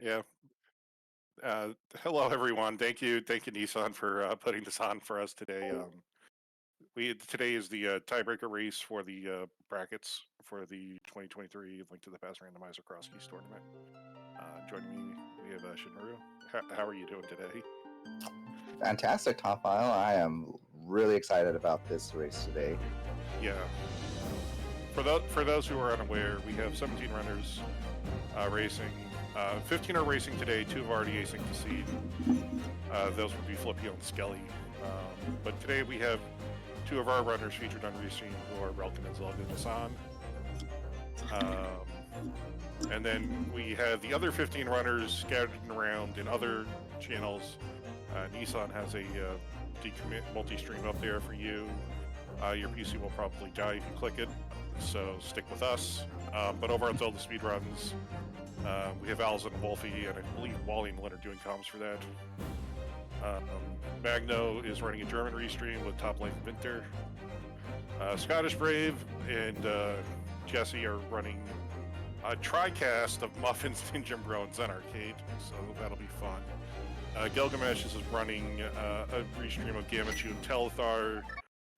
Yeah. Hello, everyone. Thank you, Nissan, for putting this on for us today. We today is the tiebreaker race for the brackets for the 2023 Link to the Past Randomizer Crosskeys tournament. Joining me, we have Shinru. How are you doing today? Fantastic, Top File. I am really excited about this race today. Yeah. For those who are unaware, we have 17 runners racing. 15 are racing today. 2 have already acing to seed. Those would be Flippy and Skelly. But today we have 2 of our runners featured on Restream, who are Relkin and Zelda Nissan. And then we have the other 15 runners scattered around in other channels. Nissan has a decommit multi-stream up there for you. Your PC will probably die if you click it, so stick with us. But over on Zelda Speedruns, we have Alison and Wolfie, and I believe Wally and Lynn are doing comms for that. Magno is running a German restream with Top Life Winter. Scottish Brave and Jesse are running a TriCast of Muffins, Ninja Bro, and Zen Arcade, so that'll be fun. Gilgamesh is running a restream of Gamachu and Telethar.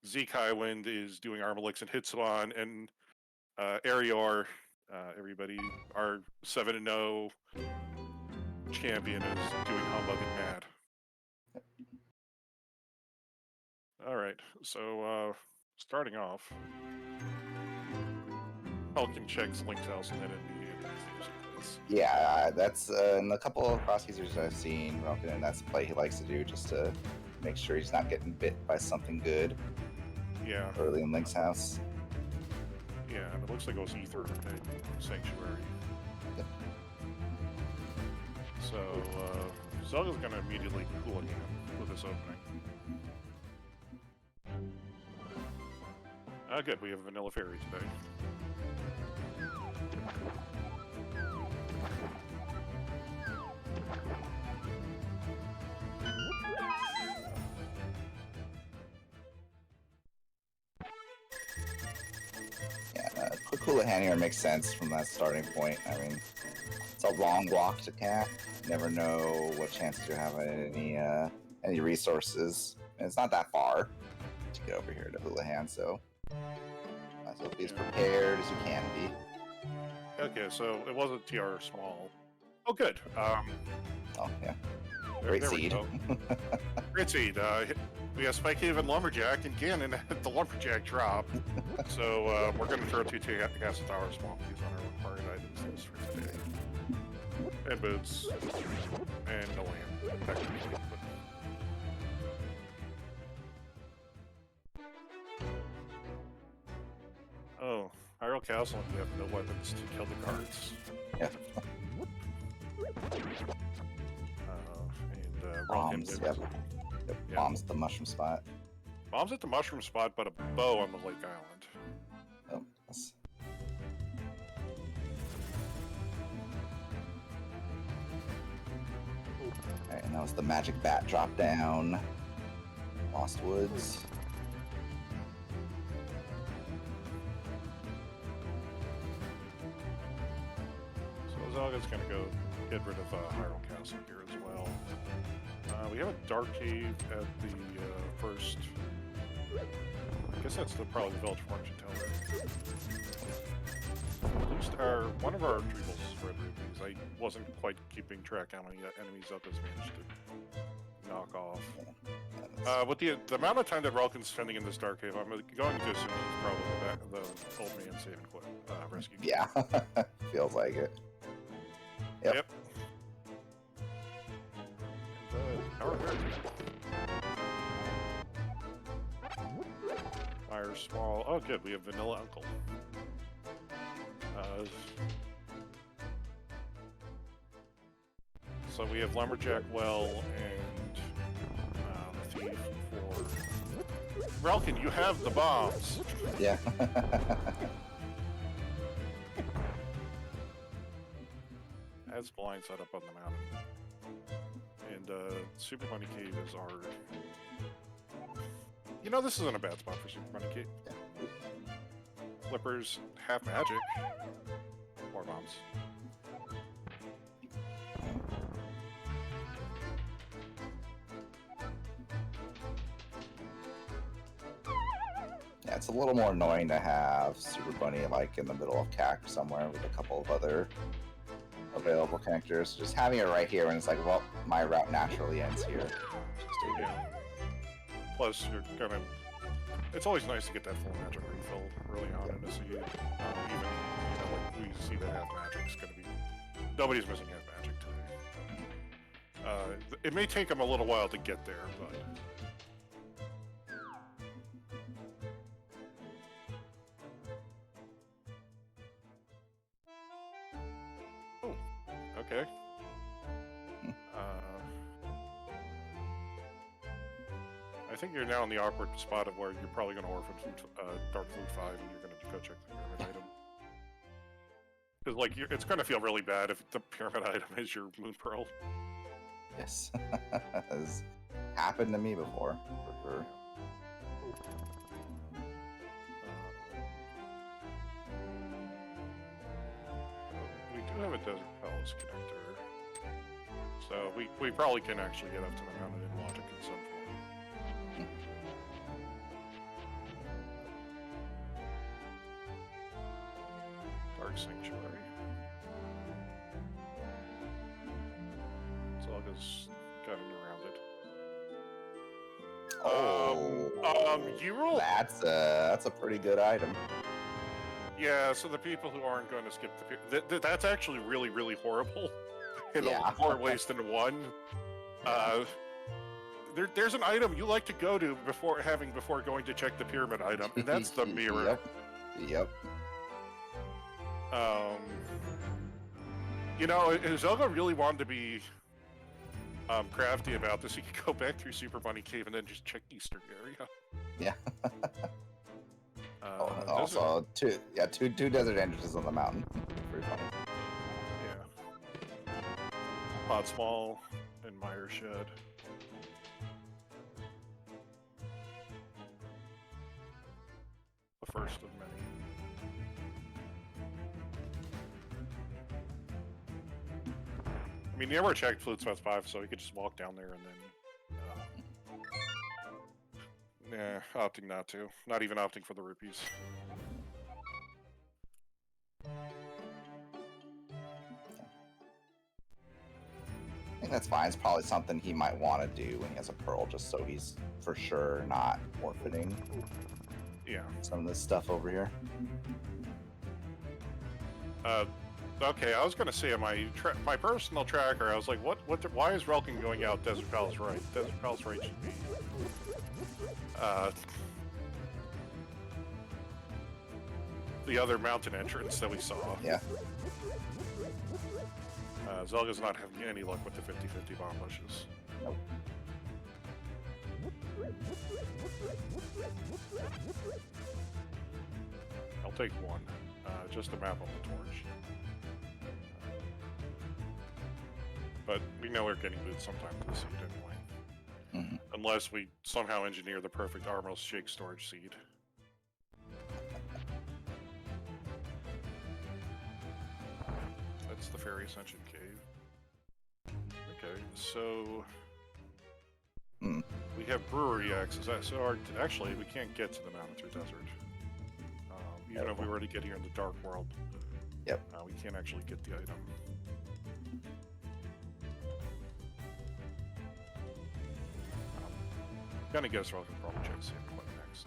Zeke Highwind is doing Armalix and Hitswan, and Arior, everybody, our 7-0 champion, is doing Humbug and Mad. Alright, so starting off, Elkin checks Link's house and then Yeah, that's in a couple of cross-users I've seen, Relkin, and that's the play he likes to do, just to make sure he's not getting bit by something good. Yeah. Early in Link's house. Yeah, and it looks like it was Ether in Sanctuary. Yep. So, Zelda's gonna immediately cool again with this opening. Good, we have Vanilla Fairy today. Yeah, quick Houlihan here makes sense from that starting point. I mean, it's a long walk to cap. You never know what chances you have at any resources. And it's not that far to get over here to Houlihan, so might as well be as prepared as you can be. Okay, so it wasn't TR small. Oh, good. Oh, yeah. Great seed. Great seed. We have Spike Cave and Lumberjack, and Ganon at the Lumberjack drop. So we're going to throw 2 Gas Tower small keys on our required items list for today. And boots. And no land, technically. Oh, Hyrule Castle, and you have no weapons to kill the cards. Yeah. Bombs, yep. Yep. Bombs at the mushroom spot. Bombs at the mushroom spot, but a bow on the Lake Island. Oh, yes. Alright, and that was the magic bat drop down. Lost Woods. So Zelda's gonna go get rid of Hyrule Castle here as well. We have a Dark Cave at the first. I guess that's probably the Village Fortune Teller. Blue Star, one of our retrievals is Red Rubies. I wasn't quite keeping track how many enemies Zelda's managed to knock off. With the amount of time that Relkin's spending in this Dark Cave, I'm going to assume he's probably the old man save and quit rescue. Yeah, feels like it. Yep. Fire small. Oh, good. We have Vanilla Uncle. So we have Lumberjack Well and Thief for Relkin. You have the bombs. Yeah. As blind set up on the mountain. And Super Money Cave is our... You know, this isn't a bad spot for Super Money Cave. Flippers, half magic. More bombs. Yeah, it's a little more annoying to have Super Bunny like in the middle of CAC somewhere with a couple of other available connectors. Just having it right here, and it's like, well, my route naturally ends here. Yeah. Plus, you're gonna. It's always nice to get that full magic refill early on in the seed. Even, like we see that half magic's gonna be. Nobody's missing half magic today. It may take them a little while to get there, but. Oh, okay. I think you're now in the awkward spot of where you're probably going to orphan Dark Flute 5 and you're going to go check the pyramid item. Because, like, it's going to feel really bad if the pyramid item is your Moon Pearl. Yes. Has happened to me before, for sure. We do have a Desert Palace connector. So we probably can actually get up to the mountain in logic in some form. Dark Sanctuary. Zelga's got it around it. You roll. That's a pretty good item. Yeah, so the people who aren't going to skip the that's actually really, really horrible in more ways than one. There's an item you like to go to before going to check the pyramid item, and that's the mirror. Yep. You know, if Zelda really wanted to be crafty about this, he could go back through Super Bunny Cave and then just check Eastern area. Yeah. Also, two desert entrances on the mountain. Pretty funny. Yeah. Podsmall and Mire Shed. The first of many. I mean, you never checked Flute Smith 5, so you could just walk down there and then... opting not to. Not even opting for the rupees. I think that's fine. It's probably something he might want to do when he has a pearl, just so he's for sure not orphaning some of this stuff over here. Okay, I was gonna say on my personal tracker, I was like, why is Relkin going out Desert Palace right? Desert Palace right should be the other mountain entrance that we saw. Yeah. Zelga's not having any luck with the 50-50 bomb bushes. Nope. I'll take one. Just a map on the torch. But we know we're getting boots sometime in the seed anyway. Mm-hmm. Unless we somehow engineer the perfect Armos Shake storage seed. That's the Fairy Ascension Cave. Okay, so... we have brewery access. So actually, we can't get to the mountain through desert. Even if we were to get here in the Dark World. Yep. We can't actually get the item. Gonna guess Rock and probably check to see what next.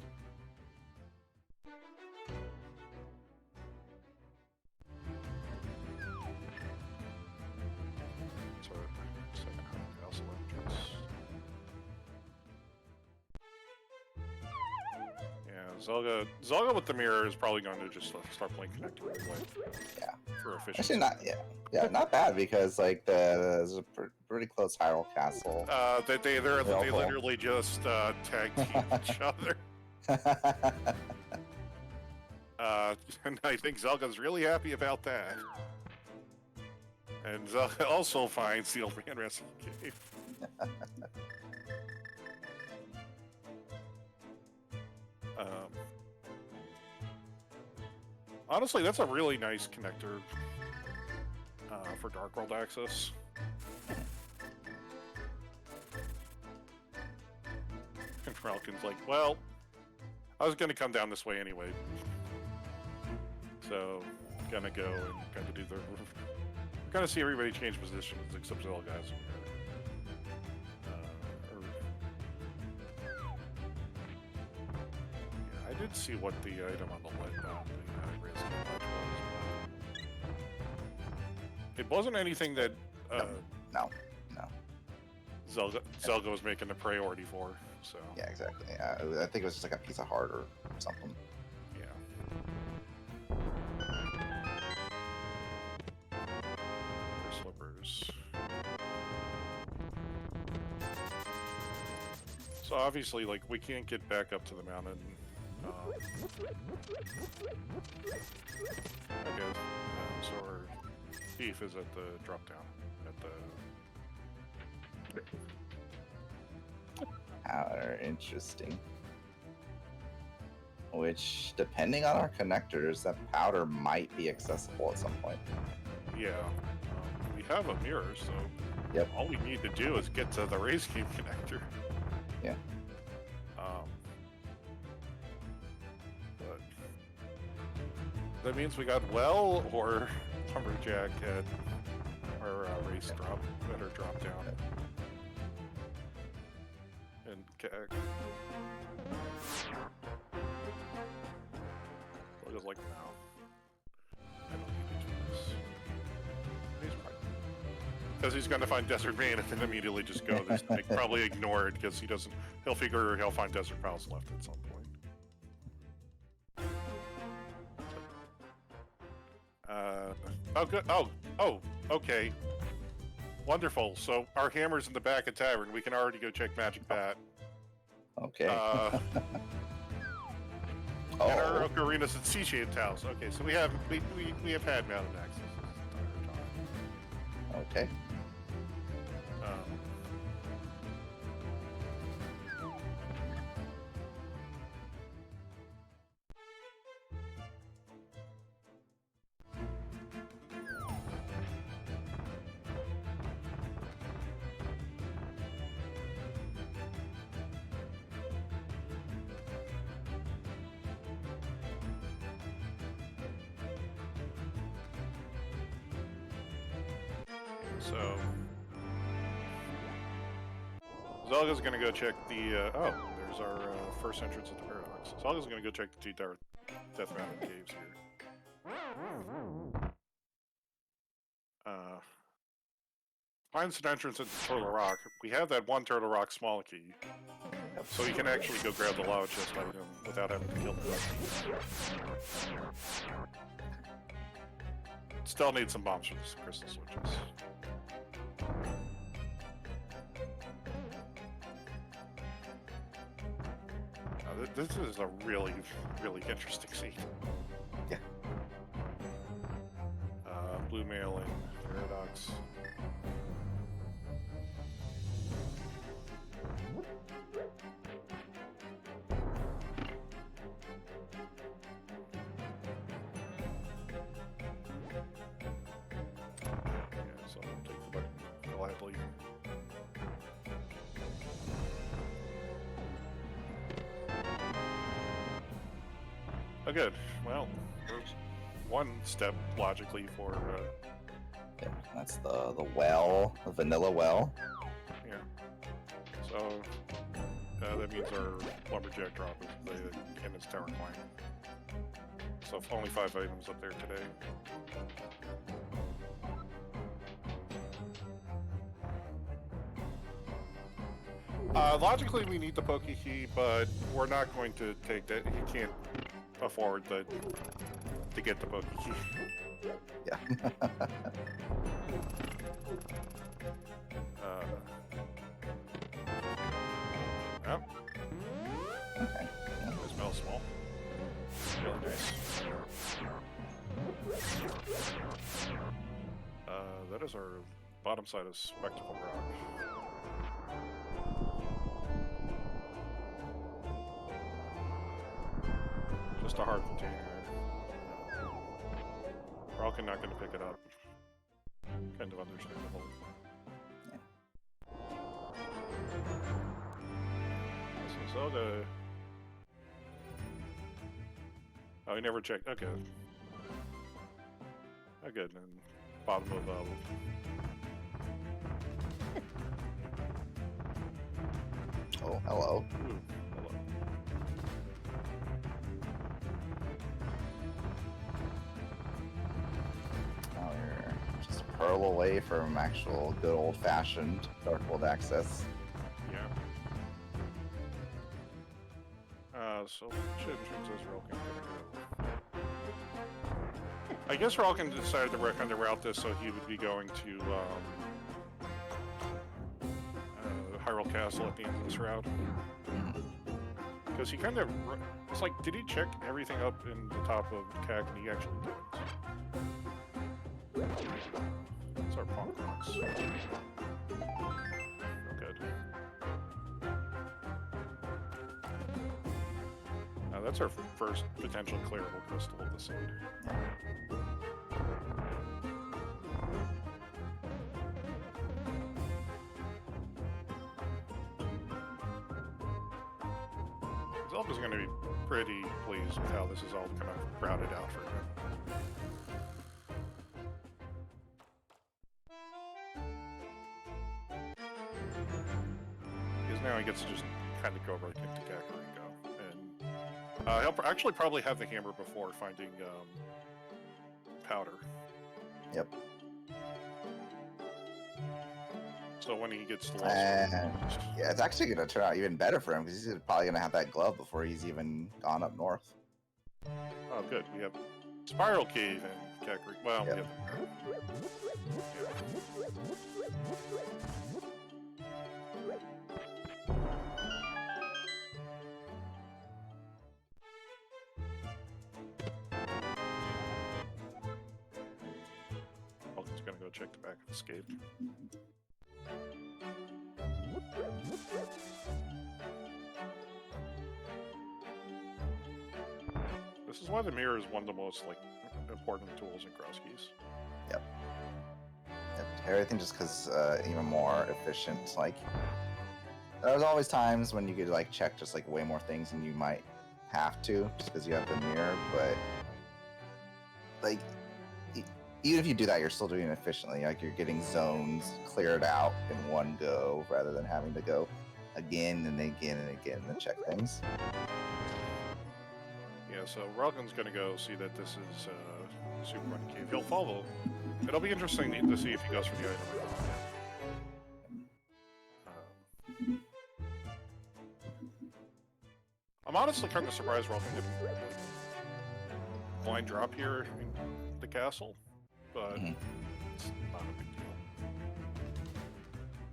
So, second house entrance. Yeah, Zelga with the mirror is probably going to just start playing connector anyway. Yeah. For efficiency. Actually, not bad because like there's a pretty close Hyrule Castle. They literally just tag team each other. And I think Zelga's really happy about that. And Zelga also finds the old man wrestling cave. Honestly, that's a really nice connector for Dark World access. And Falcon's like, well, I was gonna come down this way anyway. So, gonna go and gonna do the... Gonna see everybody change positions except the little guys. Yeah, I did see what the item on the ledge was. It wasn't anything that No. Zelga was making a priority for, so... Yeah, exactly. I think it was just like a piece of heart or something. Slippers. So obviously, like, we can't get back up to the mountain. Okay, so our thief is at the drop down. Interesting. Which, depending on our connectors, that powder might be accessible at some point. Yeah. We have a mirror, so yep. All we need to do is get to the Restream connector. Yeah. But that means we got Well or Lumberjack at our race drop, better drop down. And what is like now? I don't need these. Because he's going to find Desert Man and then immediately just go. Like, probably ignore it because he doesn't. He'll figure he'll find Desert Palace left at some point. Oh, good. Oh, okay. Wonderful. So our hammer's in the back of Tavern. We can already go check Magic Bat. Okay. And our Ocarinas and C-shaped house. Okay, so we have had mountain access this entire time. Okay. So Zelga's gonna go check the there's our first entrance at the Paradox. Zelga's gonna go check the two Death Mountain caves here. Finds an entrance into Turtle Rock. We have that one Turtle Rock small key. So you can actually go grab the lava chest item without having to kill the Still need some bombs for the crystal switches. This is a really, really interesting scene. Yeah. Blue Mail and Paradox. Yeah, so I'll take the button gladly. Oh, good. Well, there's one step logically for. Yeah, that's the well, the vanilla well. Yeah. So that means our lumberjack drop is the Cannon's Tower climb. So only 5 items up there today. Logically, we need the Poke Key, but we're not going to take that. You can't afford to get the Poke Key. Yeah. Yep. Okay. It smells small. Really nice. That is our bottom side of Spectacle Rock. Just a hard container. We're all not going to pick it up. Kind of understandable. Yeah. So Zelda Oh, he never checked. Okay. Oh, good. And bottom of Oh, hello. ooh, hello. Oh, you're just a pearl away from actual good old-fashioned Dark World access. Yeah. So which entrance is Relkin gonna go? I guess Relkin decided to kind of route this so he would be going to Hyrule Castle at the end of this route. Because he kind of, it's like, did he check everything up in the top of CAC, and he actually didn't. It's our Punk Rocks. Good. That's our first potential clearable crystal of the seed. Zelda's going to be pretty pleased with how this is all kind of routed out for him. Because now he gets to just kind of go right into Kakariko. And he'll actually probably have the hammer before finding powder. Yep. So when he gets lost, Yeah, it's actually going to turn out even better for him because he's probably going to have that glove before he's even gone up north. oh, good. We have Spiral Cave and Kakariko. Well, Yep. we have. Vulcan's gonna go check the back of the Escape. This is why the mirror is one of the most important tools in Crosskeys. Yep. Everything just because even more efficient. Like, there's always times when you could check just way more things than you might have to just because you have the mirror, but even if you do that, you're still doing it efficiently. You're getting zones cleared out in one go rather than having to go again and again and again and check things. Yeah, so Relkin's gonna go see that this is Super Bunny Cave. He'll follow. It'll be interesting to see if he goes for the item or not. I'm honestly kind of surprised Relkin didn't blind drop here in the castle, but it's not a big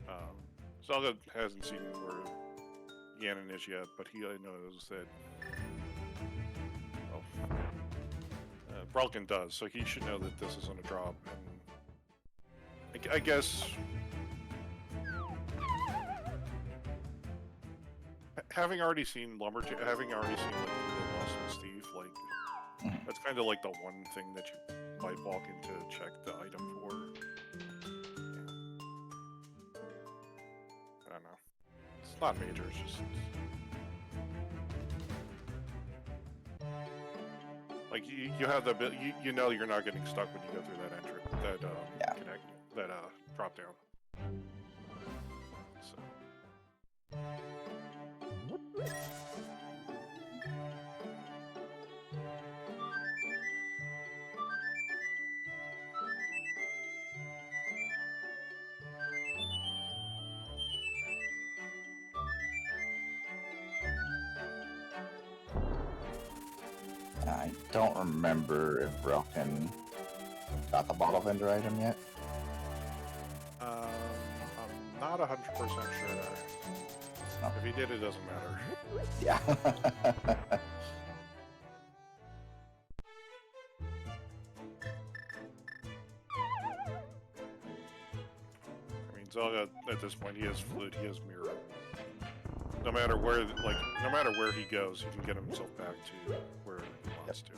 deal. Zelda hasn't seen where Ganon is yet, but he knows that. Relkin does, so he should know that this is on a drop. And I guess having already seen Lumberjack, having already seen the Lost and Steve, that's kind of the one thing that you might walk in to check the item for. Yeah. I don't know. It's not major. It's just. You have the you know you're not getting stuck when you go through that entrance, that drop down. So. I don't remember if Relkin got the bottle vendor item yet. I'm not 100% sure. No. If he did, it doesn't matter. Yeah. I mean, Zelda at this point, he has flute, he has mirror. No matter where, no matter where he goes, he can get himself back to where he wants to.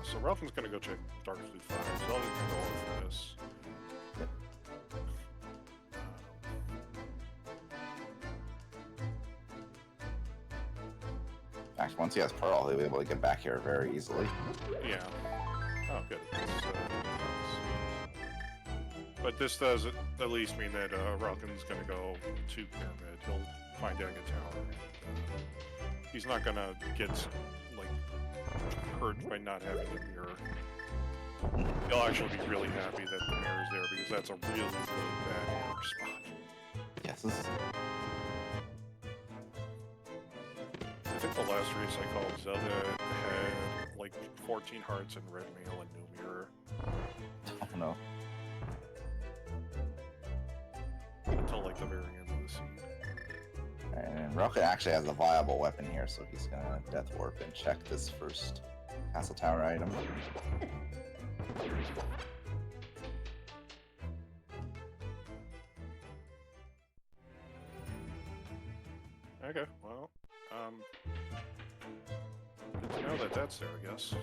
So Relkin's gonna go check Dark Flute 5. Zelda's gonna go over for this. Actually, once he has Pearl, he'll be able to get back here very easily. Yeah. Oh, good. But this does at least mean that Ralkin's going to go to Pyramid. He'll find Agate Tower. He's not going to get, like, hurt by not having a mirror. He'll actually be really happy that the mirror's there, because that's a really, really bad mirror spot. Yes, this is... I think the last race I called Zelda had, like, 14 hearts and red mail and no mirror. Oh no. Until, like, the very end of the scene. And Ralkin actually has a viable weapon here, so he's gonna Death Warp and check this first Castle Tower item. Okay, well, good to know that that's there, I guess.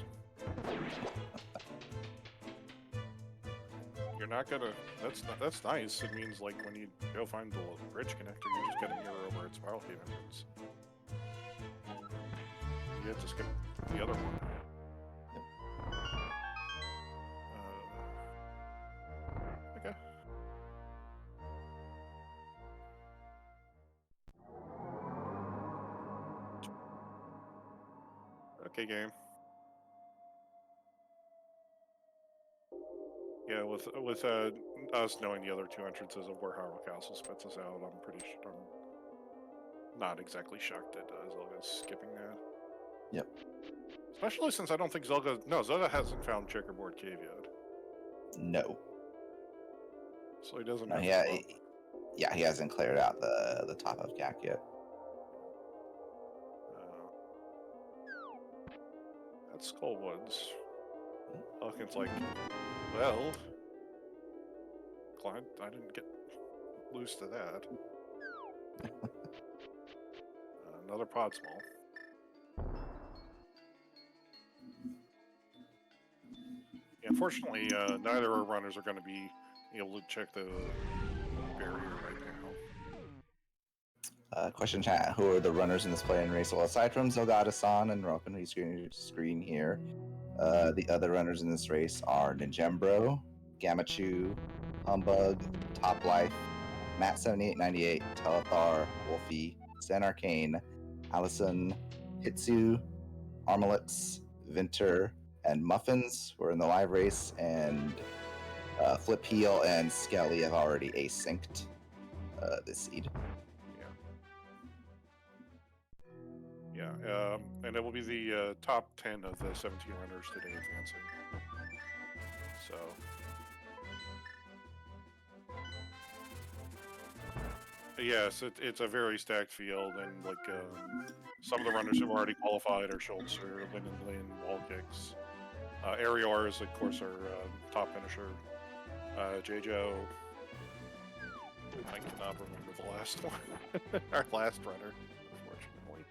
You're not gonna, that's nice. It means, like, when you go find the bridge connector, you just get a mirror over its Spiral Cave entrance. You have to skip the other one. Okay. Okay, game. Yeah, with us knowing the other two entrances of where Hyrule Castle spits us out, I'm pretty sure I'm not exactly shocked that Zelda's skipping that. Yep. Especially since I don't think Zelda hasn't found Checkerboard Cave yet. No. So he doesn't No, have yeah, he hasn't cleared out the top of Gak yet. That's Skull Woods. Falcon's like, well, Clyde, I didn't get loose to that. Another pod small. Yeah, unfortunately, neither of our runners are going to be able to check the barrier right now. Question chat, who are the runners in this play-in race? Well, aside from Zelgada-san and Ralkin, who's screen here, the other runners in this race are Ninjembro, Gamachu, Humbug, Top Life, Matt7898, Telethar, Wolfie, Zen Arcane, Allison, Hitsu, Armalix, Vinter, and Muffins were in the live race, and Flip Heel and Skelly have already asynced this seed. Yeah, and it will be the top 10 of the 17 runners today advancing. So, yes, it's a very stacked field, and like some of the runners who've already qualified are Schultzer, Lin and Lin, Walkix. Arior of course, our top finisher. J-Jo. I cannot remember the last one. Our last runner, unfortunately.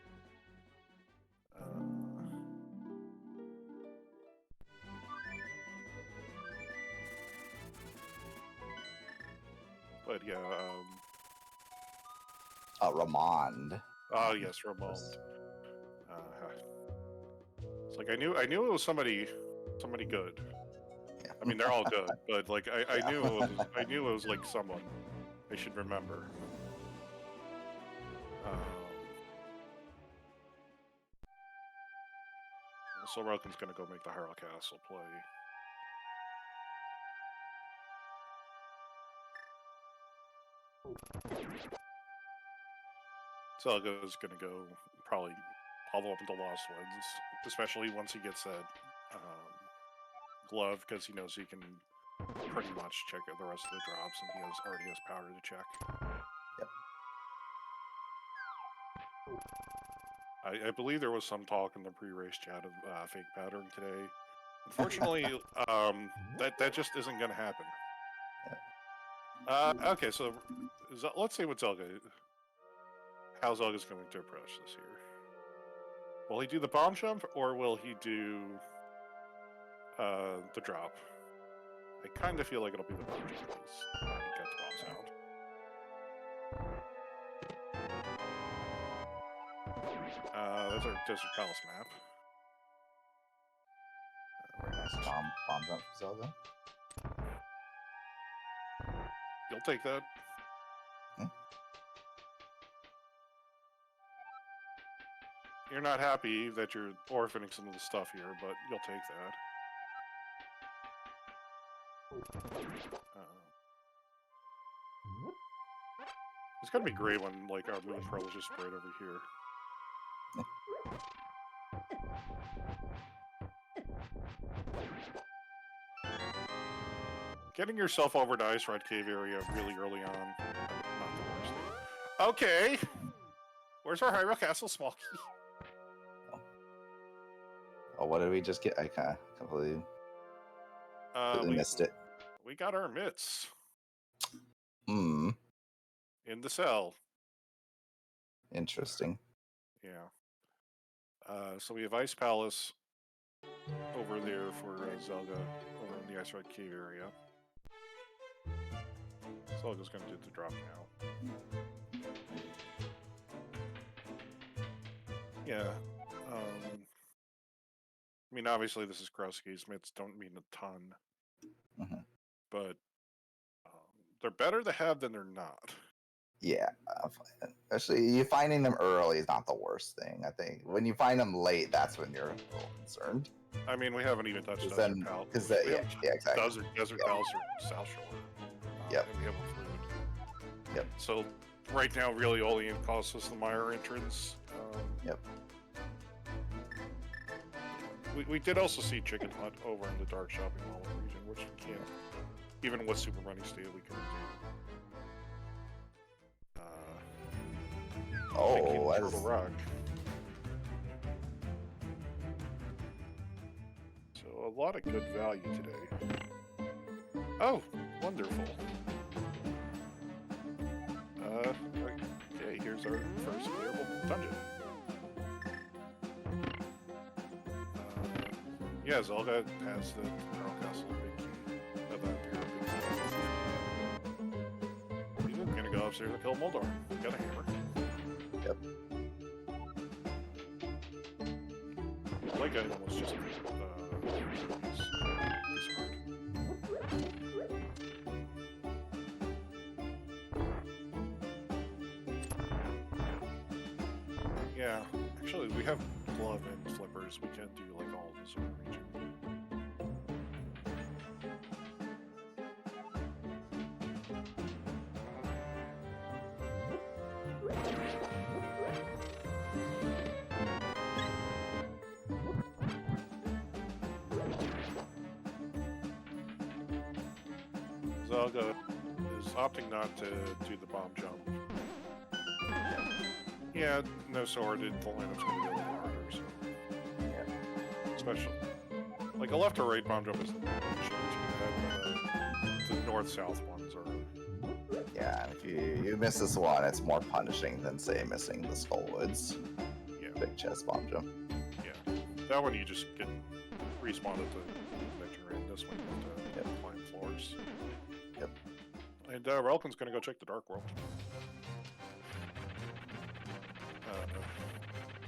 But yeah, Ramond. oh yes, Ramond. It's like I knew it was somebody good. Yeah. I mean, they're all good, but like I Yeah. knew it was like someone I should remember. So Ralkin's gonna go make the Hyrule Castle play. Zelga's gonna go probably all the way up into Lost Woods, especially once he gets that glove, because he knows he can pretty much check out the rest of the drops, and he already has power to check. Yep. I believe there was some talk in the pre-race chat of fake powdering today. Unfortunately, that just isn't going to happen. Okay, so let's see how Zelga's going to approach this here. Will he do the bomb jump, or will he do the drop? I kind of feel like it'll be the bomb jump, because he got the bombs out. That's our Desert Palace map. Very nice bomb jump for Zelda. You'll take that. Hmm? You're not happy that you're orphaning some of the stuff here, but you'll take that. It's gonna be great when like our Moon Pearl is just right over here. Getting yourself over to Ice Rod Cave area really early on, not the worst thing. Okay, where's our Hyrule Castle Small Key? Oh, what did we just get? I kind of completely missed it. We got our mitts Hmm. in the cell. Interesting. Yeah. So we have Ice Palace over there for Zelda over in the Ice Rod Cave area. Zelda's gonna do the drop now. Yeah. I mean, obviously this is Crosskeys. Mitts don't mean a ton, but they're better to have than they're not. Yeah, especially you finding them early is not the worst thing. I think when you find them late, that's when you're a little concerned. I mean, we haven't even touched Desert Palace. Yeah, exactly. Desert Palace or South Shore. Yep. And we have a fluid. Yep. So right now, really, all the costs us the Mire entrance. Yep. We did also see Chicken Hut over in the Dark Shopping Mall region, which we can't, even with Super Running State, we can do. Oh, that's Turtle Rock. So a lot of good value today. Oh, wonderful. Okay, here's our first available dungeon. Yeah, Zelda has the Pearl Castle big key of that big. We're gonna go upstairs and kill Moldor. Got a hammer. Yep. Like I almost just yeah, actually we have glove and flippers. We can't do like all this in the region. Zelda is opting not to do the bomb jump. Yeah, no sword, the lineup's gonna be a little harder, so. Yeah. Especially. Like a left or right bomb jump is the north-south ones are. Yeah, if you miss this one, it's more punishing than, say, missing the Skullwoods. Yeah. Big chest bomb jump. Yeah. That one you just get respawned at the vector end. This one you have to climb floors. Yep. And Relkin's gonna go check the Dark World.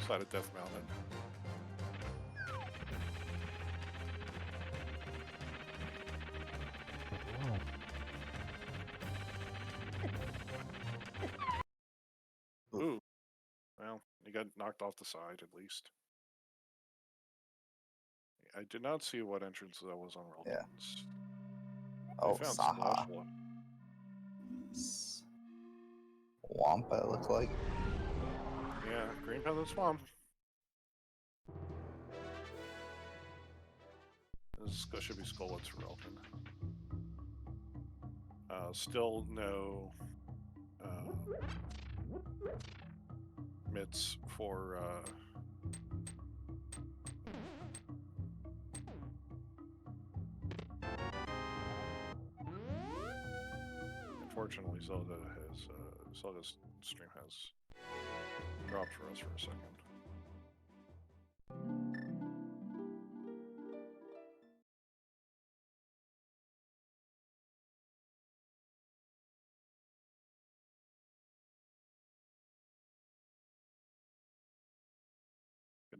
Side of Death Mountain. Ooh. Well, he got knocked off the side at least. I did not see what entrance that was on Relkin's. Yeah. Oh, Saha. Wampa, it looked like. Yeah, Green Panther Swamp. This should be Skullwoods for Relkin. Still no mitts for unfortunately Zelda's stream has dropped for us for a second.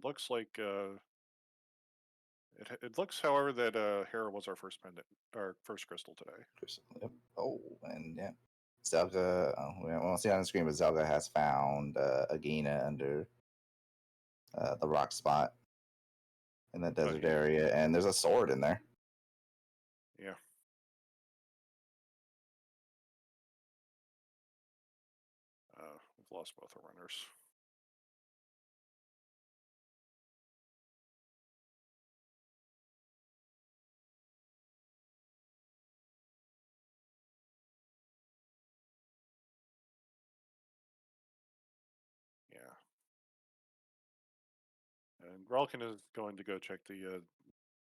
looks like it looks, however, that Hera was our first pendant, our first crystal today. Yep. Oh, and yeah, Zelga. We won't see it on the screen, but Zelga has found Agina under the rock spot in the desert area, and there's a sword in there. Yeah. We've lost both our runners. Yeah. And Relkin is going to go check the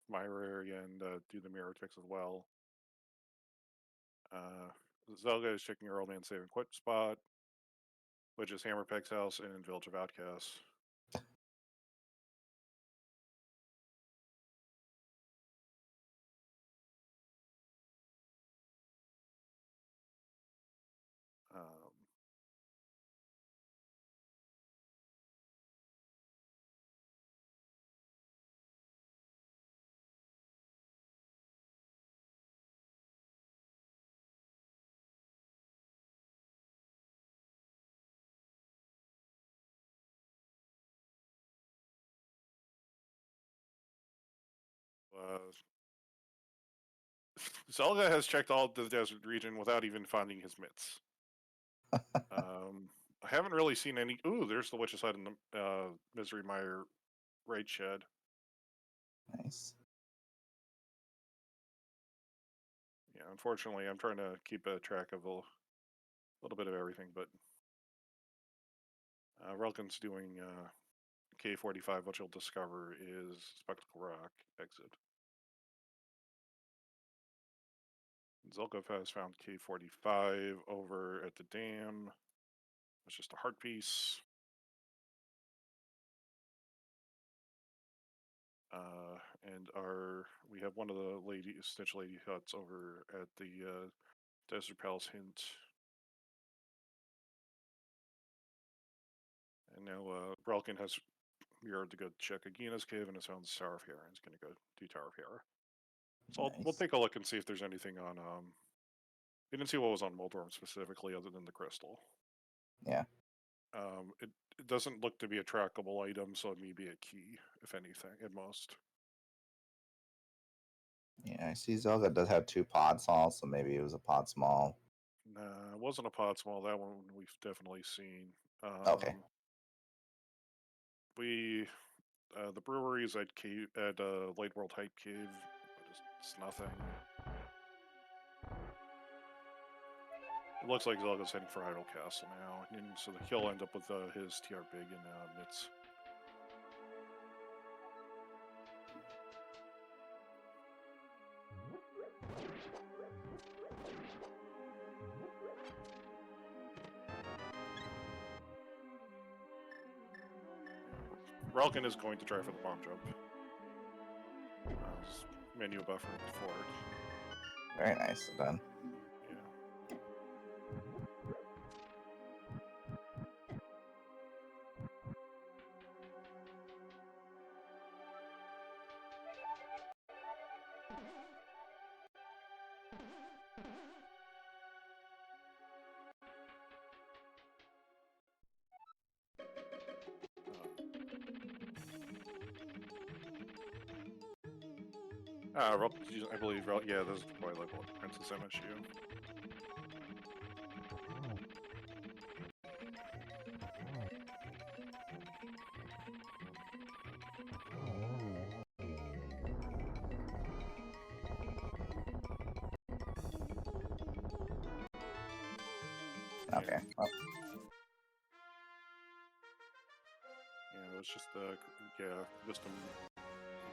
Myra area and do the mirror fix as well. Zelga is checking her old man save and quit spot, which is Hammerpeck's house in Village of Outcasts. Zelga has checked all the desert region without even finding his mitts. I haven't really seen any. Ooh, there's the witch's hut in the Misery Mire raid shed. Nice. Yeah, unfortunately, I'm trying to keep a track of a little bit of everything, but Relkin's doing K45, which you'll discover is Spectacle Rock exit. Zelkov has found K45 over at the dam. It's just a heart piece. And we have one of the Stitch Lady huts over at the Desert Palace Hint. And now Relkin has mirrored to go check Agina's cave and has found the Tower of Hera and is going to go do Tower of Hera. So Nice. we'll take a look and see if there's anything on. We didn't see what was on Moldorm specifically other than the crystal. Yeah. It doesn't look to be a trackable item, so it may be a key, if anything, at most. Yeah, I see Zelga does have 2 pod smalls, so maybe it was a pod small. Nah, it wasn't a pod small. That one we've definitely seen. Okay. The breweries at Light World Hype Cave, it's nothing. It looks like Zelga's heading for Idle Castle now, and so he'll end up with his TR Big and Mitts. Relkin is going to try for the bomb jump. Menu buffer forward. Very nice. Done. Yeah. I believe, yeah, this is probably like what Princess MSU. Okay. Well, Yeah, it was just I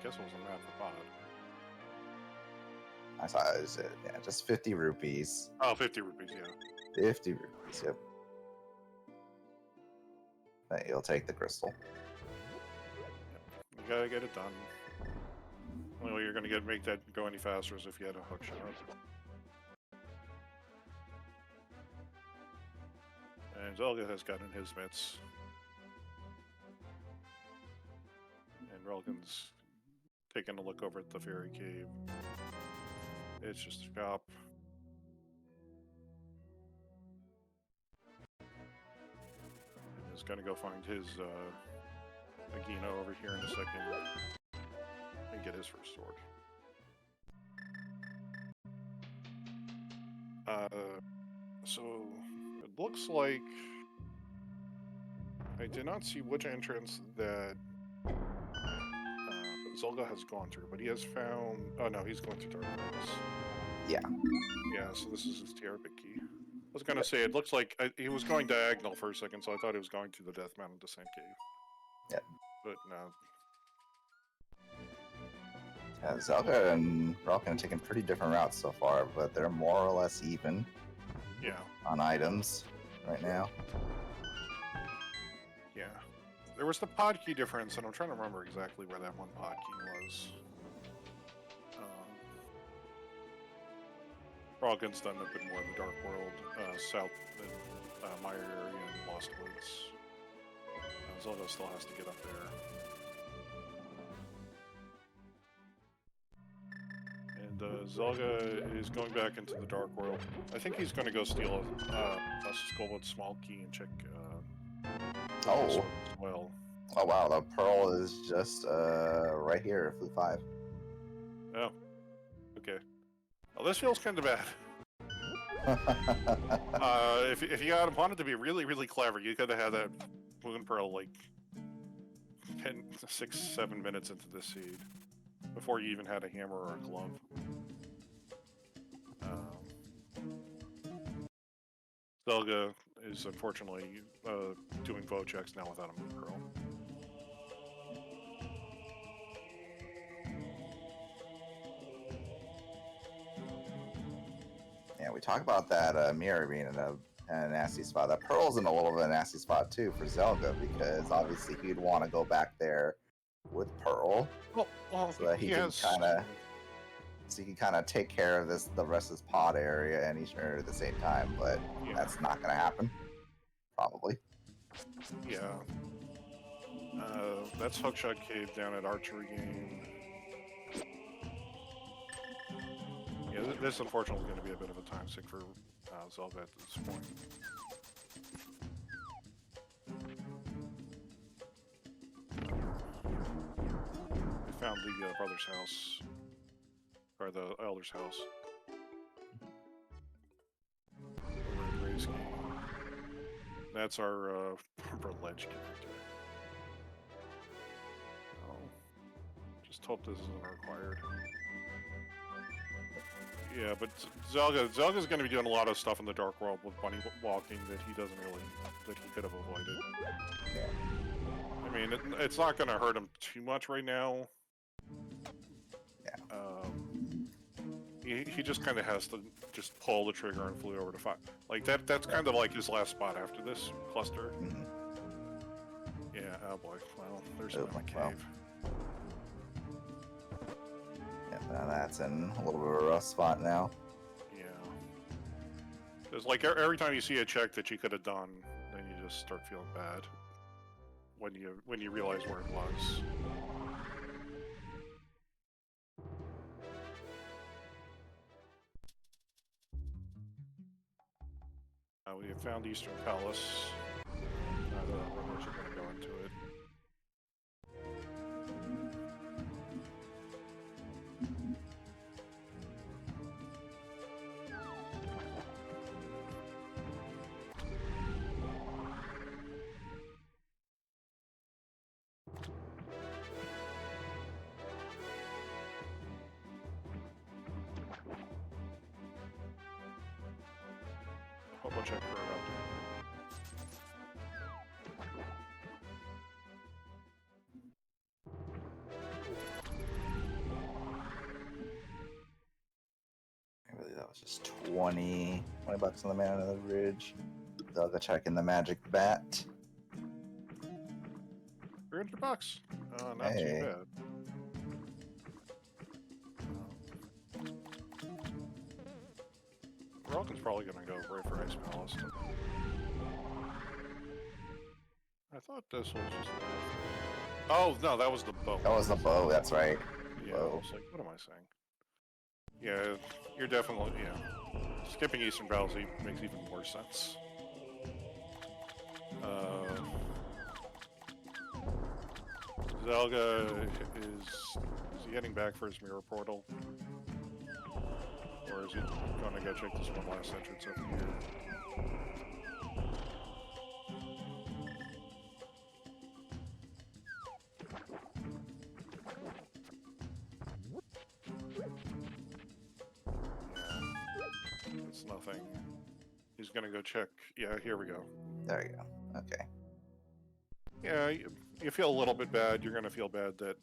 guess it was a map for Pod. I saw it was just 50 rupees. Oh, 50 rupees, yeah. 50 rupees, yep. But you'll take the crystal. You gotta get it done. The only way you're gonna make that go any faster is if you had a hook shot. And Zelga has gotten his mitts. Relkin's taking a look over at the fairy cave. It's just a cop. He's gonna go find his Agino over here in a second and get his first sword. So it looks like I did not see which entrance that Zolga has gone through, but he has found. Oh no, he's going to Dark Palace. Yeah. Yeah, so this is his Terabit key. I was gonna say it looks like he was going diagonal for a second, so I thought he was going to the Death Mountain Descent Cave. Yep. But no. Zelda and Relkin are taking pretty different routes so far, but they're more or less even. Yeah. On items right now. Yeah. There was the pod key difference, and I'm trying to remember exactly where that one pod key was. Roggen's done a bit more in the Dark World, south in Meyer area and Lost Woods. Zelda still has to get up there. And Zelga is going back into the Dark World. I think he's going to go steal a skull with small key and check oh. as well. Oh wow, the pearl is just right here, Flute 5. Oh. Okay. Well, this feels kind of bad. If you had wanted to be really, really clever, you could have had that Moon Pearl like 6, 7 minutes into the seed before you even had a hammer or a glove. Zelga is unfortunately doing vote checks now without a Moon Pearl. Yeah, we talk about that mirror being in a nasty spot. That pearl's in a little bit of a nasty spot too for Zelda, because obviously he'd want to go back there with Pearl, well so that he can kind of take care of the rest of his pod area and Eastern at the same time. But yeah. That's not going to happen, probably. Yeah. That's Hookshot Cave down at Archery Game. Yeah, this unfortunately is going to be a bit of a time sink for Zelda at this point. I found the brother's house, or the elder's house. That's our ledge character. Oh, just hope this isn't required. Yeah, but Zelga's going to be doing a lot of stuff in the Dark World with bunny walking that he could have avoided. I mean, it's not going to hurt him too much right now. Yeah. He just kind of has to just pull the trigger and flee over to 5. Like that's kind of like his last spot after this cluster. Mm-hmm. Yeah. Oh boy. Well, there's my cave. Well. Now that's in a little bit of a rough spot now. Yeah. It's like every time you see a check that you could have done, then you just start feeling bad when you realize where it was. We have found Eastern Palace. Neither of our runners are going to go into it. I'll check for it out. Really, that was just 20 bucks on the Man Under the Bridge. They'll go check in the Magic Bat. $300. Not too bad. Relkin's probably going to go right for Ice Palace. I thought this was just Oh no, that was the bow. That was the bow. That's right. Yeah, I was like, what am I saying? Yeah, you're definitely, yeah. Skipping Eastern Palisade makes even more sense. Zelga is he heading back for his mirror portal? Or is he gonna go check this one last entrance over here? Yeah, it's nothing. He's gonna go check. Yeah, here we go. There you go. Okay. Yeah, you feel a little bit bad. You're gonna feel bad that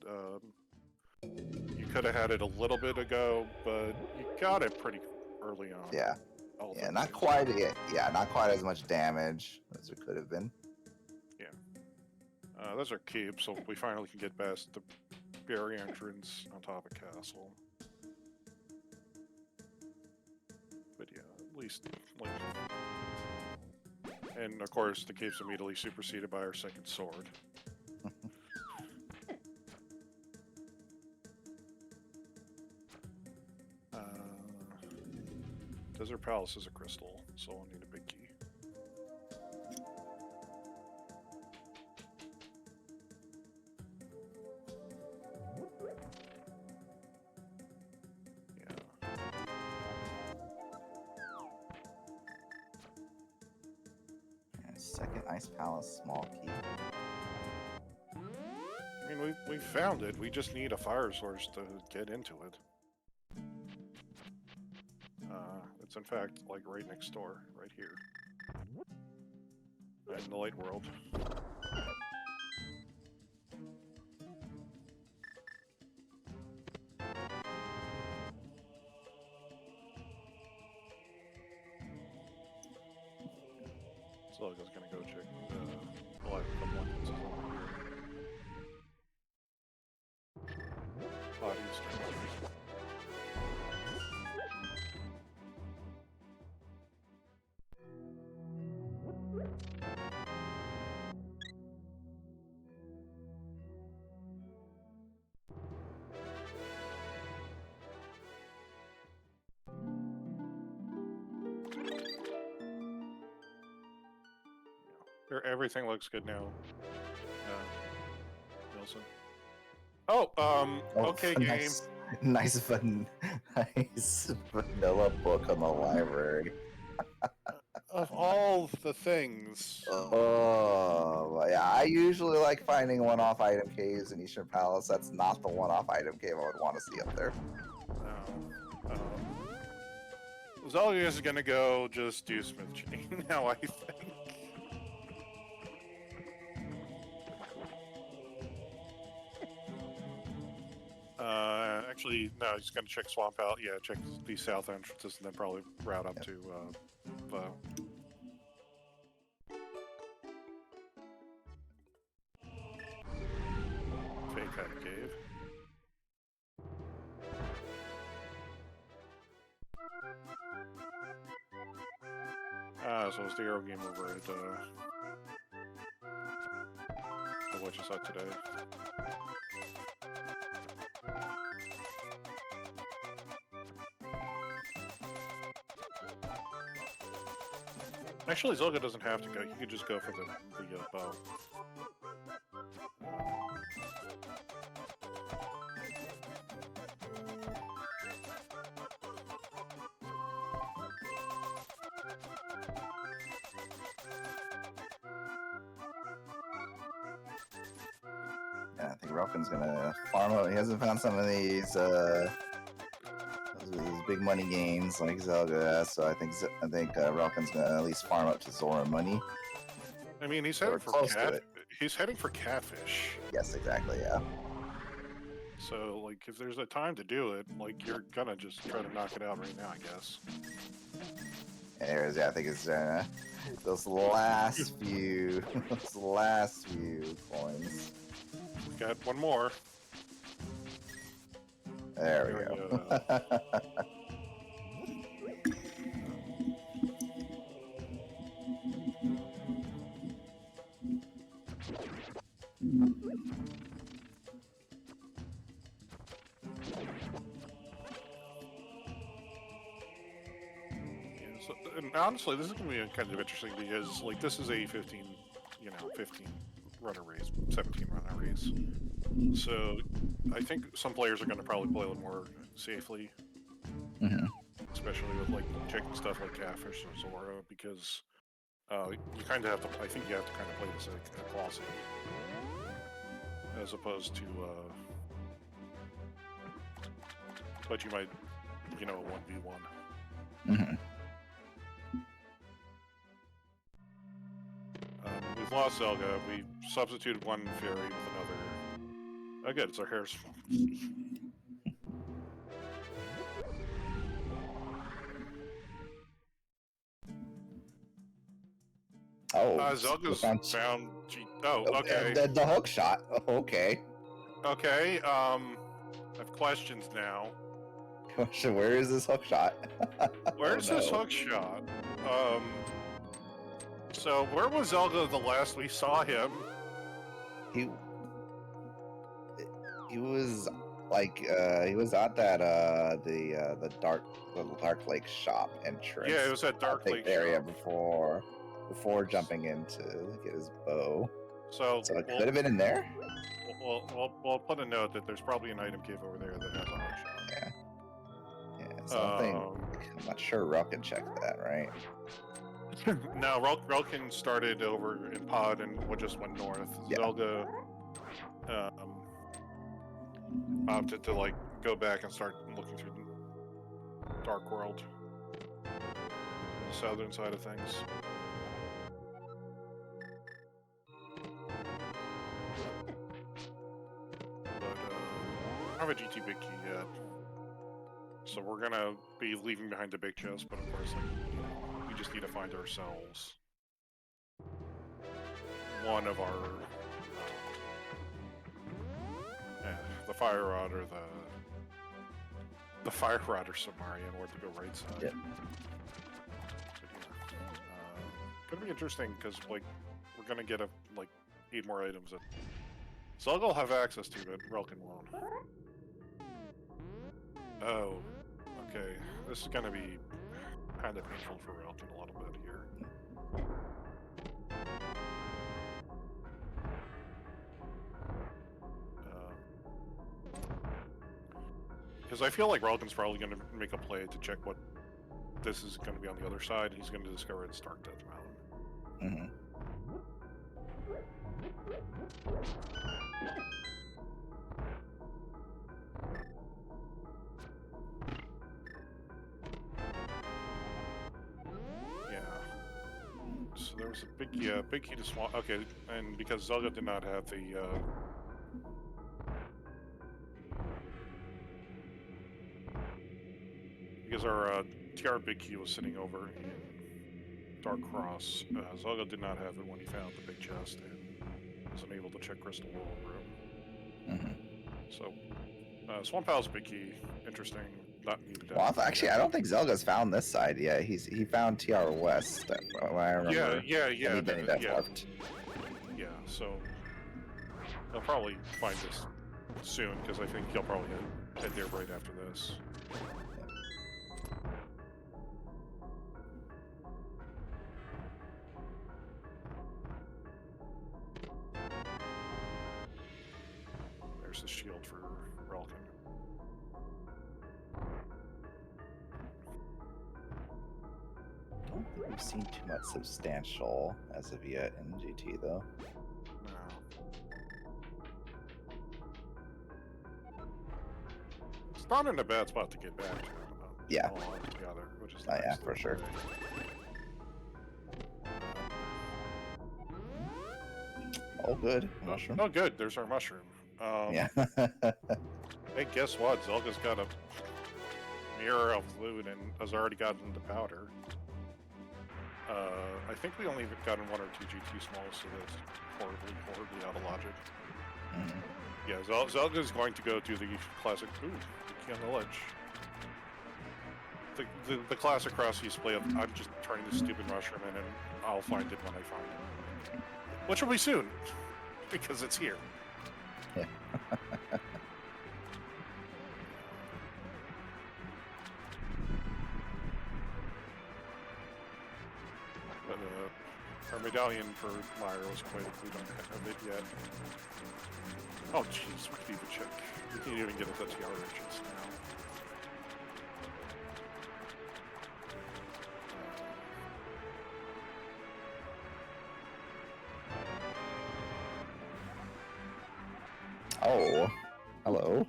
you could have had it a little bit ago, but you got it pretty early on. Yeah. All Yeah, things not considered. quite. Yeah, not quite as much damage as it could have been. Yeah. Those are cubes, so we finally can get past the barrier entrance on top of castle. But yeah, at least like. And of course, the cape's immediately superseded by our second sword. Desert Palace is a crystal, so I'll need a big key. Yeah. And second Ice Palace, small key. I mean, we found it. We just need a fire source to get into it. It's in fact like right next door, right here, in the light world. So I was gonna go check the light one that's over here. Bodies. Everything looks good now. Wilson. Oh, okay, game. Nice vanilla book on the library. Of all the things. Oh, yeah. I usually like finding one-off item caves in Eastern Palace. That's not the one-off item cave I would want to see up there. No. Zelga is gonna go just do Smith Chain now, I think. Actually, no, he's gonna check Swamp out. Yeah, check the south entrances and then probably route up to Vo. Fake Hat Cave. So it's the Arrow game over at what you saw today. Actually, Zelga doesn't have to go. You could just go for the bow. Yeah, I think Relkin's gonna farm out. He hasn't found some of these big money games like Zelga, so I think Relkin's gonna at least farm up to Zora money. I mean, he's heading for he's heading for catfish. Yes, exactly. Yeah. So, like, if there's a time to do it, like, you're gonna just try to knock it out right now, I guess. Anyways, yeah, I think it's those last few coins. Got one more. There we go. honestly, this is gonna be kind of interesting because like this is a 15 runner race, 17 runner race. So I think some players are gonna probably play a little more safely, especially with like checking stuff like Catfish or Zora, because you kind of have to. I think you have to kind of play this like glossy, as opposed to but you might, a 1v1. We've lost Zelga. We substituted one fairy with another. Oh, good. It's our hair's. Oh, Zelga's found. Oh, okay. The hook shot. Okay. Okay. I have questions now. Question: Where is this hook shot? Where's this hook shot? So where was Zelga the last we saw him? He was like he was at that the Dark Lake shop entrance. Yeah, it was at Dark Lake area shop. before jumping in to get his bow. So it could have been in there. We'll put a note that there's probably an item cave over there that has a hook shot. Yeah, something. I'm not sure Rel can check that, right? No, Relkin started over in Pod and just went north. Yeah. Zelda opted to like go back and start looking through the Dark World, the southern side of things. But I don't have a GT big key yet, so we're gonna be leaving behind the big chest. But of course, like, we just need to find ourselves one of our the Fire Rod or the Fire Rod or Samarian, or to go right side. Yeah. Gonna be interesting because like we're gonna get 8 more items that Zelga will have access to, but Relkin won't. Oh, okay. This is gonna be kind of painful for Relkin a little bit here. Because I feel like Relkin's probably going to make a play to check what this is going to be on the other side. He's going to discover it's Dark Death Mountain. Yeah. So there was a big key to swamp. Okay, and because Zelga did not have the because our TR big key was sitting over in Dark Cross, Zelga did not have it when he found the big chest and was unable to check Crystal Wall Room. So, Swamp Owl's big key, interesting, not needed. Well, actually, I don't think Zelga's found this side yet. He found TR West. I remember. Yeah. Left. Yeah, so he'll probably find this soon because I think he'll probably head there right after this. There's the shield for Relkin. I don't think we've seen too much substantial as of yet in GT, though. No. It's not in a bad spot to get back to. Yeah. All together, which is Oh, nice. yeah, for sure. Oh, good. Mushroom. Oh, good. There's our mushroom. Yeah. Hey, guess what? Zelga's got a mirror of loot and has already gotten the powder. I think we only gotten 1 or 2 GT smalls, so that's horribly out of logic. Yeah, Zelga's going to go to the classic. Ooh, the key on the ledge. The classic Crosskeys play of I'm just turning this stupid mushroom in and I'll find it when I find it. Which will be soon, because it's here. Yeah. medallion for Myra was quite. We don't have it yet. Oh jeez, we can even check. We can't even get a TR riches now. Oh, hello.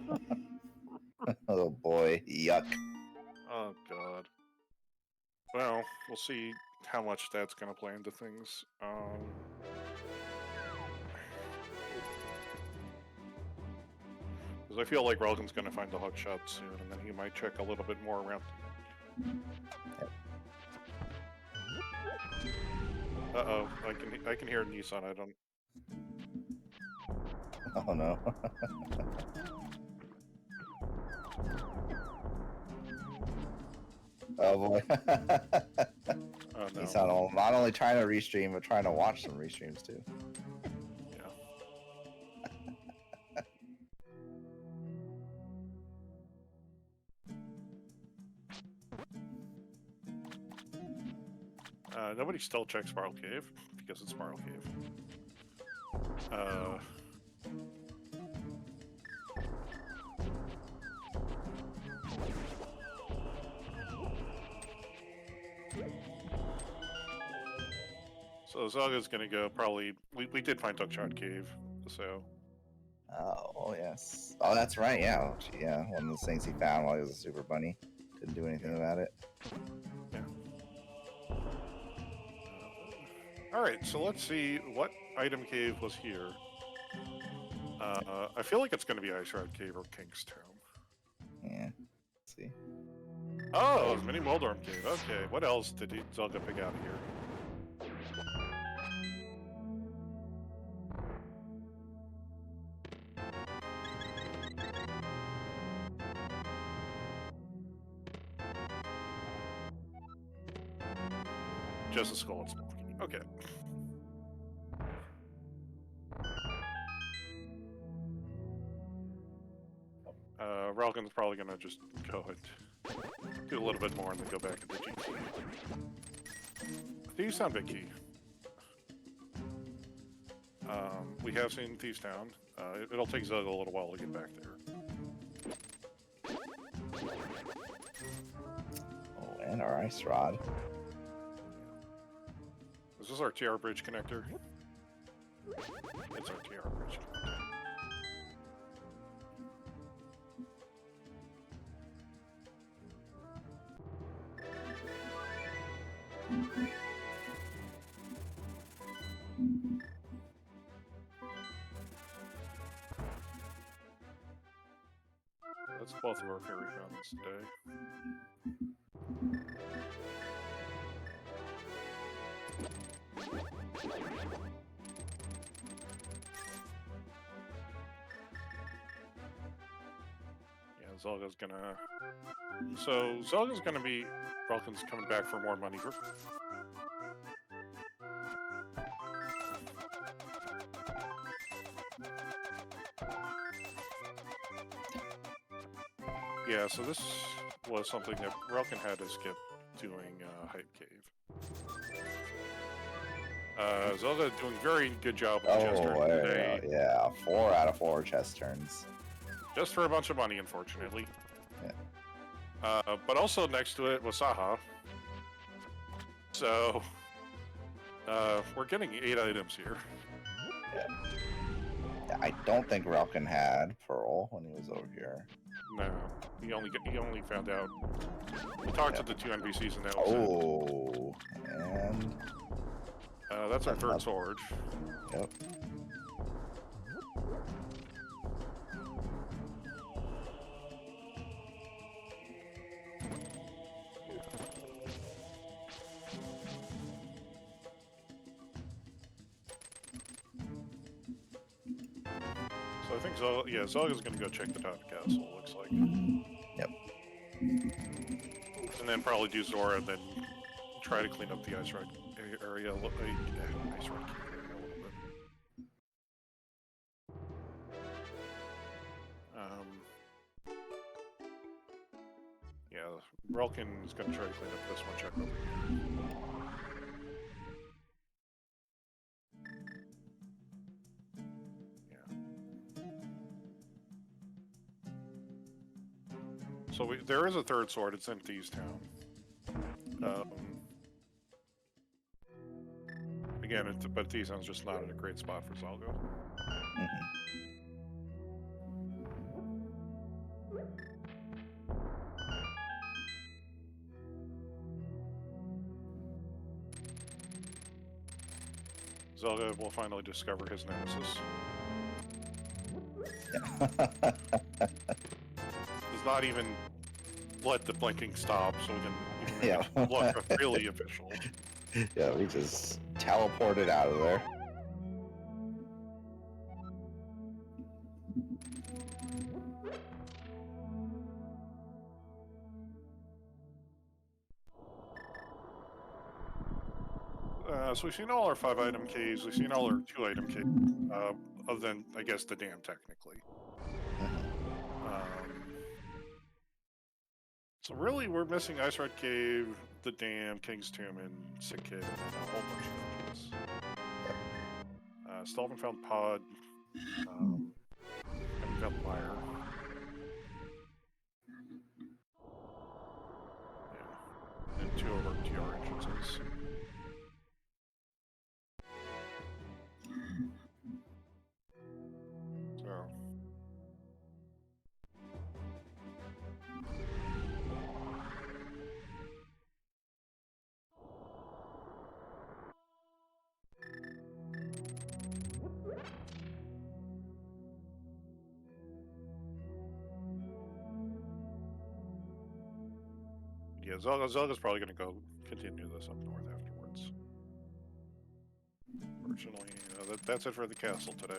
Oh boy, yuck. Oh god. Well, we'll see how much that's gonna play into things. Because I feel like Relgan's gonna find the hook shot soon, and then he might check a little bit more around. Uh-oh, I can hear Nissan. I don't. Oh no. Oh boy. Oh no. He's not only trying to restream, but trying to watch some restreams too. Nobody still checks Spiral Cave because it's Spiral Cave. So Zaga's gonna go probably. We did find Duckshot Cave, so. Oh yes. Oh, that's right. Yeah, yeah. One of those things he found while he was a super bunny. Couldn't do anything about it. Yeah. All right. So let's see what item cave was here. I feel like it's gonna be Ice Rod Cave or King's Tomb. Yeah. Let's see. Oh, it was Mini Moldorm Cave. Okay. What else did Zelda pick out of here? Just a skull and small. Okay. Relgan's probably gonna just go and do a little bit more and then go back into GT. Thieves Town Big Key. We have seen Thieves Town. It'll take Zug a little while to get back there. Oh, and our ice rod. Is this our TR bridge connector? It's our TR bridge connector. That's both of our fairy fountains today. Yeah, Zelda's gonna... So, Zelda's gonna be... Relgan's coming back for more money. Yeah, so this was something that Relgan had to skip doing Hype Cave. Zelda doing very good job with the chest turn today. Yeah, 4 out of 4 chest turns. Just for a bunch of money, unfortunately. Yeah. But also next to it was Saha. So, we're getting 8 items here. Yeah. I don't think Relgan had Pearl when he was over here. No, he only found out. We talked to the 2 NPCs and that was it. And that's our third sword. Yep. So I think Zelga's gonna go check the top castle, looks like. Yep. And then probably do Zora, and then try to clean up the Ice Rod area, Ice Rod area a little bit. Yeah, Relgan is gonna try to clean up this one check over here. So there is a third sword. It's in Thieves Town. Again, but Thieves Town's just not in a great spot for Zalga. Zelda will finally discover his nemesis. Does not even let the blinking stop, so we can make it look really official. Yeah, we just teleported out of there. So we've seen all our 5-item caves. We've seen all our 2-item caves, other than, I guess, the dam, technically. So really, we're missing Ice Red Cave, the dam, King's Tomb, and Sick Kid, and a whole bunch of dungeons. Still haven't found Pod. Haven't found Lyre. Yeah. And 2 of our TR entrances. So. Yeah, Zelda's probably going to go continue this up north afterwards. Fortunately, that's it for the castle today.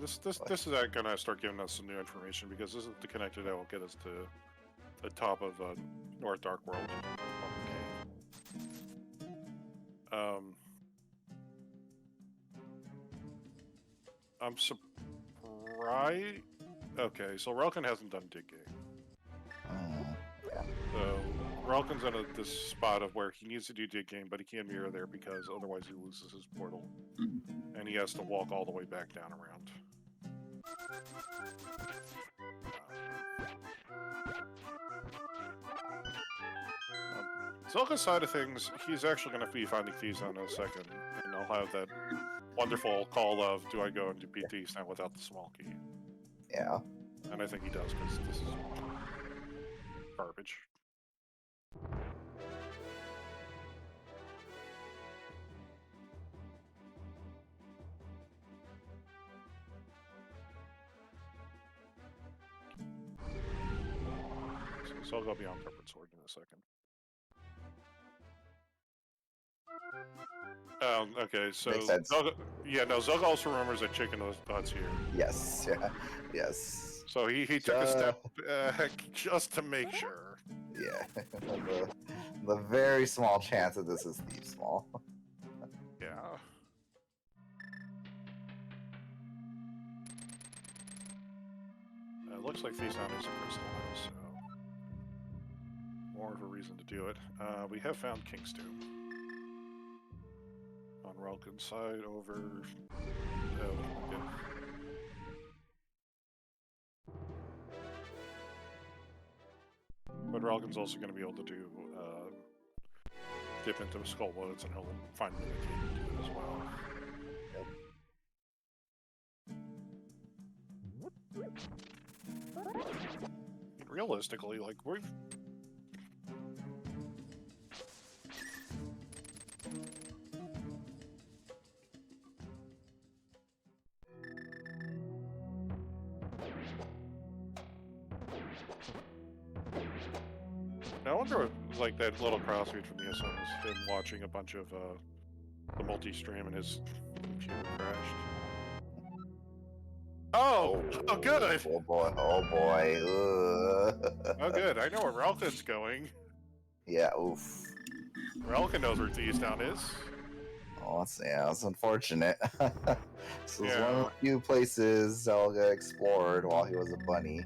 This is going to start giving us some new information, because this is the connector that will get us to the top of North Dark World. I'm surprised. Okay, so Relkin hasn't done dig game. So Relkin's in this spot of where he needs to do dig game, but he can't mirror there because otherwise he loses his portal, and he has to walk all the way back down around. Zelka's side of things, he's actually going to be finding Thieves in a second, and I'll have that wonderful call of, do I go and beat Thieves now without the small key? Yeah. And I think he does, because this is garbage. So I'll go beyond Peppered Sword in a second. Okay, so Zelga also remembers that Chicken Nuts here. Yes, yeah, yes. So he took a step back just to make sure. Yeah, the very small chance that this is Thief Small. Yeah. It looks like Thief Sound is a crystal now, so more of a reason to do it. We have found King's Tomb. On Relkin's side over... okay. But Relkin's also going to be able to do dip into the Skull Woods, and he'll find a key to do it as well. I mean, realistically, like, we've... I wonder if, like, that little crossfeed from the SM is him watching a bunch of the multi-stream and his computer crashed. Oh good! Oh boy, oh boy. Oh good, I know where Relkin's going. Yeah, oof. Relkin knows where Thieves Town is. Oh, that's unfortunate. This was one of Yeah. the few places Zelga explored while he was a bunny.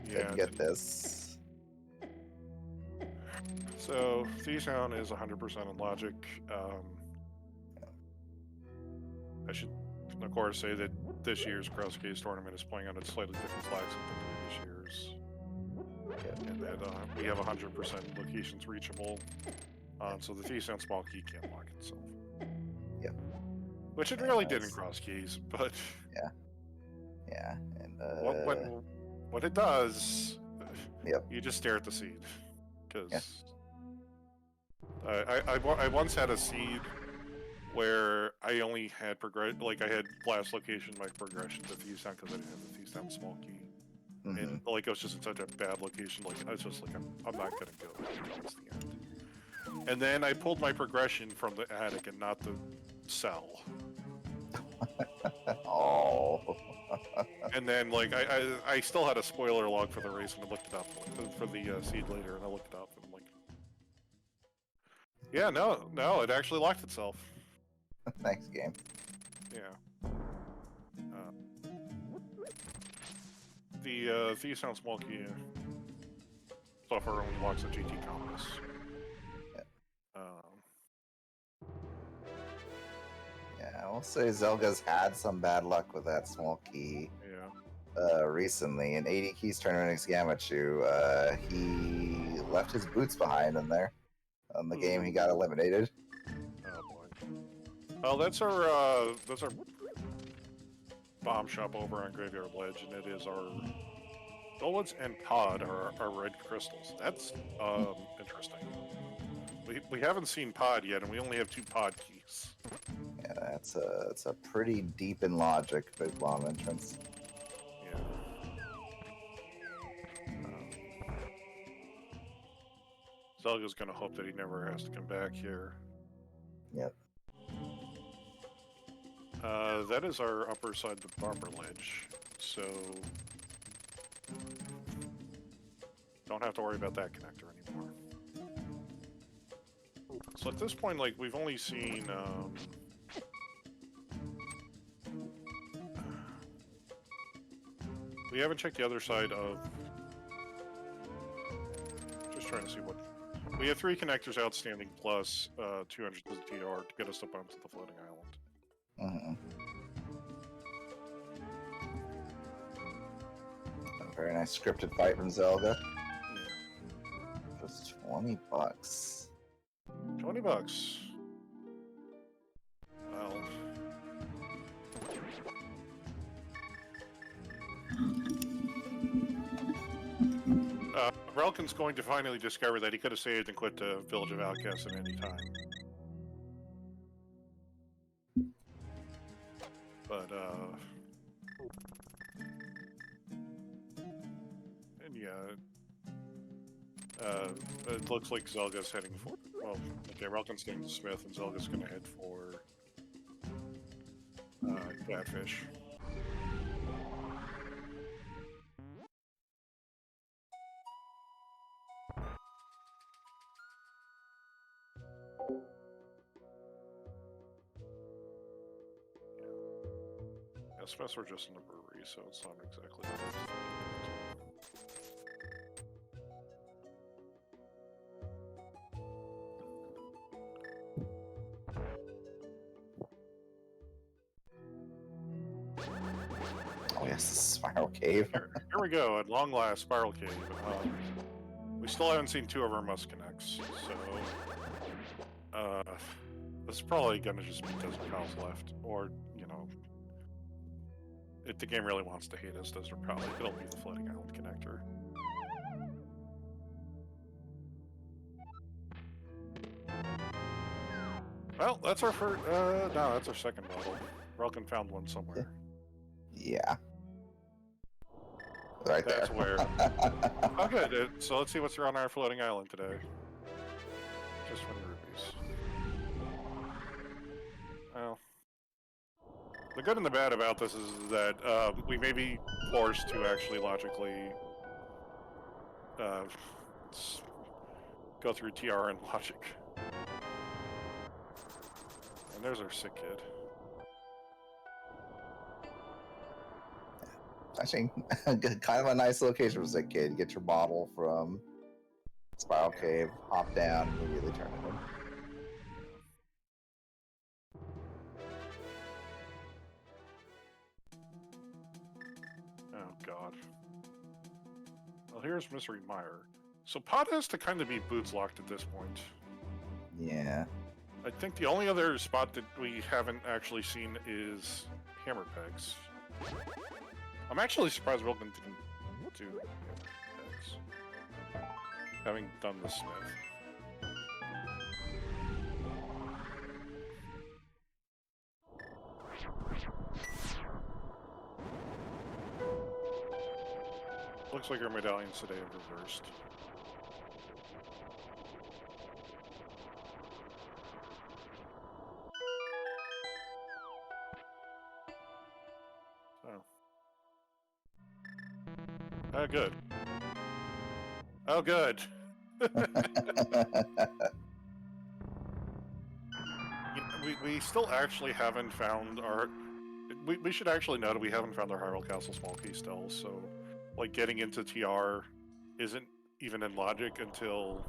Yeah, Couldn't get this. So Thesound is 100% in logic. I should, of course, say that this year's Crosskeys tournament is playing on a slightly different flags than the previous years. And that we have 100% locations reachable. So the Thesound small key can't lock itself. Yep. Which it really did in Crosskeys, but yeah, and what it does, yep. you just stare at the seed. Because I once had a seed where I only had I had last location my progression to Thesound because I didn't have the Thesound small key. And like I was just in such a bad location, like I was just like I'm not gonna go towards the end. And then I pulled my progression from the attic and not the cell. Oh. And then like I still had a spoiler log for the race and I looked it up for the seed later and I looked it up and I'm like, yeah, no, it actually locked itself. Thanks, game. Yeah. The Thesound small key software only locks the GT compass. Yeah, I will say Zelga's had some bad luck with that small key. Yeah. Recently, in 80 Keys tournament against Gamachu, he left his boots behind in there. On the game, he got eliminated. Oh boy. Oh, that's our bomb shop over on Graveyard Ledge, and it is our bullets and pod are red crystals. That's interesting. We haven't seen pod yet, and we only have 2 pod keys. Yeah, it's a pretty deep in logic big bomb entrance. Yeah. Zelga's gonna hope that he never has to come back here. Yep. That is our upper side of the Barber Ledge, so don't have to worry about that connector anymore. So at this point, like, we've only seen, we haven't checked the other side of, just trying to see what, we have 3 connectors outstanding plus 200 to the TR to get us up onto the floating island. A very nice scripted fight from Zelga. Just $20. $20. Well. Relkin's going to finally discover that he could have saved and quit the Village of Outcasts at any time. But, and yeah, it looks like Zelga's heading for, well, okay, Relkin's getting to Smith and Zelga's gonna head for, Catfish. Yeah, Smiths were just in a brewery, so it's not exactly. Oh yes, the Spiral Cave. Here we go, at long last, Spiral Cave. We still haven't seen 2 of our must connects, so this is probably gonna just be Desert Kyle's left, or you know, if the game really wants to hate us, Desert Kyle, it'll be the floating island connector. Well, that's our first. No, that's our second bottle. Relkin found one somewhere. Yeah. Right there. That's where. Oh, good. So let's see what's on our floating island today. Just 20 rupees. Well, the good and the bad about this is that we may be forced to actually logically go through TR and logic. And there's our sick kid. Actually, kind of a nice location for Sick Kid. Get your bottle from Spiral cave, hop down, immediately turn it in. Oh god. Well, here's Mystery Mire. So Pod has to kind of be boots locked at this point. Yeah. I think the only other spot that we haven't actually seen is Hammer Pegs. I'm actually surprised Wilkin didn't do Hammer Pegs, having done the Smith. Looks like our medallions today have reversed. Oh, good. Oh, good. We still actually haven't found our... We should actually know that we haven't found our Hyrule Castle small key still, so... Like, getting into TR isn't even in logic until...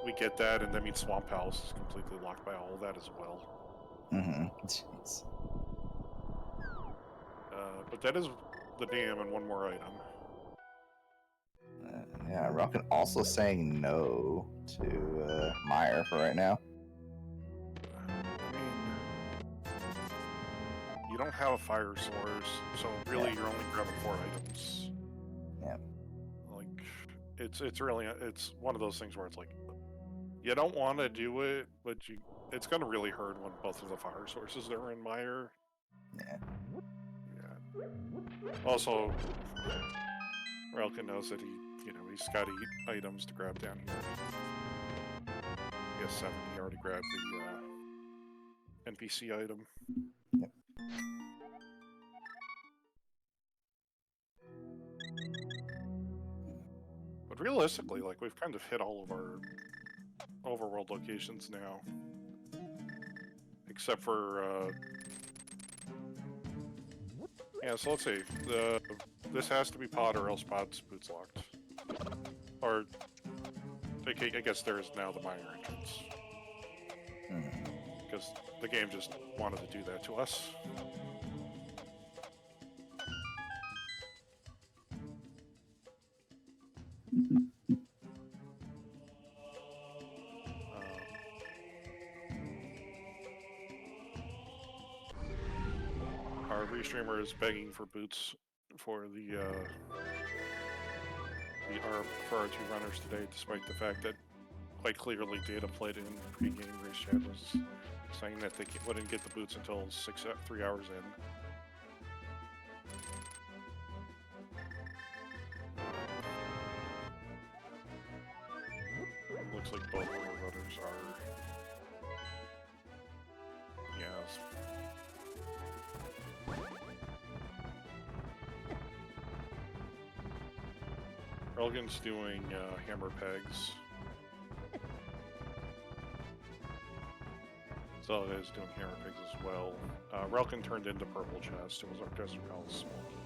we get that, and that means Swamp House is completely locked by all of that as well. Jeez. But that is the dam and one more item. Yeah, Rocket also saying no to Meyer for right now. I mean, you don't have a fire source, so really you're only grabbing 4 items. Yeah. Like, it's really, it's one of those things where it's like, you don't want to do it, but it's going to really hurt when both of the fire sources are in Meyer. Yeah. Also, Relkin knows that he's got to eat items to grab down here. I guess 7, he already grabbed the NPC item. Yep. But realistically, like, we've kind of hit all of our overworld locations now. Except for, yeah, so let's see. This has to be Pod or else Pod's boots locked. Or, I guess there is now the minor entrance. Because the game just wanted to do that to us. Our Restreamer is begging for boots for for our 2 runners today, despite the fact that quite clearly Data played in pre-game race chat was saying that they wouldn't get the boots until 3 hours in. Looks like both of our runners are. Yes. Relgan's doing hammer pegs. So it is doing hammer pegs as well. Relkin turned into purple chest. It was our Desert Palace small key.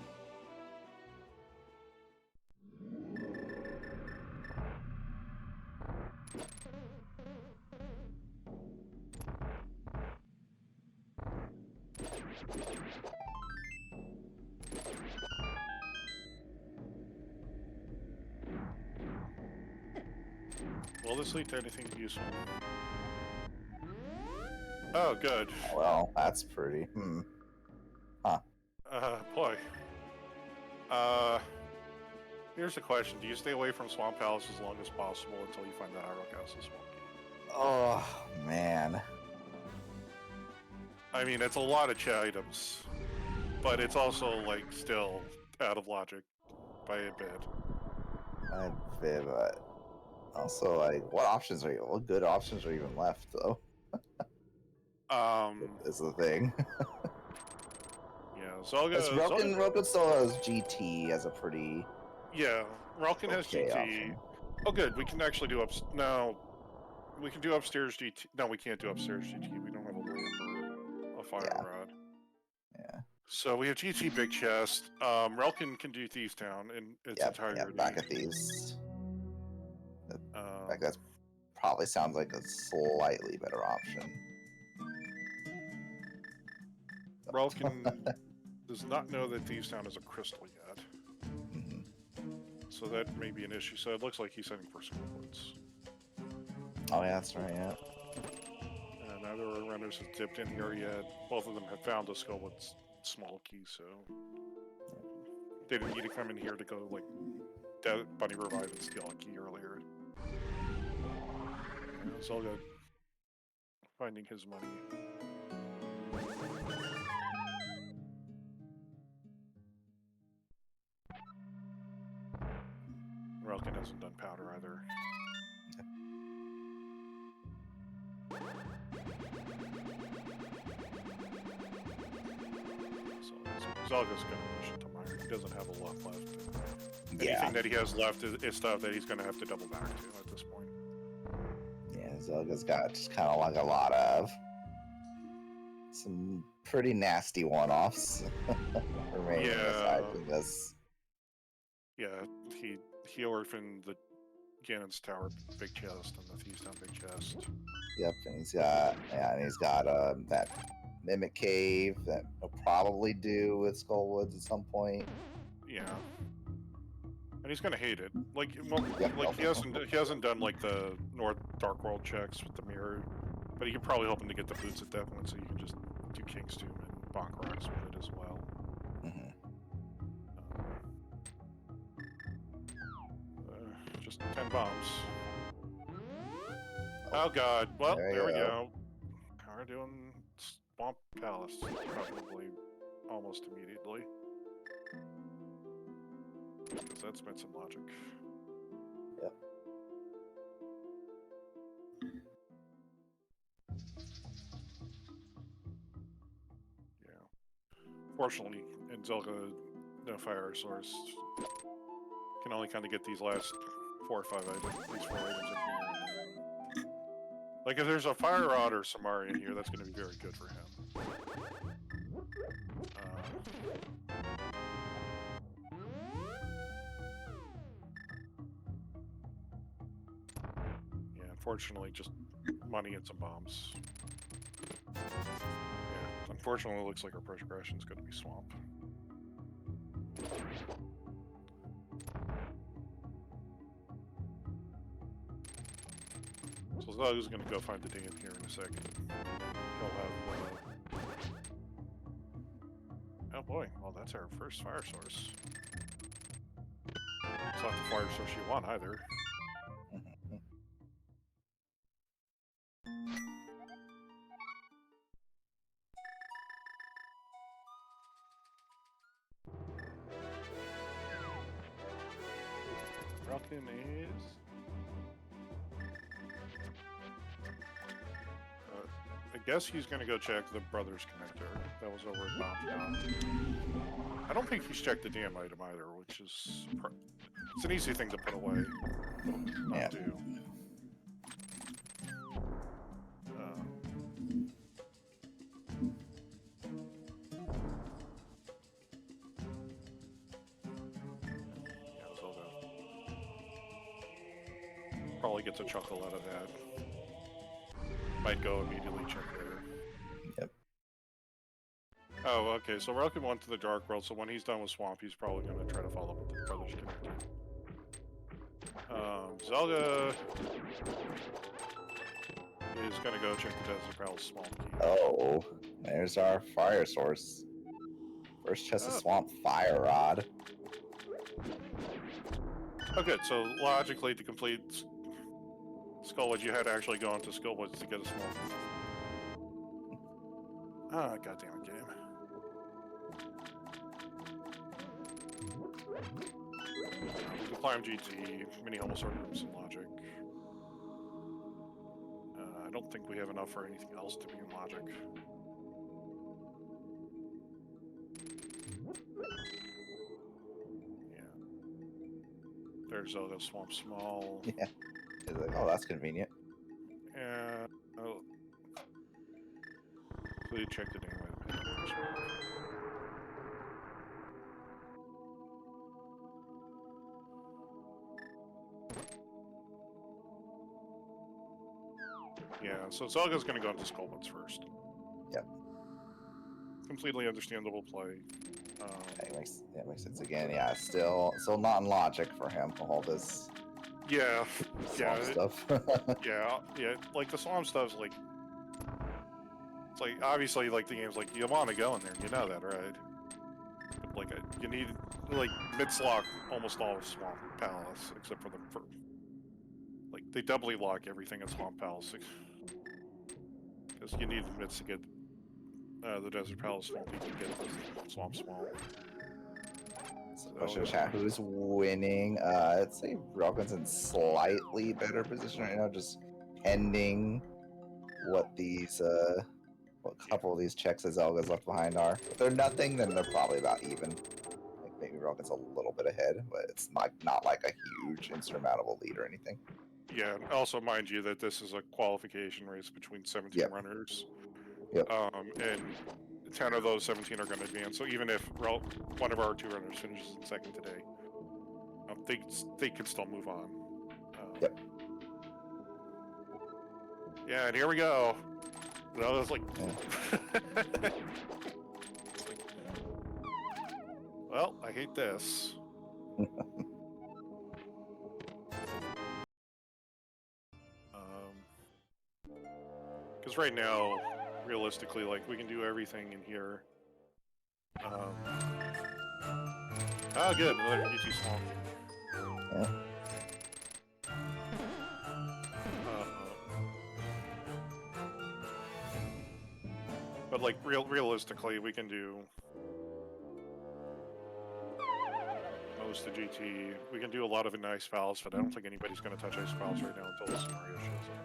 Will this lead to anything useful? Oh, good. Well, that's pretty. Huh. Boy. Here's the question. Do you stay away from Swamp Palace as long as possible until you find the Hyrule Castle small key? Oh, man. I mean, it's a lot of items, but it's also, like, still out of logic by a bit. A bit, but also, like, what good options are even left, though? Is the thing. Yeah, Zelga... Relkin still has GT as a pretty... Yeah, Relkin has GT. Option. Oh, good. We can actually do No, we can do upstairs GT. No, we can't do upstairs GT. We don't have a lamp or a fire rod. Yeah. So we have GT Big Chest. Relkin can do Thieves Town in its entirety. Yep, back at these. That probably sounds like a slightly better option. Relkin does not know that Thieves Town is a crystal yet. Mhm. So that may be an issue. So it looks like he's heading for Skullwoods. Oh yeah, that's right, yeah. Neither of our runners has dipped in here yet. Both of them have found a Skullwoods small key, so they didn't need to come in here to go like Bunny Revive and steal a key earlier. Yeah, Zelga finding his money. Relkin hasn't done powder either. So Zelga's gonna push it to mine. He doesn't have a lot left. Anything that he has left is stuff that he's gonna have to double back to at this point. Yeah, Zelga's got just kind of like a lot of some pretty nasty one-offs remaining aside from this. Yeah, he orphaned the Ganon's Tower Big Chest and the Thieves Town Big Chest. Yep, and he's got that Mimic Cave that he'll probably do with Skullwoods at some point. Yeah, and he's gonna hate it. Like, well, like he hasn't done like the North Dark World checks with the mirror, but he can probably hoping to get the boots at that point, so you can just do King's Tomb and Bonk Rocks with it as well. Just 10 bombs. Oh god, well, there we go. We're doing Swamp Palace probably almost immediately. Because that's been some logic. Yep. Yeah. Fortunately, in Zelda, no fire source. Can only kind of get these last 4 or 5 items, these 4 items in here. Like, if there's a Fire Rod or Samari in here, that's going to be very good for him. Yeah, unfortunately, just money and some bombs. Yeah, unfortunately, it looks like our progression is going to be Swamp. So Zelga's going to go find the dam here in a second. He'll have... Oh boy, well that's our first fire source. It's not the fire source you want either. Relkin is... I guess he's going to go check the Brothers Connector. That was over at Bomb. I don't think he's checked the damn item either, which is... It's an easy thing to put away. Not do. Yeah, Zelda probably gets a chuckle out of that. Might go immediately check there. Yep. Oh, okay, so Relkin went to the Dark World, so when he's done with Swamp, he's probably going to try to follow up with the Brothers Connector. Zelda is going to go check the Desert Palace Swamp Key. Oh, there's our fire source. First chest of Swamp Fire Rod. Oh, good, so logically, to complete Skullwoods, you had to actually go into Skullwoods to get a small. Ah, goddamn game. We can climb GT, mini almost sort of some logic. I don't think we have enough for anything else to be in logic. Yeah. There's the Swamp Small. Yeah. He's like, oh, that's convenient. Yeah. Oh. So you check the dam. Yeah, so Zelga's gonna go into Skullbuds first. Yep. Completely understandable play. It makes sense again. Yeah, still not in logic for him. All this Yeah, swamp stuff. yeah. Like the swamp stuff's like, it's like obviously like the game's like you want to go in there, you know that, right? But like you need like mid-lock almost all of Swamp Palace except for like they doubly lock everything in Swamp Palace because you need the mids to get the Desert Palace Swamp. You can get the Swamp. So question in chat: who's winning? I'd say Rockman's in slightly better position right now, just pending what these what couple of these checks that Zelga's left behind are. If they're nothing, then they're probably about even. Like maybe Rockman's a little bit ahead, but it's not like a huge insurmountable lead or anything. Yeah, and also mind you that this is a qualification race between 17 runners. Yep. And 10 of those 17 are going to advance. So even if one of our 2 runners finishes in second today, they can still move on. Yep. Yeah, and here we go. Well, it's like, well, I hate this. Because right now, realistically, like we can do everything in here. Oh, good. Another ET Swamp. Yeah. But like realistically, we can do most of GT. We can do a lot of Ice Valves, but I don't think anybody's going to touch Ice Valves right now until the scenario shows up.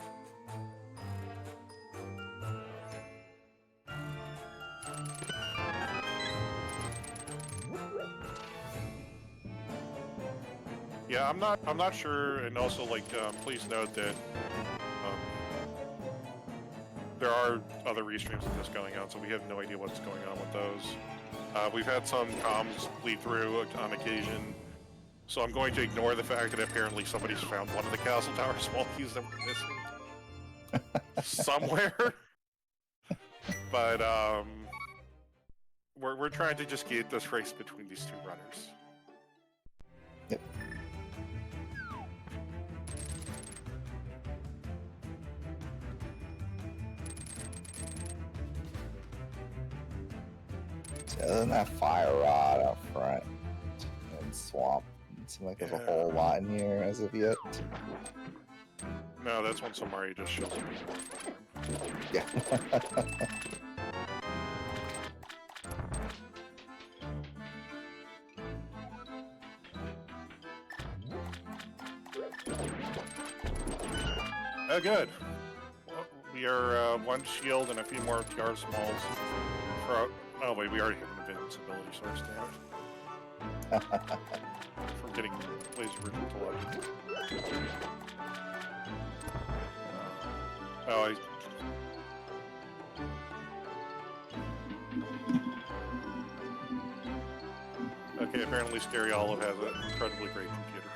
Yeah, I'm not sure, and also like please note that there are other restreams of this going on, so we have no idea what's going on with those. We've had some comms bleed through on occasion, so I'm going to ignore the fact that apparently somebody's found one of the Castle Tower small keys that were missing somewhere. But we're trying to just gate this race between these 2 runners. Yep. Other than that fire rod up front and swamp, it seems like there's a whole lot in here as of yet. No, that's when Samari just shows up. Yeah. Oh, good. Well, we are 1 shield and a few more TR smalls. Oh wait, we already have an invincibility source now. From getting laser vision to legend. Oh, okay, apparently Scary Olive has an incredibly great computer.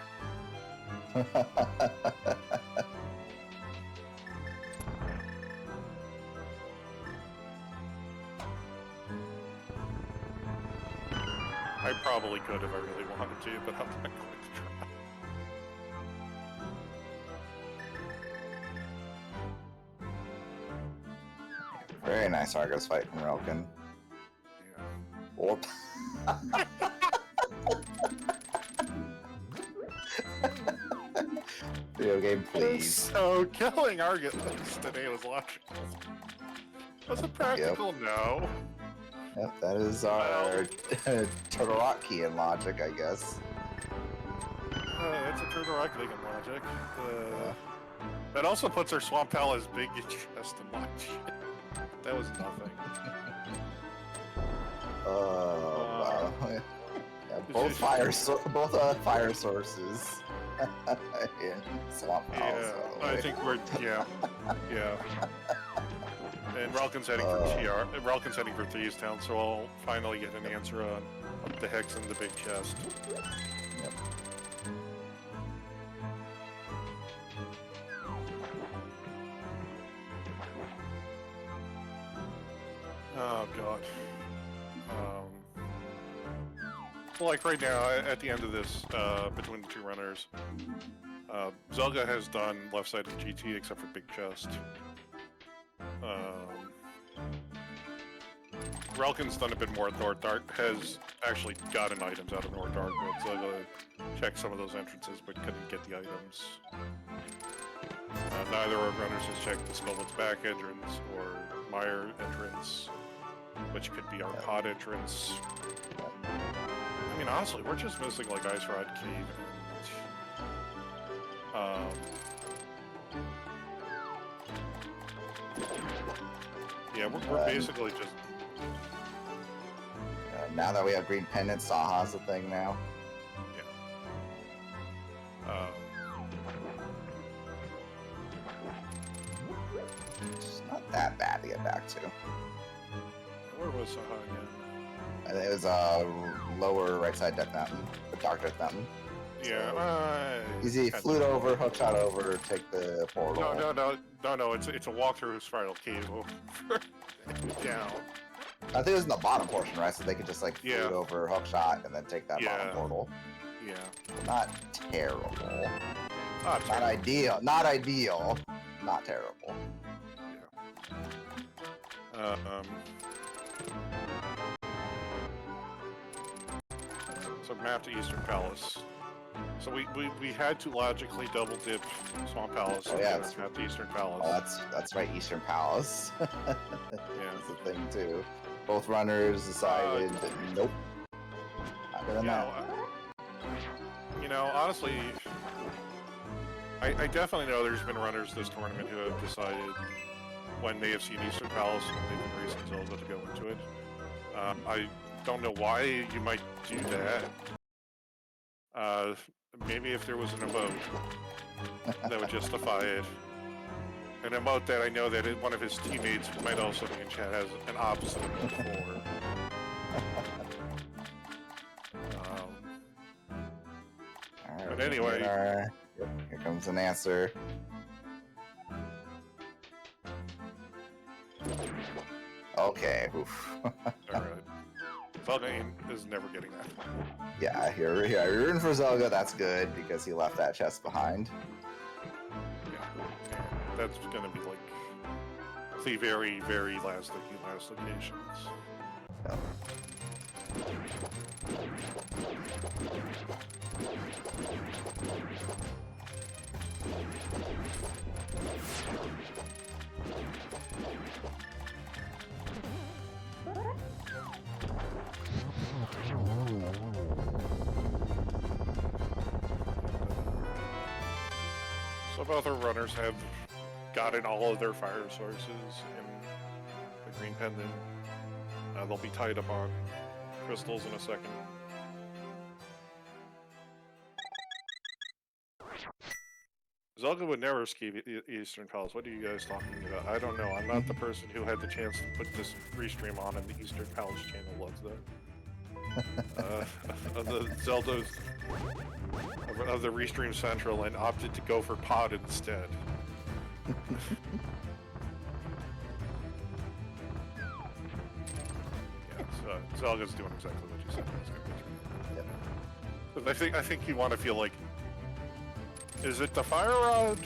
I probably could if I really wanted to, but I'm not going to try. Very nice Argos fight from Relkin. Yeah. Whoop. Video game, please. So killing Argus today was logical. Was it practical? Yep. No. Yep, that is our Todoroki in logic, I guess. That's a Todoroki in logic. That also puts our Swamp Palace big in chest in logic. That was nothing. Wow. Yeah, both fire sources in Swamp Palace. Yeah, I think we're yeah. And Relkin's heading for TR. Relkin's heading for Thieves Town, so I'll finally get an answer on what the heck's in the big chest. Yep. So like right now, at the end of this, between the two runners, Zelga has done left side of GT except for Big Chest. Relkin's done a bit more at North Dark, has actually gotten items out of North Dark, but Zelga checked some of those entrances but couldn't get the items. Neither of runners has checked the Skullwood's back entrance or Meyer entrance, which could be our pod entrance. I mean, honestly, we're just missing like Ice Rod Cave and yeah, we're basically just. Now that we have green pendants, Saha's a thing now. Yeah. It's not that bad to get back to. Where was Saha again? It was lower right side Death Mountain, the Dark Death Mountain. Yeah. Easy, flute over, hook shot over, take the portal. No. It's a walkthrough spiral cave over down. I think it was in the bottom portion, right? So they could just like flute Yeah. over, hook shot, and then take that bottom portal. Yeah. Not terrible. Not Not ideal. Not ideal. Not terrible. Yeah. So map to Eastern Palace. So we had to logically double dip Swamp Palace. Oh, yeah, and map to Eastern Palace. Oh, that's right. Eastern Palace. Yeah. That's the thing too. Both runners decided that nope. Not doing that. You know, honestly, I definitely know there's been runners this tournament who have decided when they have seen Eastern Palace and they've been racing Zelda to go into it. I don't know why you might do that. Maybe if there was an emote that would justify it. An emote that I know that one of his teammates who might also be in chat has an opposite emote for. Alright, But anyway. Here comes an answer. Okay. Oof. Alright. Zelda is never getting that. Yeah, you're rooting for Zelga. That's good because he left that chest behind. Yeah. And that's gonna be like the very, very last locations. Yep. So both our runners have gotten all of their fire sources in the green pendant. They'll be tied up on crystals in a second. Zelga would never ski Eastern Palace. What are you guys talking about? I don't know. I'm not the person who had the chance to put this Restream on, and the Eastern Palace channel loves that. The Zelda's of the Restream Central and opted to go for pod instead. Yeah, so Zelga's doing exactly what you said he was going to do. Yep. I think you want to feel like, is it the fire rod,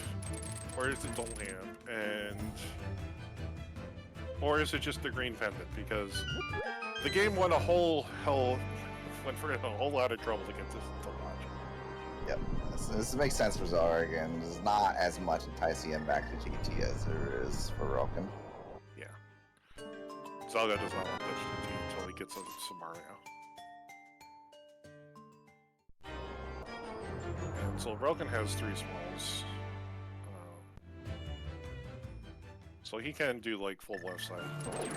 or is it the lamp, and or is it just the green pendant? Because the game went for a whole lot of trouble to get this to launch. Yep. This makes sense for Zarg, and there's not as much enticing him back to GT as there is for Roken. Yeah. Zelga does not want to touch GT until he gets some Mario. And so Roken has 3 smalls. So he can do like full left side project.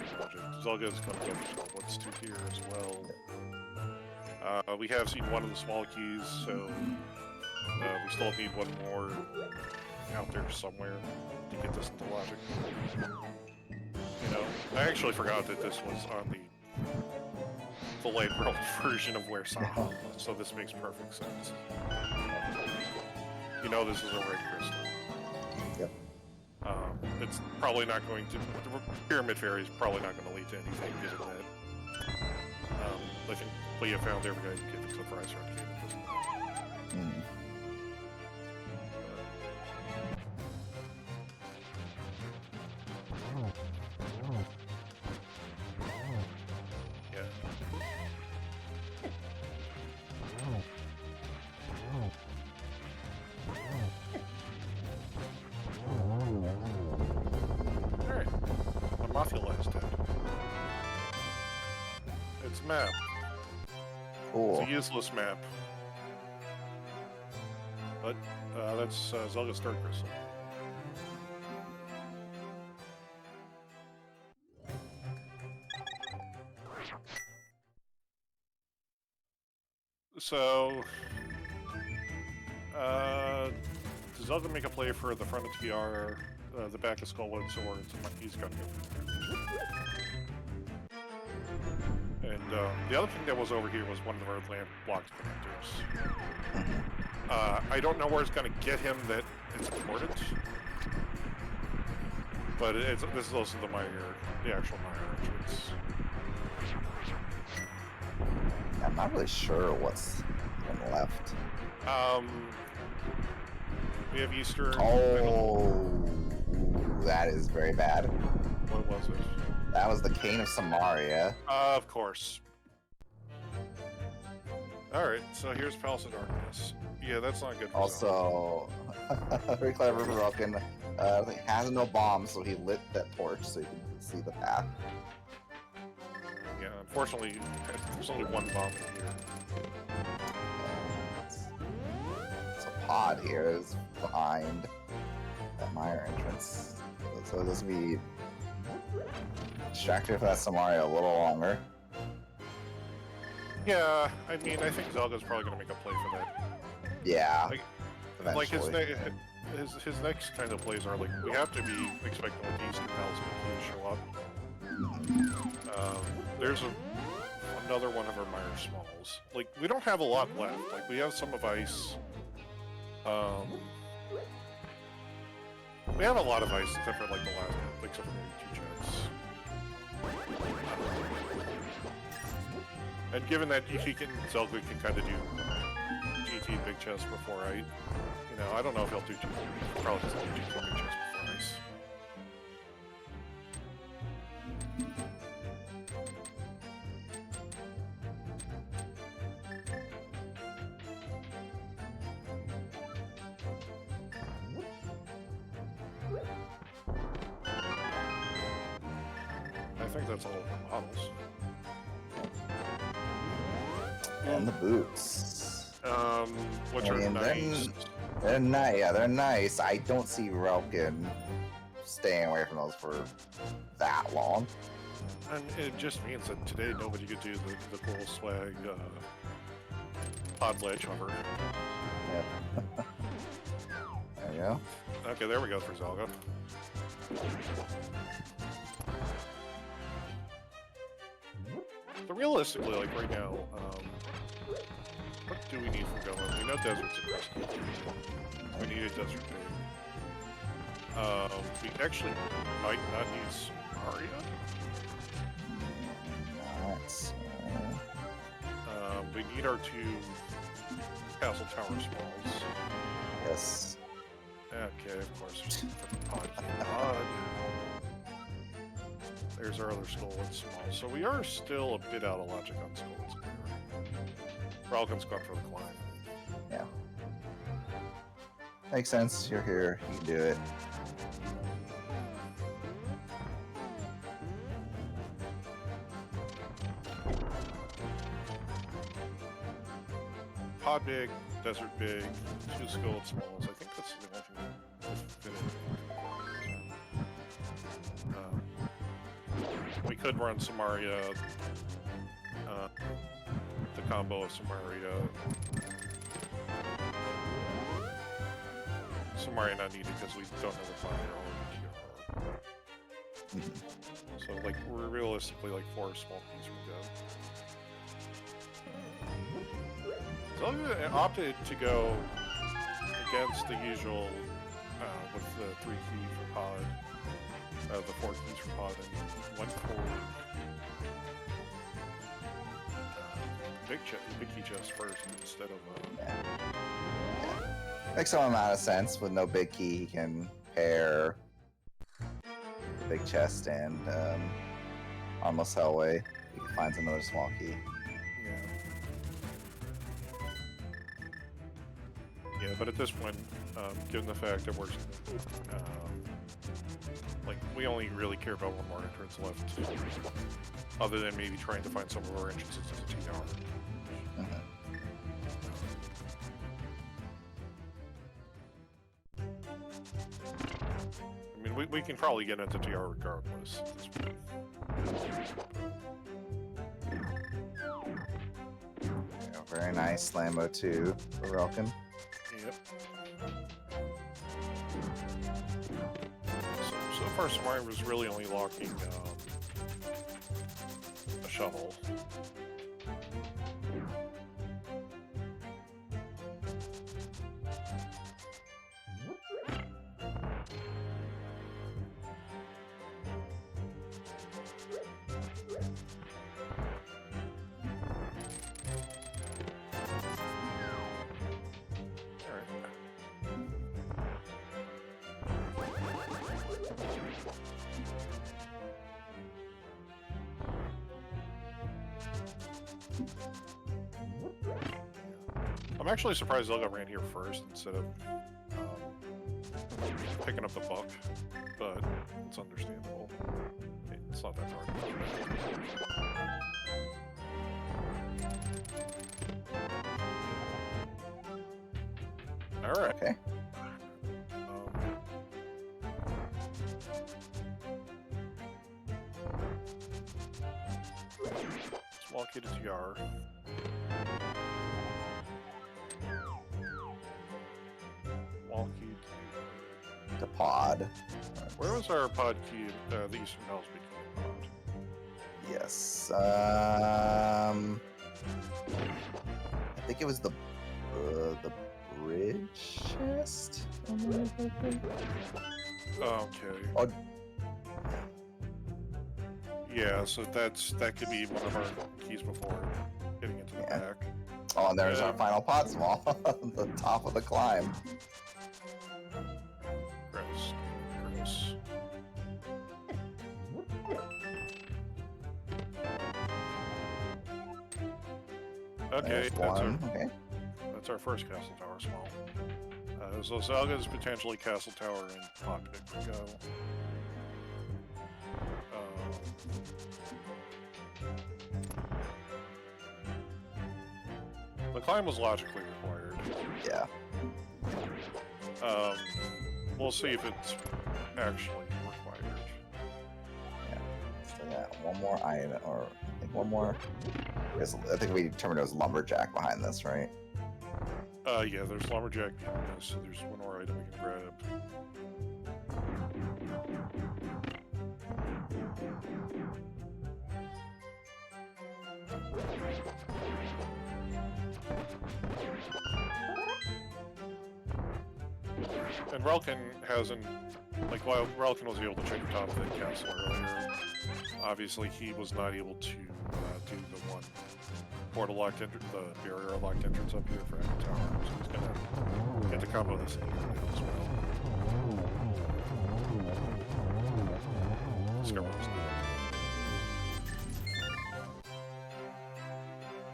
Zelga's gonna go for what's 2 here as well. We have seen one of the small keys, so we still need one more out there somewhere to get this into logic. You know, I actually forgot that this was on the light world version of where Saha was, so this makes perfect sense. You know this is a red crystal. Yep. It's probably not going to... The Pyramid Fairy is probably not going to lead to anything, given that I think But you found every guy you get the clip rise around the game at this point. Mm. Yeah. Alright. My Mafia light's dead. It's a map. Cool. It's a useless map. But that's Zelda's Star Crystal. So, does Zelda make a play for the front of TR, the back of Skullwood Sword, he's gonna go. And the other thing that was over here was one of our land blocked Commentators. I don't know where it's gonna get him that it's important, but this is also the actual Mire entrance. I'm not really sure what's on the left. We have Easter. Oh, that is very bad. What was it? That was the Cane of Samaria. Of course. Alright, so here's Palace of Darkness. Yeah, that's not good for Also, very clever for Roken. He has no bomb, so he lit that torch so you can see the path. Yeah, unfortunately, there's only one bomb in here. It's a pod here is behind that Mire entrance. So this will be distracted for that Samaria a little longer. Yeah, I mean, I think Zelda's probably going to make a play for that. Yeah, Like eventually. his next kind of plays are like, we have to be expecting like the Eastern Palace to show up. There's another one of our Mire Smalls. Like, we don't have a lot left. Like, we have some of Ice. We have a lot of Ice, except for like the last, like, except for maybe 2 checks. And given that Zelda can kind of do GT Big Chest before I don't know if he'll do GT. Probably doesn't do GT Big Chest before Ice. I think that's all models. And the boots. Which I are mean, nice. They're nice. Yeah, they're nice. I don't see Relkin staying away from those for that long. And it just means that today nobody could do the cool swag pod ledge hover. Yep. There you go. Okay, there we go for Zelda. So realistically, like right now, what do we need for going? We know desert's a question. We need a desert thing. We actually might not need Samaria. Nice. We need our 2 castle tower smalls. Yes. Okay, of course. Pod. There's our other skull and small. So we are still a bit out of logic on skull and square. Ralkin's gone for the climb. Yeah. Makes sense. You're here. You can do it. Pod big, desert big, 2 skull and smalls. I think that's the only thing that fit in. We could run Samaria, the combo of Samaria. Samaria not needed because we don't have a fire or PR. So, like, we're realistically like 4 small keys from go. So I opted to go against the usual with the 3 key for pod, the 4 keys for pod, and went for big key chest first instead of. Yeah. Makes some amount of sense. With no big key, he can pair big chest and Armless Hellway. He finds another small key. Yeah, but at this point, given the fact that we're like we only really care about one more entrance left, other than maybe trying to find some of our entrances into TR. I mean, we can probably get into TR regardless at this point. Yeah, very nice Lambo 2 for Relkin. Yep. So far, Smart was really only locking a shovel. I'm actually surprised Zelga ran here first instead of picking up the buck, but it's understandable. It's not that hard. All right. Okay. Small key to TR. Small key The pod. Where was our pod key? The Eastern Hells became pod. Yes. I think it was the bridge chest. Okay. Oh. Yeah, so that could be one of our keys before getting into the back. Oh, and there's our final pod small, the top of the climb. Gross. Okay, that's our first Castle Tower small. So Zelga's potentially Castle Tower and Pod Pick would go. The climb was logically required. Yeah. We'll see if it's actually required. Yeah. So yeah, one more item, or I think one more. I think we determined it was Lumberjack behind this, right? Yeah, there's Lumberjack behind us, so there's one more item we can grab. And Relkin hasn't, like, while Relkin was able to check the top of the castle earlier, obviously he was not able to do the one portal locked entrance, the barrier locked entrance up here for Echo Tower, so he's gonna get to combo this thing as well.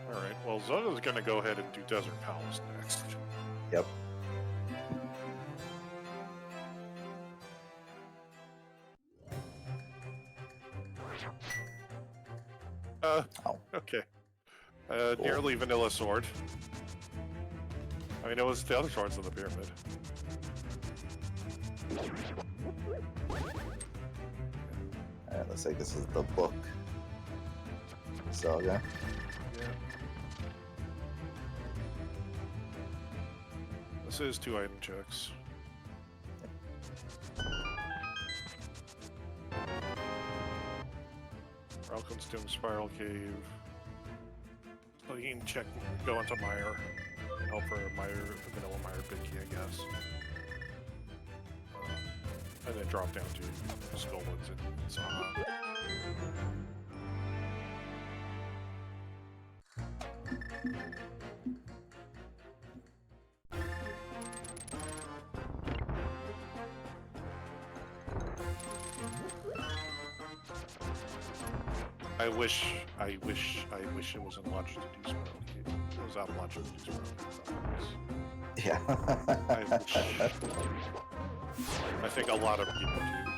Alright, well, Zoda's gonna go ahead and do Desert Palace next. Yep. Okay. Nearly vanilla sword. I mean, it was the other swords in the pyramid. Alright, looks like this is the book. Zelga. Yeah. This is 2 item checks. Ralcon's Doom Spiral Cave. So you can check, go into Mire, and hope for a vanilla Mire big key, I guess. And then drop down to Skullwoods and Saha. I wish it wasn't launched to do Sparrow. It was out of launch to do Sparrow. Yeah. I think a lot of people do.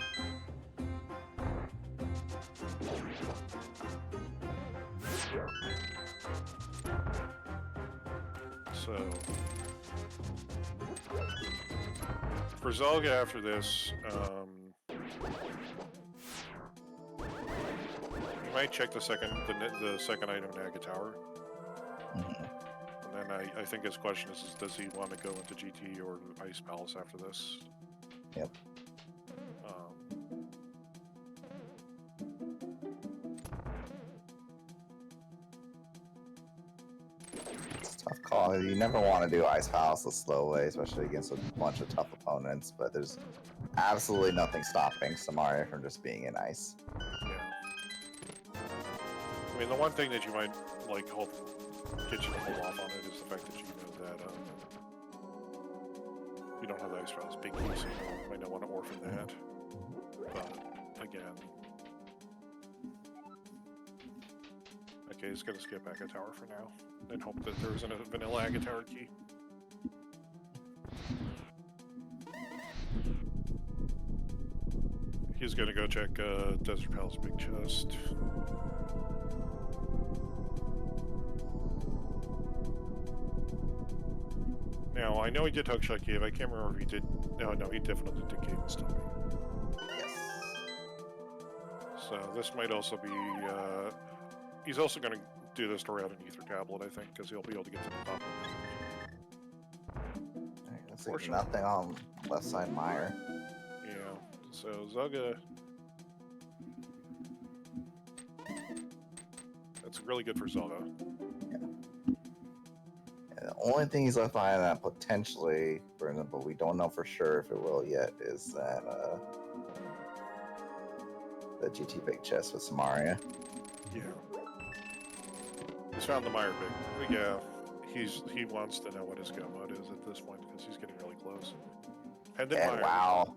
So for Zelga after this, you might check the second item in Aga Tower. Mhm. And then I think his question is does he want to go into GT or Ice Palace after this? Yep. It's a tough call. You never want to do Ice Palace the slow way, especially against a bunch of tough opponents, but there's absolutely nothing stopping Samaria from just being in Ice. Yeah. I mean, the one thing that you might like get you to hold off on it is the fact that you know that you don't have the Ice Palace big piece, so you might not want to orphan that. But again, okay, he's gonna skip Aga Tower for now and hope that there isn't a vanilla Aga Tower key. He's gonna go check Desert Palace big chest. Now, I know he did Hookshot Cave. I can't remember if he did. No, he definitely did Cave and Stone. Yes. So this might also be. He's also going to do this to route an Ether Tablet, I think, because he'll be able to get to the top. Let's see, nothing on left side Meyer. Yeah. So Zelga. That's really good for Zelga. The only thing he's left behind that potentially, for example, we don't know for sure if it will yet, is that the GT big chest with Samaria. Yeah. He's found the Meyer big. But yeah, he wants to know what his go mode is at this point because he's getting really close. And then Meyer. Wow.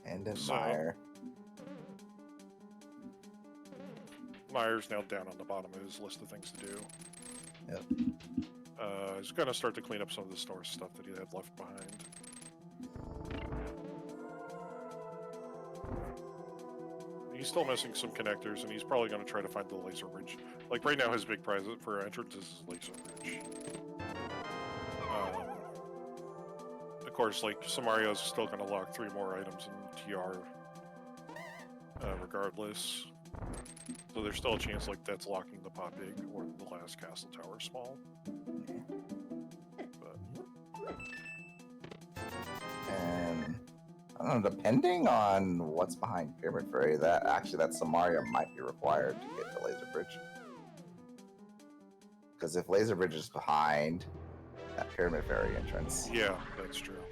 And then Meyer. Meyer's now down on the bottom of his list of things to do. Yep. He's going to start to clean up some of the store stuff that he had left behind. He's still missing some connectors, and he's probably going to try to find the laser bridge. Like, right now, his big prize for entrance is laser bridge. Of course, like, Samario's still going to lock 3 more items in TR regardless. So there's still a chance, like, that's locking the pot big or the last castle tower small. And I don't know, depending on what's behind Pyramid Fairy, that Samaria might be required to get the laser bridge. Because if laser bridge is behind that Pyramid Fairy entrance, yeah, that's true.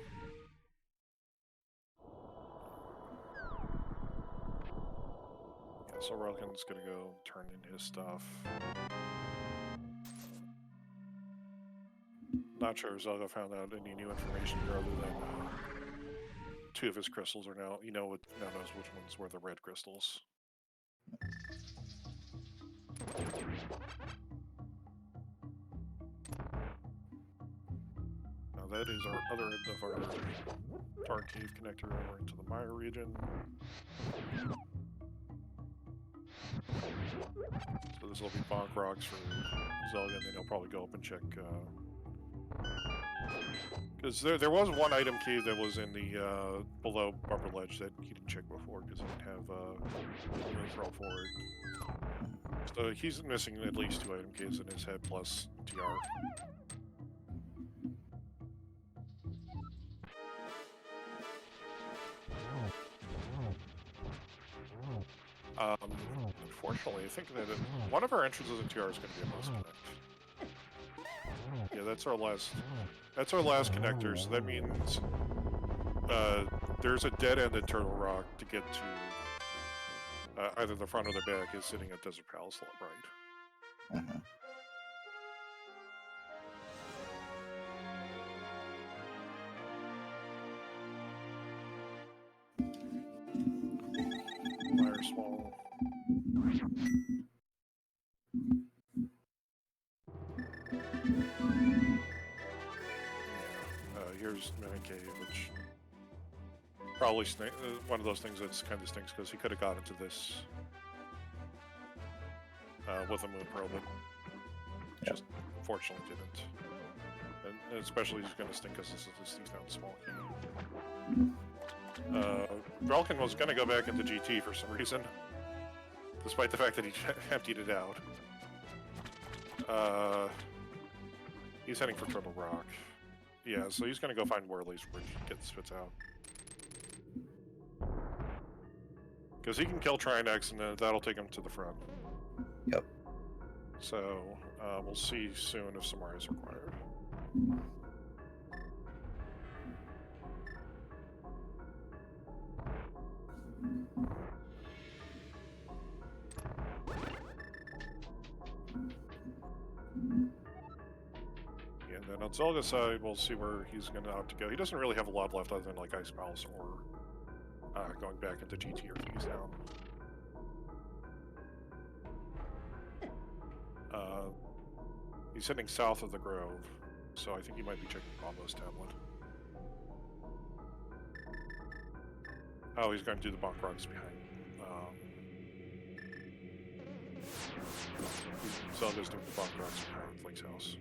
Yeah, so Relkin's gonna go turn in his stuff. Not sure Zelda found out any new information here other than 2 of his crystals are now, now knows which ones were the red crystals. Now that is our other end of our Dark Cave connector over into the Meyer region. So this will be bonk rocks for Zelda, and then he'll probably go up and check. Because there was one item cave that was in the below upper ledge that he didn't check before because he didn't have room throw for it. So he's missing at least 2 item caves in his head plus TR. Unfortunately, I think that one of our entrances in TR is going to be a must connect. Yeah, that's our last connector, so that means there's a dead-ended Turtle Rock to get to either the front or the back is sitting at Desert Palace right. very small. Here's Mimic Cave, which probably one of those things that's kind of stinks because he could have got into this with a moon probe, but just unfortunately didn't. And especially he's going to stink because this is a season small cave. Drelkin was going to go back into GT for some reason, despite the fact that he emptied it out. He's heading for Turtle Rock. Yeah, so he's going to go find Worley's where he gets spits out. Because he can kill Trinex and then that'll take him to the front. Yep. So, we'll see soon if Samara is required. And then on Zelga's side, we'll see where he's going to opt to go. He doesn't really have a lot left other than like Ice Palace or going back into GT or Keys down. He's heading south of the Grove, so I think he might be checking Bombo's tablet. Oh, he's going to do the Bonk Rocks behind. Zelda's doing the Bonk Rocks behind Flink's house.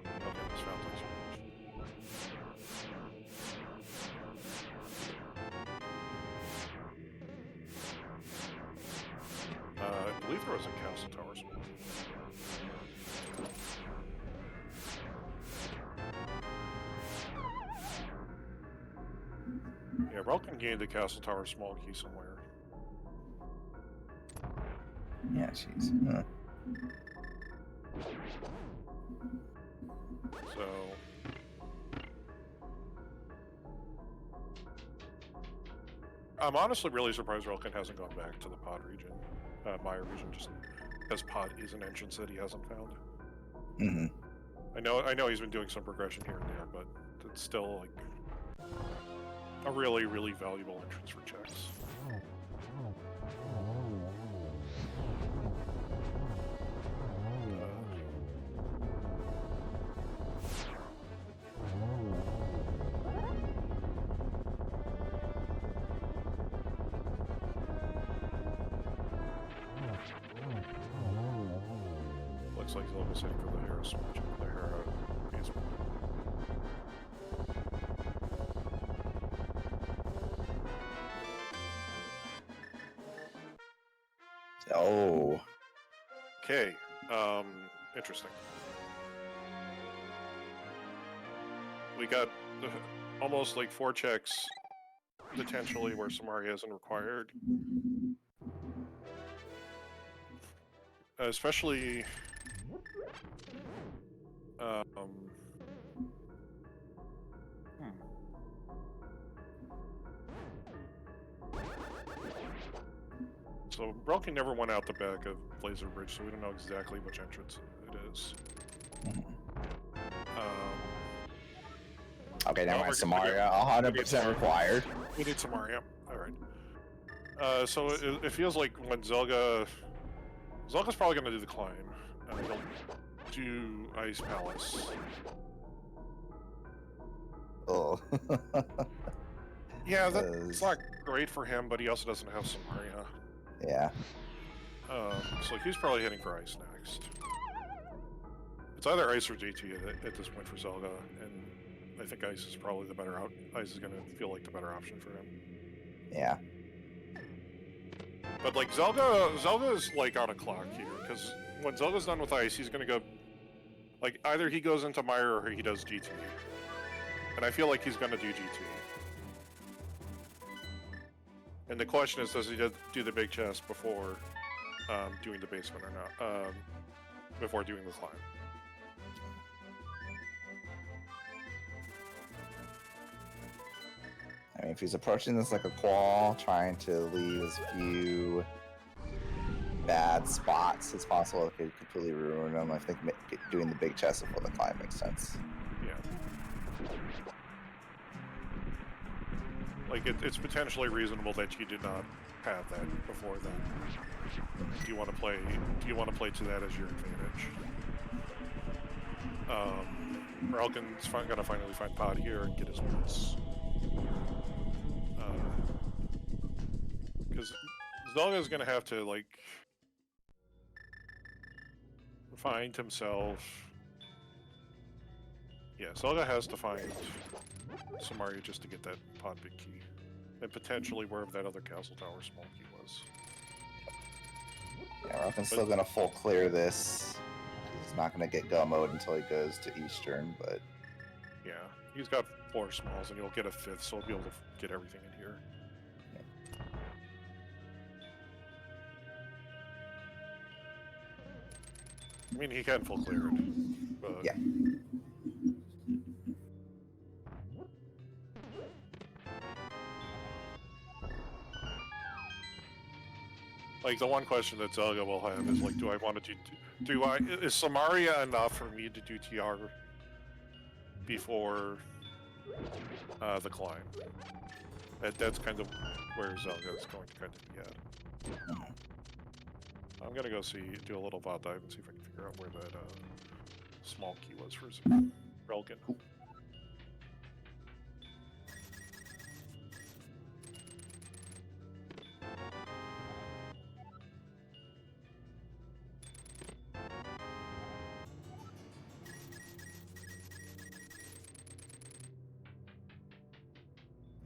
Okay, this fountain's I believe there was a Castle Towers. Yeah, Relkin gained the Castle Tower small key somewhere. Yeah, jeez. So... I'm honestly really surprised Relkin hasn't gone back to the pod region. Maya region, just because pod is an entrance that he hasn't found. Mm-hmm. I know he's been doing some progression here and there, but it's still like a really, really valuable entrance for checks. Looks like Zelda's heading for the Hera switch, the Hera basement. Oh. Okay, interesting. We got almost like 4 checks potentially where Samari isn't required. Especially So Relkin never went out the back of Blazer Bridge, so we don't know exactly which entrance it is. Okay, now my we're Samaria, 100% required. We need Samaria. Alright. So it feels like when Zelga's probably going to do the climb. He'll do Ice Palace. Oh. Yeah, that's not great for him, but he also doesn't have Samaria. Yeah. So he's probably heading for Ice next. It's either Ice or JT at this point for Zelga, and I think Ice is probably the better out. Ice is going to feel like the better option for him. Yeah. But like Zelga's like on a clock here, because when Zelga's done with Ice, he's going to go, like either he goes into Myra or he does GT. And I feel like he's going to do GT. And the question is, does he do the big chest before doing the basement or not? Before doing the climb. I mean, if he's approaching this like a qual, trying to leave as few bad spots as possible, it could completely ruin him. I think doing the big chest before the climb makes sense. Yeah. Like it's potentially reasonable that you did not have that before then. Do you want to play? Do you want to play to that as your advantage? Ralkin's gonna finally find Pod here and get his boots. Because Zelga's gonna have to like find himself. Yeah, Zelga has to find Samaria just to get that Pod big key, and potentially wherever that other castle tower small key was. Yeah, Ralkin's still gonna full clear this. He's not gonna get go mode until he goes to Eastern, but Yeah, he's got 4 smalls, and he'll get a 5th, so he'll be able to get everything in here. I mean, he can full clear it, but yeah. like the one question that Zelga will have is like, do I want to is Samaria enough for me to do TR before the climb? That's kind of where Zelga is going to kind of be at. I'm gonna go do a little bot dive and see if I can figure out where that small key was for Relkin.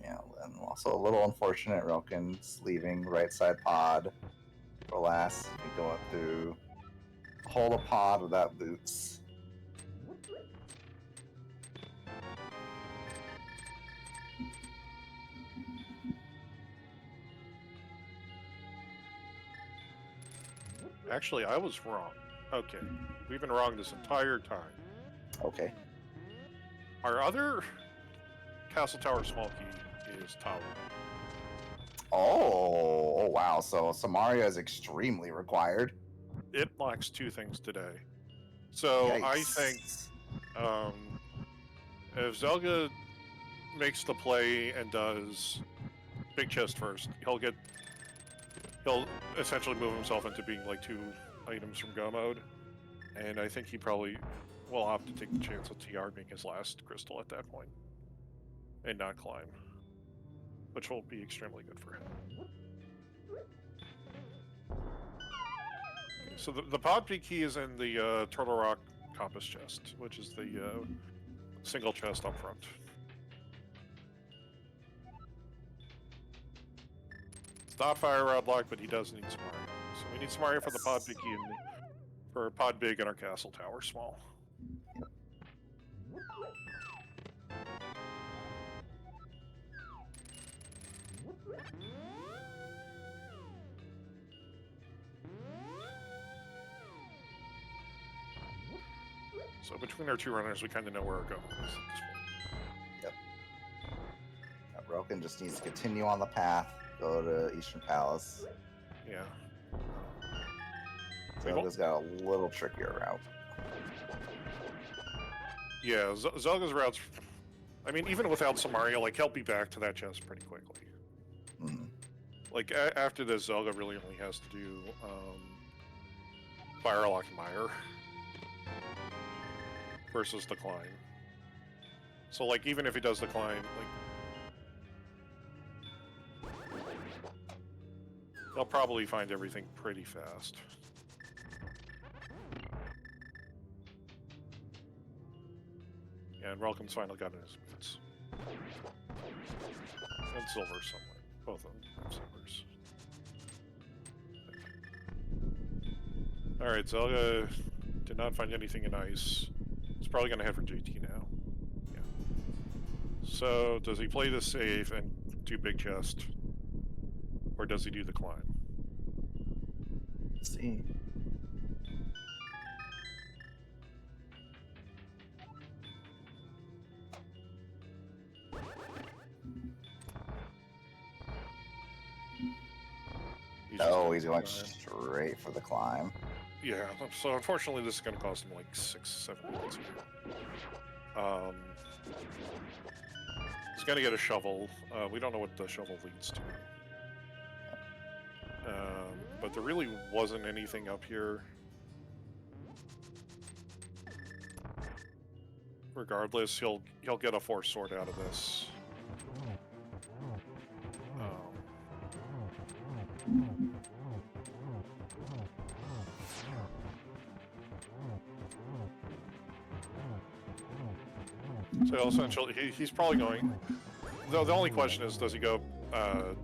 Yeah, and also a little unfortunate. Relkin's leaving right side pod for last. He going through hold a pod without boots. Actually, I was wrong. Okay, we've been wrong this entire time. Okay. Our other castle tower small key is tower. Oh wow. So Samaria is extremely required. It lacks 2 things today. So Yikes. I think if Zelga makes the play and does big chest first, he'll essentially move himself into being like 2 items from go mode, and I think he probably will opt to take the chance of TR being his last crystal at that point and not climb, which will be extremely good for him. So the pod peak key is in the Turtle Rock compass chest, which is the single chest up front. It's not fire rod block, but he does need Samaria. So we need Samaria for the pod peak key and for pod big in our castle tower small. So between our 2 runners, we kind of know where we're going at this point. Yep. Relkin just needs to continue on the path, go to Eastern Palace. Yeah. Zelga's got a little trickier route. Yeah, Zelga's routes. I mean, even without Samaria, like he'll be back to that chest pretty quickly. Mm-hmm. Like after this, Zelga really only has to do Firelock Mire versus the climb. So like even if he does the climb, like he'll probably find everything pretty fast. Yeah, and Relkin's finally got in his boots. And silver somewhere. Both of them have silvers. Alright, Zelga did not find anything in ice. He's probably going to head for JT now. Yeah. So, does he play this safe and do big chest? Or does he do the climb? Let's see. He's going straight for the climb. Yeah, so unfortunately this is going to cost him like 6-7 minutes here. He's gonna get a shovel. We don't know what the shovel leads to. But there really wasn't anything up here. Regardless, he'll get a force sword out of this. So essentially, he's probably going. The only question is, does he go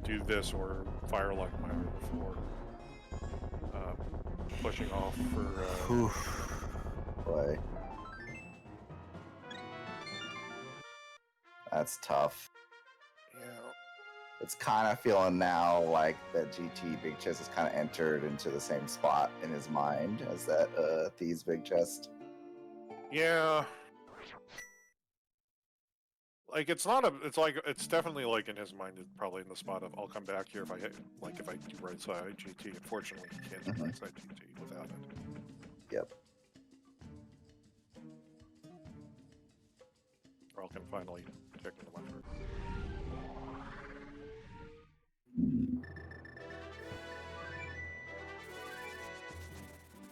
do this or fire like Mire before pushing off for? Boy, that's tough. Yeah. It's kind of feeling now like that GT Big Chest has kind of entered into the same spot in his mind as that Thieves Big Chest. Yeah. Like it's not a. It's like it's definitely like in his mind, it's probably in the spot of I'll come back here if I hit, like if I do right side GT. Unfortunately, he can't do right side GT without it. Yep. Or I can finally kick into my first.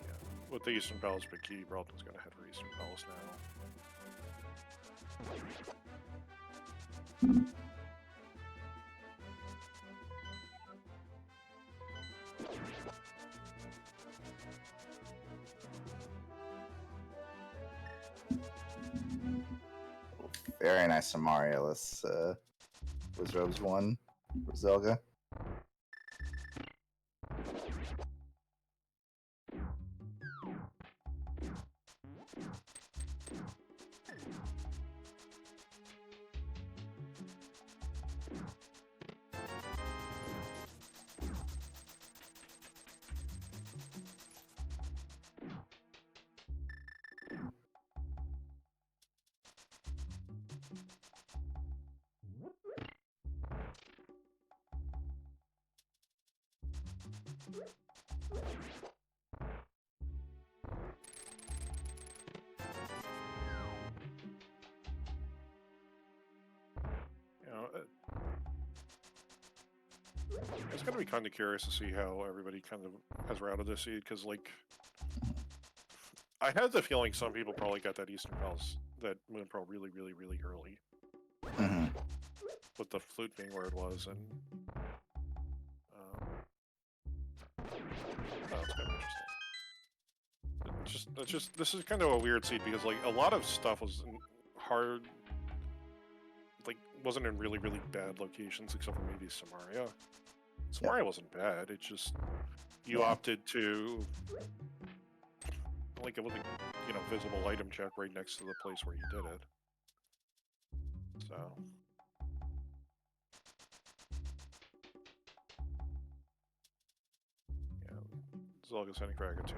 Yeah. With the Eastern Palace big key, Relton's gonna head for Eastern Palace now. Very nice Samarialus. Was Robes one for Zelga? It's gonna be kind of curious to see how everybody kind of has routed this seed, because like I had the feeling some people probably got that Eastern Palace, that Moon Pearl really early. With the flute being where it was, and that's kind of interesting. This is kind of a weird seed because like a lot of stuff was hard, like wasn't in really bad locations except for maybe Samaria. Samaria wasn't bad. It's just you opted to like it was a visible item check right next to the place where you did it. So. Zelga's heading for Aga 2.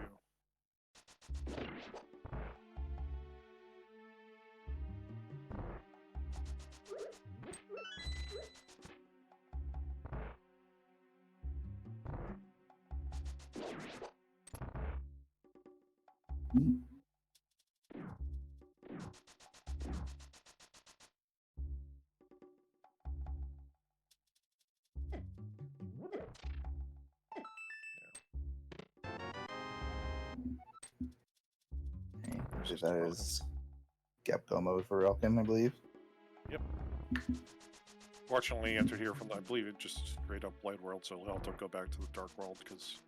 That is Gepco mode for Relkin, I believe. Yep. Fortunately, entered here from, I believe it just straight up Light World, so we'll have to go back to the Dark World because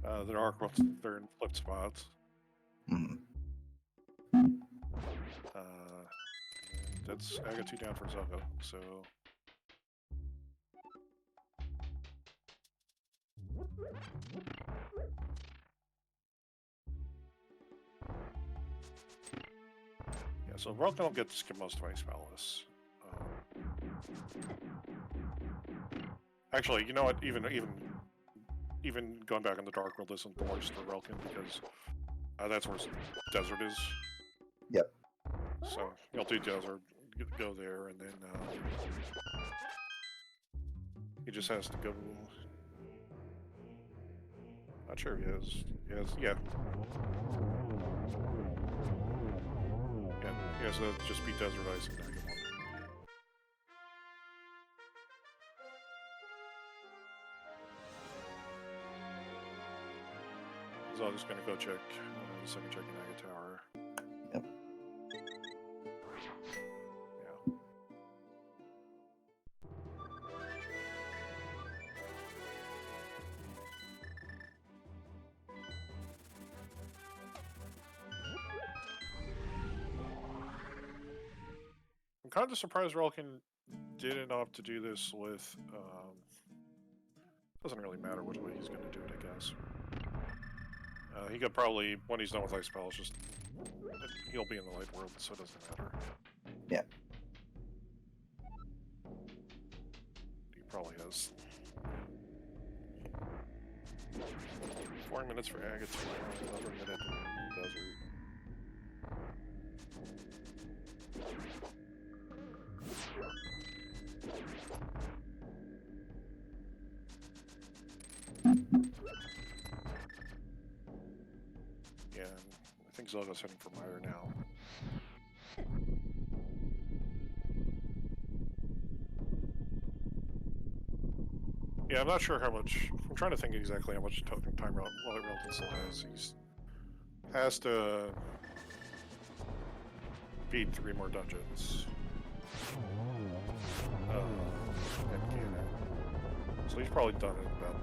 the Dark World's they're in flipped spots. That's I got 2 down for Zelga, so. So Relton will get to skip most of Ice Palace. Actually, you know what? Even going back in the Dark World isn't the worst for Relton because that's where Desert is. Yep. So he'll do Desert, go there, and then he just has to go. Not sure he has. Yeah. He has to just beat Desert Ice and then get more is going to go check the second checking Agate Tower. Yep. Yeah. I'm kind of surprised Relkin didn't opt to do this with. Doesn't really matter which way he's going to do it, I guess. He could probably, when he's done with Ice Spells, just. He'll be in the light world, so it doesn't matter. Yeah. He probably has 4 minutes for Agate, another minute in the desert. Yeah, I think Zelda's heading for Meyer now. Yeah, I'm not sure how much. I'm trying to think exactly how much time Relkin still has. He's has to beat 3 more dungeons. And Ganon. So he's probably done it in about.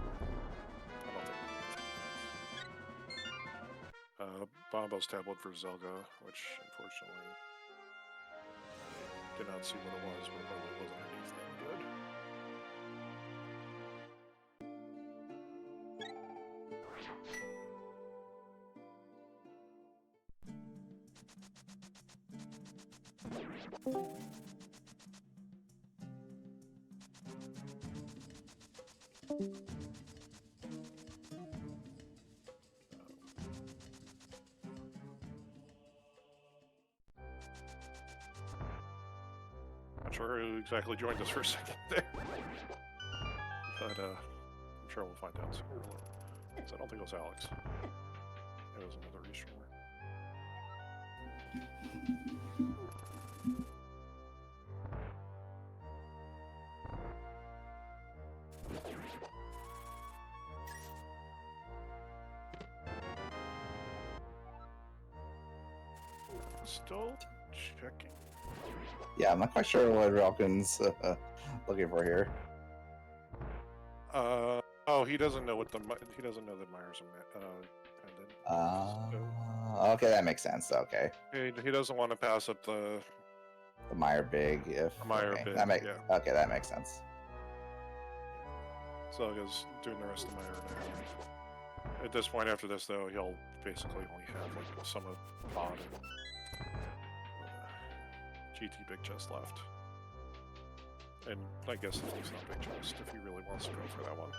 I don't think. Bombo's tablet for Zelga, which unfortunately did not see what it was, but probably wasn't anything good. Not sure who exactly joined us for a second there, but I'm sure we'll find out sooner or later. 'Cause I don't think it was Alex. It was another restreamer. Still checking. Yeah, I'm not quite sure what Relkin's looking for here. Oh, he doesn't know what he doesn't know that Myers pendant. Okay, that makes sense. Okay, He doesn't want to pass up the Meyer big. If Meyer okay. big, Okay, that makes sense. Zelga's doing the rest of Meyer now. At this point, after this, though, he'll basically only have like some of Pod and GT Big Chest left. And I guess he's not Big Chest if he really wants to go for that one.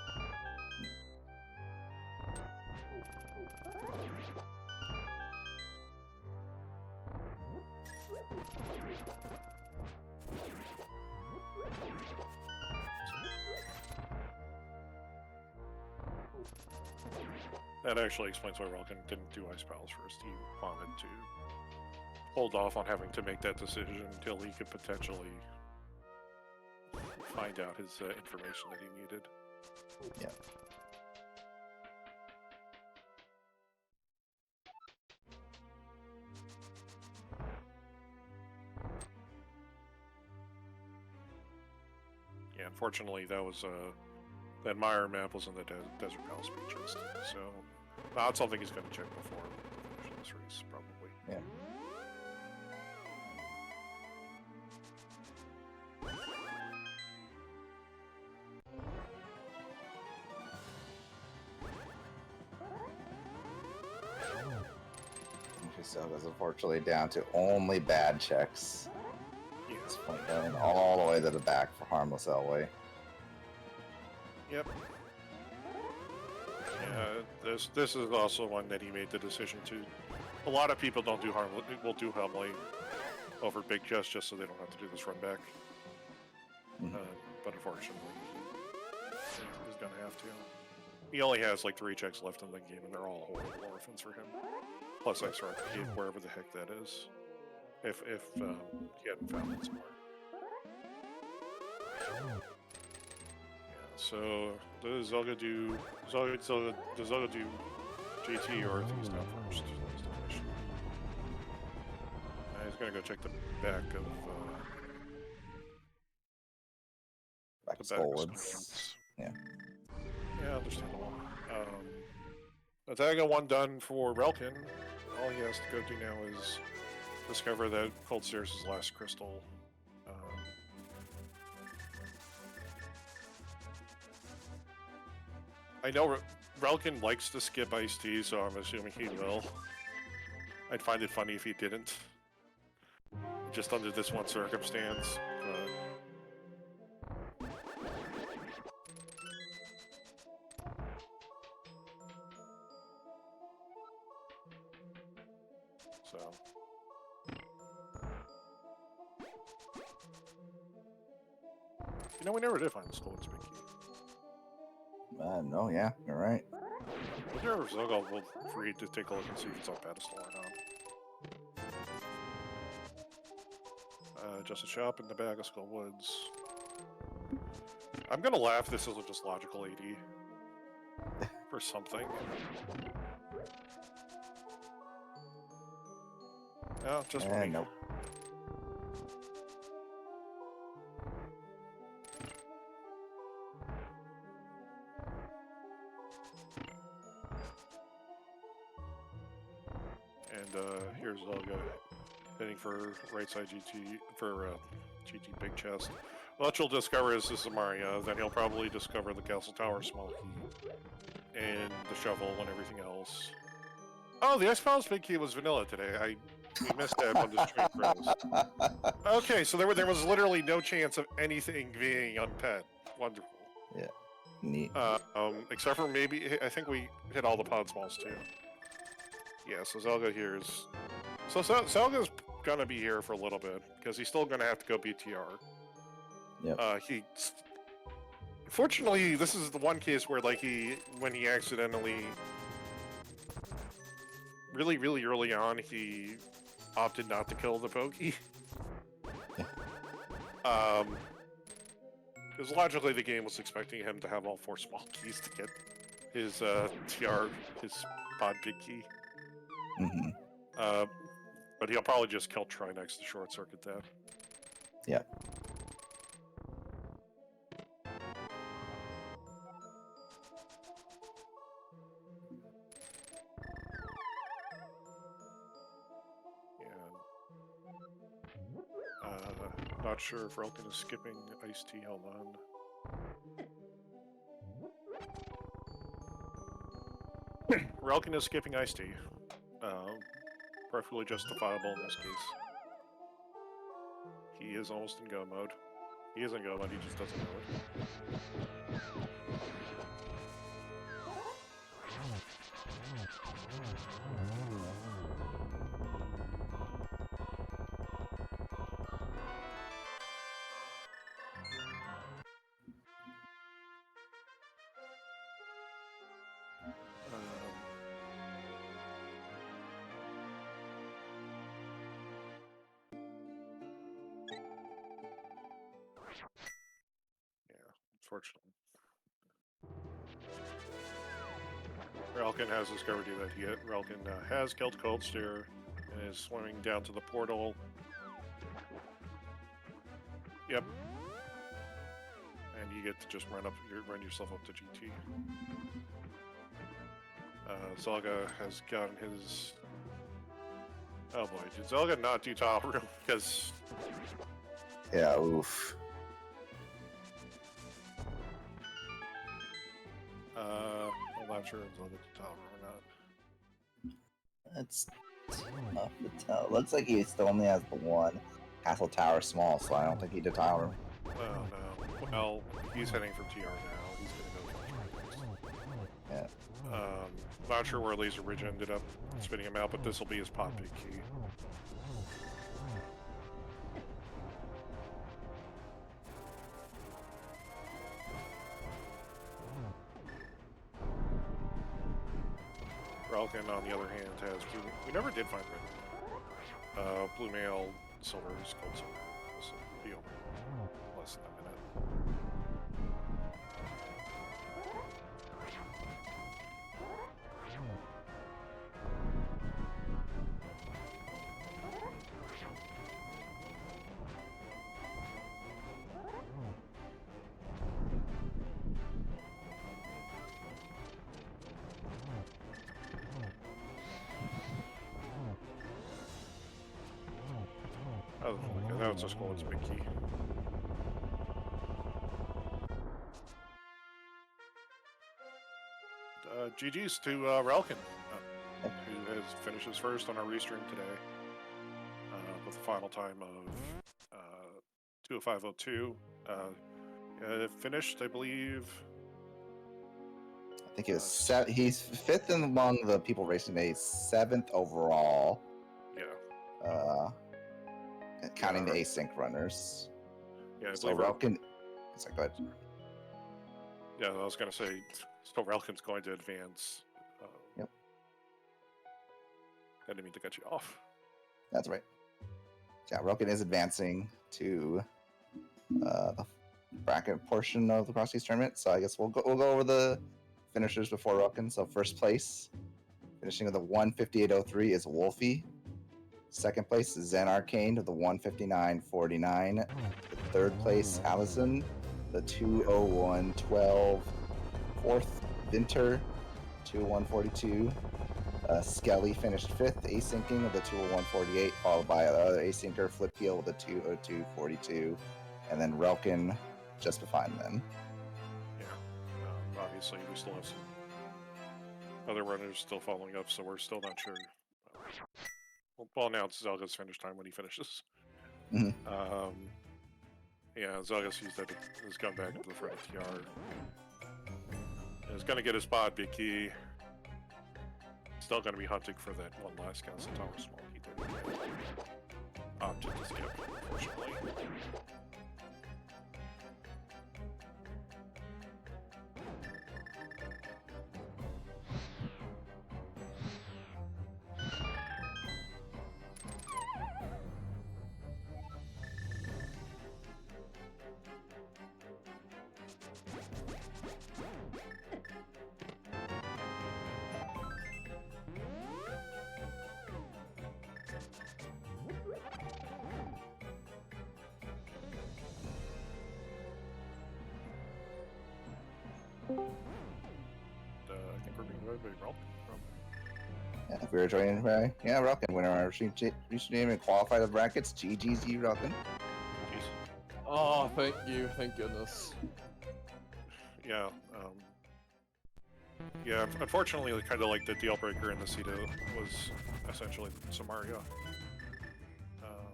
That actually explains why Relkin didn't do Ice Palace first. He wanted to hold off on having to make that decision until he could potentially find out his information that he needed. Yeah. Yeah, unfortunately, that was that Meyer map was in the Desert Palace Beaches, so not something he's going to check before finishing this race, probably. Yeah. Zelda's unfortunately down to only bad checks. Yeah. At this point, going all the way to the back for Harmless Elway. Yep. Yeah, this is also one that he made the decision to. A lot of people don't do will do Helmley over Big Chest just so they don't have to do this run back. Mm-hmm. But unfortunately, he's gonna have to. He only has like 3 checks left in the game, and they're all horrible orphans for him. Plus, I start the game wherever the heck that is. If he hadn't found it somewhere. Yeah. So does Zelga do GT or if he's down first. That's the question. He's gonna go check the back of Back the to back of Skullwoods. Skullwoods. Yeah. Yeah, understandable. Ataga 1 done for Relkin. All he has to go do now is discover that Cold Stairs' last crystal. I know Relkin likes to skip iced tea, so I'm assuming he will. I'd find it funny if he didn't. Just under this one circumstance. So. You know, we never did find the Skullwoods big key. No, yeah, you're right. We'll never go free to take a look and see if it's on pedestal or not. Just a shop in the back of Skullwoods. I'm gonna laugh. This isn't just logical AD for something. No, just money. Nope. And here's Zelga heading for right side GT for GT big chest. What you'll discover is this is Maria. Then he'll probably discover the castle tower small key and the shovel and everything else. Oh, the X-Files big key was vanilla today. We missed that on the stream pros. Okay, so there was literally no chance of anything being unpet. Wonderful. Yeah. Neat. Except for maybe I think we hit all the pod smalls too. Yeah, so Zelga here is... So Zelga's gonna be here for a little bit, because he's still gonna have to go BTR. Yep. Fortunately, this is the one case where, like, when he accidentally... Really, really early on, he opted not to kill the Pokey. Because logically the game was expecting him to have all 4 small keys to get his TR, his pod big key. Mm-hmm. But he'll probably just kill Trinex to short circuit that. Yep. Not sure if Relkin is skipping iced tea. Hold on. Relkin is skipping iced tea. Perfectly justifiable in this case. He is almost in go mode. He is in go mode, he just doesn't know it. Unfortunately. Relkin has discovered that Relkin has killed Cold Steer and is swimming down to the portal. Yep. And you get to just run yourself up to GT. Zelga has gotten his... Oh boy, did Zelga not do top room? Because... Yeah, oof. I'm not sure if Zelga did top room or not. That's tough to tell. Looks like he still only has the one Castle Tower small, so I don't think he did tower. Oh no. Well, he's heading for TR now. He's gonna go for Trinex. Yeah. Not sure where Laser Ridge ended up spinning him out, but this will be his pop big key. Relkin, on the other hand, has blue. We never did find red. Blue mail, silver, gold silver. This will be over less than a minute. Oh, okay, that was just cool. It's a big key. GG's to Relkin, who has finished his first on our restream today with a final time of 2:05:02. Finished, I believe. I think it was he's fifth among the people racing today, seventh overall. Yeah. Counting the async runners. Yeah, I so believe Relkin. It's like, go ahead. Yeah, I was gonna say, so Relkin's going to advance. Yep. I didn't mean to cut you off. That's right. Yeah, Relkin is advancing to the bracket portion of the Crosskeys tournament. So I guess we'll go over the finishers before Relkin. So first place, finishing with the 158.03 is Wolfie. Second place is Zen Arcane with the 159.49. The third place, Allison, the 201.12. Fourth, Vinter, 201.42. Skelly finished fifth, asyncing with the 201.48, followed by another asyncer, Flippeel with the 202.42, and then Relkin just behind them. Yeah, obviously we still have some other runners still following up, so we're still not sure. We'll announce Zelga's finish time when he finishes. Mm-hmm. Yeah, Zelga's has gone back to the front of TR. He's going to get his spot, big key. Still going to be hunting for that one last Council Tower small. He did opted to skip, unfortunately. I think we're being led by Relkin. Yeah, if we were joining, yeah, Relkin, winner our Restream and qualified the brackets. GG's you, Relkin. Jeez. Oh, thank you. Thank goodness. Yeah, yeah, unfortunately, kind of like the deal breaker in the CETA was essentially Samaria.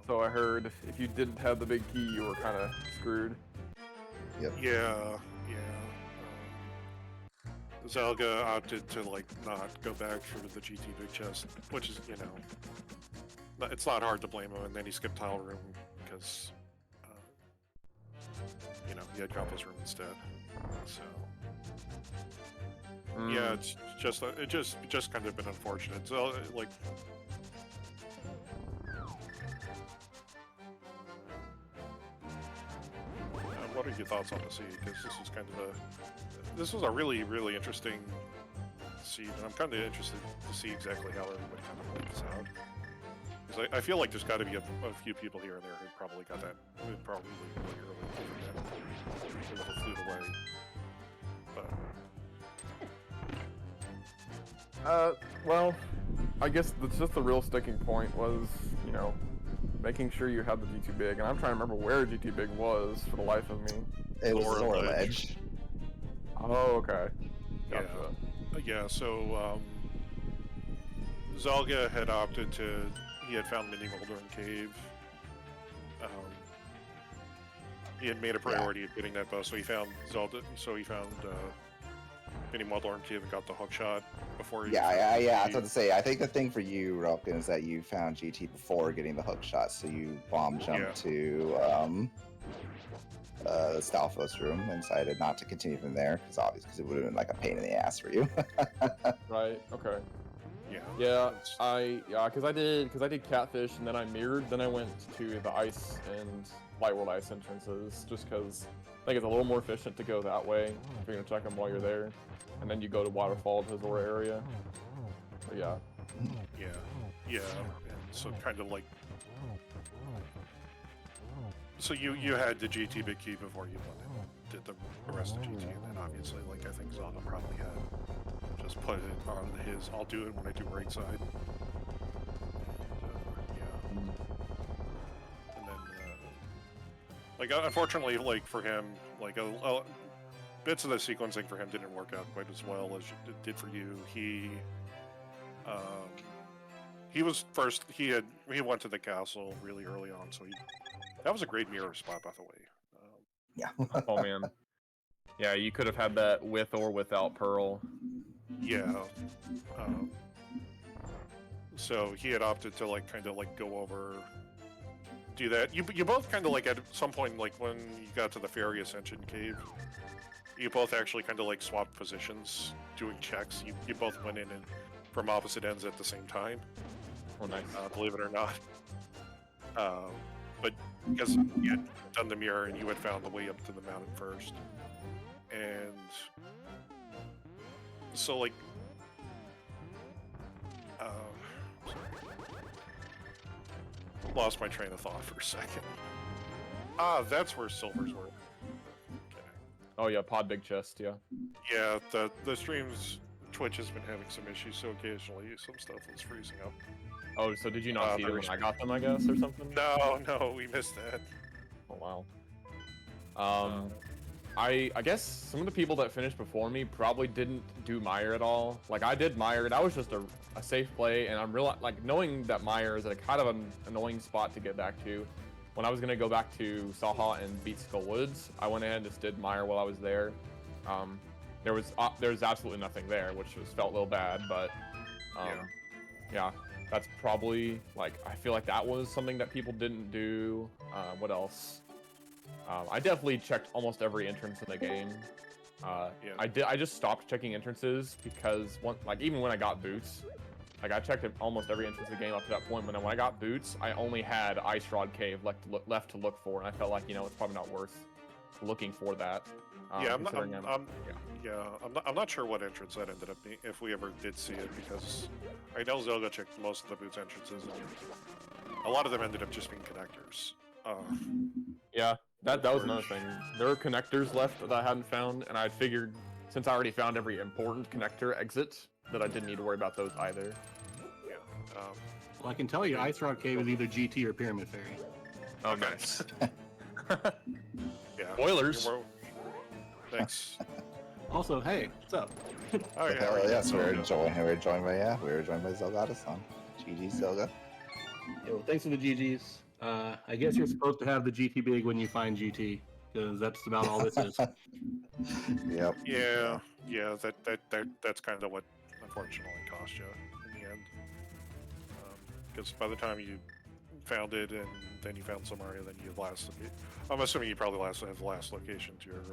So I heard if you didn't have the big key, you were kind of screwed. Yep. Yeah. Zelga opted to not go back for the GT big chest, which is, it's not hard to blame him. And then he skipped tile room because, he had Compass room instead. So yeah, it's just kind of been unfortunate. So what are your thoughts on the seed? Because this was a really, really interesting seed, and I'm kind of interested to see exactly how everybody kind of plays this out. Because I feel like there's got to be a few people here and there who probably got that probably really early, given that it flew away. But well, I guess just the real sticking point was, making sure you had the GT Big, and I'm trying to remember where GT Big was for the life of me. It was Zora Ledge. Oh, okay. Gotcha. Yeah, so Zelga had opted to, he had found Mini Moldorm Cave. He had made a priority of getting that bow, so he found Mini Moldorm Cave and got the hook shot before he... I was about to say, I think the thing for you, Relkin, is that you found GT before getting the hook shot, so you bomb jumped to the Stalfos room and decided not to continue from there, because it would have been like a pain in the ass for you. Right, okay. Yeah. Because I did Catfish, and then I mirrored, then I went to the Ice and Light World Ice entrances, just because I think it's a little more efficient to go that way, if you're going to check them while you're there. And then you go to Waterfall to Zora area. So yeah. Yeah. And so kind of so you had the GT big key before you did the rest of GT, and then obviously I think Zelda probably had just put it on his I'll do it when I do right side. And Like unfortunately, like for him, like bits of the sequencing for him didn't work out quite as well as it did for you. He was first. He went to the castle really early on, so that was a great mirror spot, by the way. Yeah. Oh man. Yeah, you could have had that with or without Pearl. Yeah. So he had opted to like kind of like go over, do that. You both kind of like at some point, like when you got to the Fairy Ascension Cave, you both actually kind of like swapped positions doing checks. You both went in and from opposite ends at the same time. Oh, nice. Believe it or not. But because you had done the mirror and you had found the way up to the mountain first. And so like lost my train of thought for a second. That's where silvers were. Okay. Oh yeah, pod big chest, yeah. Yeah, the streams Twitch has been having some issues, so occasionally some stuff was freezing up. Oh, so did you not see them when I got them, I guess, or something? No, we missed that. Oh wow. I guess some of the people that finished before me probably didn't do Mire at all. Like I did Mire, that was just a safe play, and I'm real like knowing that Mire is at a kind of an annoying spot to get back to. When I was gonna go back to Saha and beat Skull Woods, I went ahead and just did Mire while I was there. There was absolutely nothing there, which felt a little bad, but yeah, that's probably like I feel like that was something that people didn't do. What else? I definitely checked almost every entrance in the game. Yeah. I just stopped checking entrances because even when I got boots, like I checked almost every entrance of the game up to that point. When I got boots, I only had Ice Rod Cave left to look for, and I felt like it's probably not worth looking for that. I'm not sure what entrance that ended up being, if we ever did see it, because I know Zelda checked most of the boots entrances, and a lot of them ended up just being connectors. Yeah, that was another thing. There were connectors left that I hadn't found, and I figured since I already found every important connector exit, that I didn't need to worry about those either. Yeah. Well, I can tell you, Ice Rod Cave is either GT or Pyramid Fairy. Oh, nice. Yeah. Spoilers. Thanks. Also, hey, what's up? Oh yeah. Hell yes, we were joined by Zelgada-san. GG Zelga. Yo, thanks for the GGs. I guess you're supposed to have the GT big when you find GT, because that's about all this is. Yep. Yeah. That's kind of what unfortunately cost you in the end. Because by the time you found it and then you found some area, then you I'm assuming you probably have the last location to your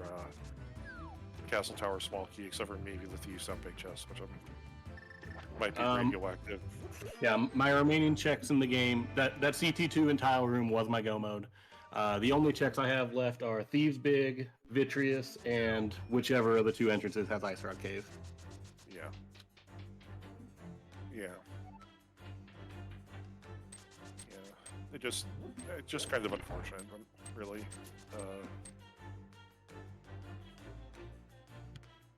Castle Tower small key, except for maybe the Thieves Up Big Chest, which might be radioactive. Yeah, my remaining checks in the game, that CT2 and Tile Room was my go mode. The only checks I have left are Thieves Big, Vitreous, and whichever of the two entrances has Ice Rod Cave. Yeah. It's just kind of unfortunate, really.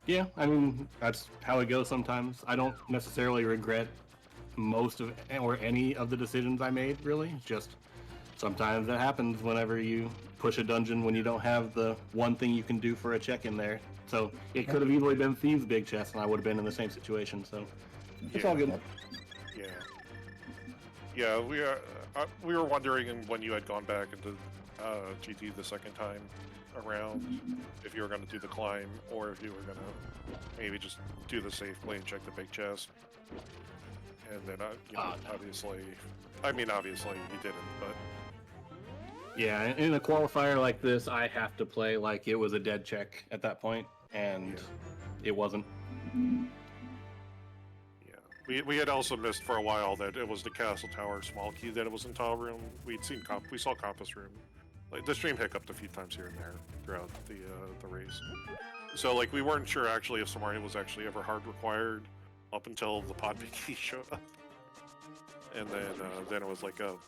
Yeah, I mean, that's how it goes sometimes. I don't necessarily regret most of or any of the decisions I made, really. It's just sometimes that happens whenever you push a dungeon when you don't have the one thing you can do for a check in there. So it could have easily been Thieves' Big Chest, and I would have been in the same situation. So it's all good. Yeah. We were wondering when you had gone back into GT the second time around if you were going to do the climb or if you were going to maybe just do the safe play and check the big chest. And then, obviously you didn't, but... Yeah, in a qualifier like this, I have to play like it was a dead check at that point, and it wasn't. Yeah, we had also missed for a while that it was the Castle Tower small key that it was in Tile Room. We saw Compass Room. Like the stream hiccuped a few times here and there throughout the race. So like we weren't sure actually if Samaria was actually ever hard required up until the pod big key showed up. And then it was like, oh,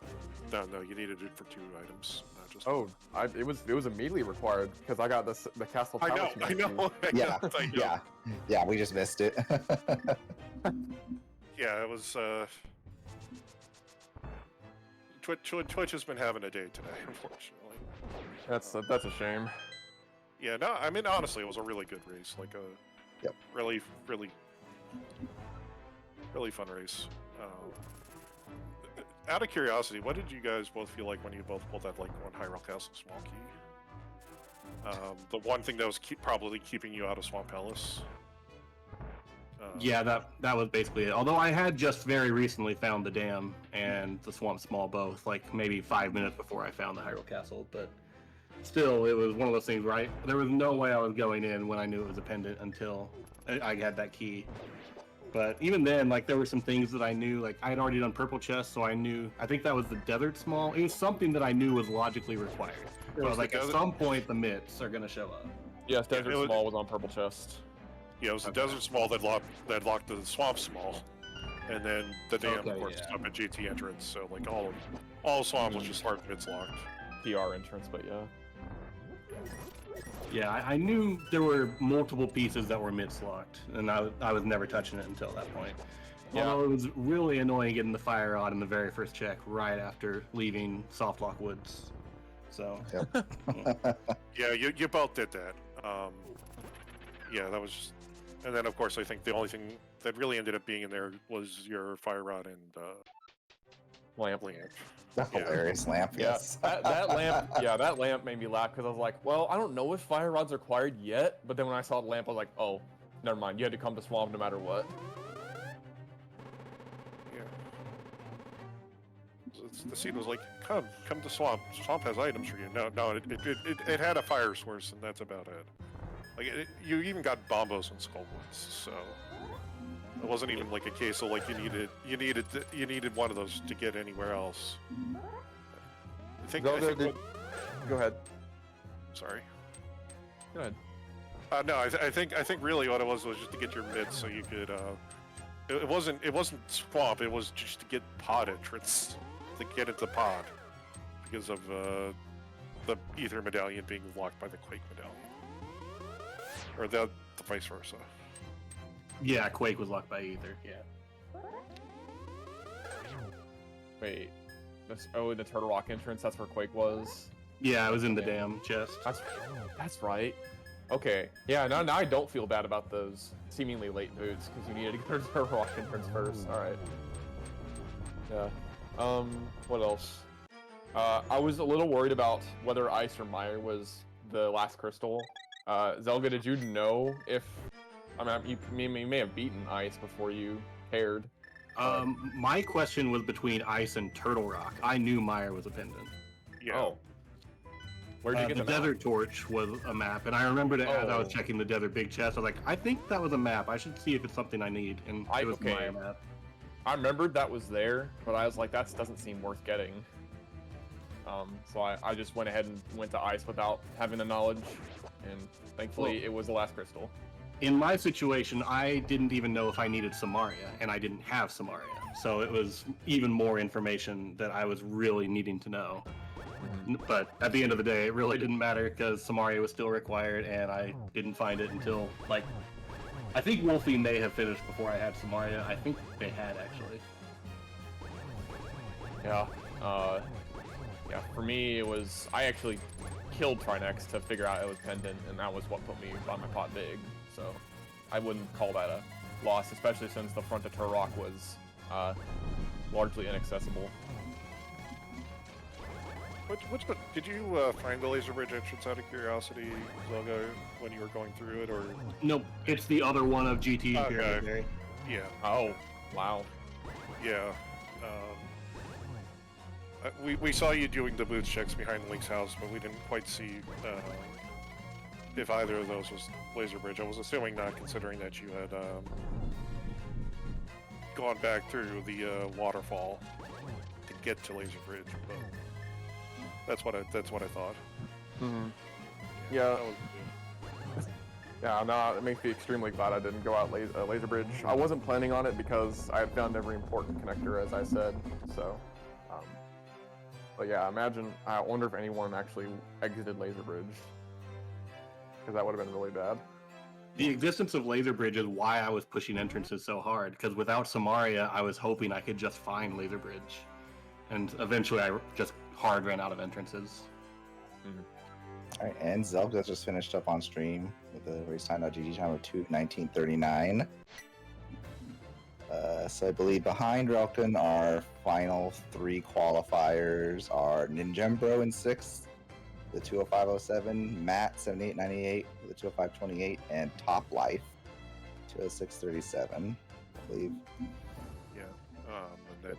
no, you needed it for 2 items, not just. Oh, it was immediately required because I got the Castle Tower. I know. Yeah, we just missed it. Yeah, it was. Twitch has been having a day today, unfortunately. That's a shame. Yeah, no, I mean honestly, it was a really good race. Like a Yep. really, really, really fun race. Out of curiosity, what did you guys both feel like when you both pulled that like one Hyrule Castle small key? The one thing that was probably keeping you out of Swamp Palace. Yeah, that was basically it. Although I had just very recently found the dam and the Swamp Small both, like maybe 5 minutes before I found the Hyrule Castle, but still, it was one of those things where there was no way I was going in when I knew it was a pendant until I had that key. But even then, like, there were some things that I knew, like, I had already done Purple Chest, so I knew, I think that was the Desert Small. It was something that I knew was logically required. So I was like, at some point, the mitts are going to show up. Yes, Desert Small was on Purple Chest. Yeah, it was the Desert Small that locked the Swamp Small, and then the dam, of course, is up at GT entrance. So like all Swamp was just hard mids locked. PR entrance, but yeah. Yeah, I knew there were multiple pieces that were mitts locked, and I was never touching it until that point. Yeah. Although it was really annoying getting the fire rod in the very first check right after leaving Softlock Woods. So, Yeah, you both did that. Yeah, that was just... And then, of course, I think the only thing that really ended up being in there was your fire rod and Lamp. The hilarious lamp, Yeah, yes. that lamp. Yeah, that lamp made me laugh because I was like, well, I don't know if fire rod's required yet. But then when I saw the lamp, I was like, oh, never mind. You had to come to Swamp no matter what. Yeah. The scene was like, come to Swamp. Swamp has items for you. No, it had a fire source, and that's about it. Like, you even got bombos in Skullwoods, so it wasn't even like a case of like you needed one of those to get anywhere else. I think. Go ahead. Sorry. Go ahead. No, I think really what it was just to get your mids so you could. It wasn't Swamp. It was just to get pod entrance, to get into pod, because of the Ether Medallion being locked by the Quake Medallion, or the vice versa. yeah, Quake was locked by Ether. Yeah. Wait. The Turtle Rock entrance. That's where Quake was. Yeah, I was in the dam chest. That's right. Okay. Yeah. Now I don't feel bad about those seemingly late boots because you needed to go to the Turtle Rock entrance first. All right. Yeah. What else? I was a little worried about whether Ice or Mire was the last crystal. Zelga, did you know if... I mean, you may have beaten Ice before you cared. My question was between Ice and Turtle Rock. I knew Mire was a pendant. Yeah. Oh. Where'd you get the the map? Desert Torch was a map, and I remembered it as I was Oh. checking the Desert Big Chest. I was like, I think that was a map. I should see if it's something I need, and it was okay. Mire map. I remembered that was there, but I was like, that doesn't seem worth getting. So I just went ahead and went to Ice without having the knowledge, and thankfully it was the last crystal. In my situation, I didn't even know if I needed Samaria, and I didn't have Samaria. So it was even more information that I was really needing to know. But at the end of the day, it really didn't matter because Samaria was still required, and I didn't find it until, like, I think Wolfie may have finished before I had Samaria. I think they had, actually. Yeah. Yeah, for me, it was... I actually killed Trinex to figure out it was pendant, and that was what put me by my pot big. So I wouldn't call that a loss, especially since the front of Turrock was largely inaccessible. Did you find the laser bridge entrance out of curiosity, Zelga, when you were going through it, or? Nope, it's the other one of GT Okay. here. Yeah. Oh, wow. Yeah. We saw you doing the boots checks behind Link's house, but we didn't quite see if either of those was laser bridge. I was assuming not, considering that you had gone back through the waterfall to get to laser bridge. But that's what I thought. Mm-hmm. Yeah. That was, Yeah, no, it makes me extremely glad I didn't go out laser bridge. I wasn't planning on it because I had found every important connector, as I said. So, but yeah, I wonder if anyone actually exited laser bridge, because that would have been really bad. The existence of Laser Bridge is why I was pushing entrances so hard, because without Samaria, I was hoping I could just find Laser Bridge. And eventually I just hard ran out of entrances. All right, and Zelda just finished up on stream with a race time.gg time of 2:19:39. So I believe behind Relkin, our final 3 qualifiers are Ninjembro in 6th, the 2:05:07, Matt 78:98 with the 2:05:28, and Top Life 2:06:37, I believe. Yeah. And then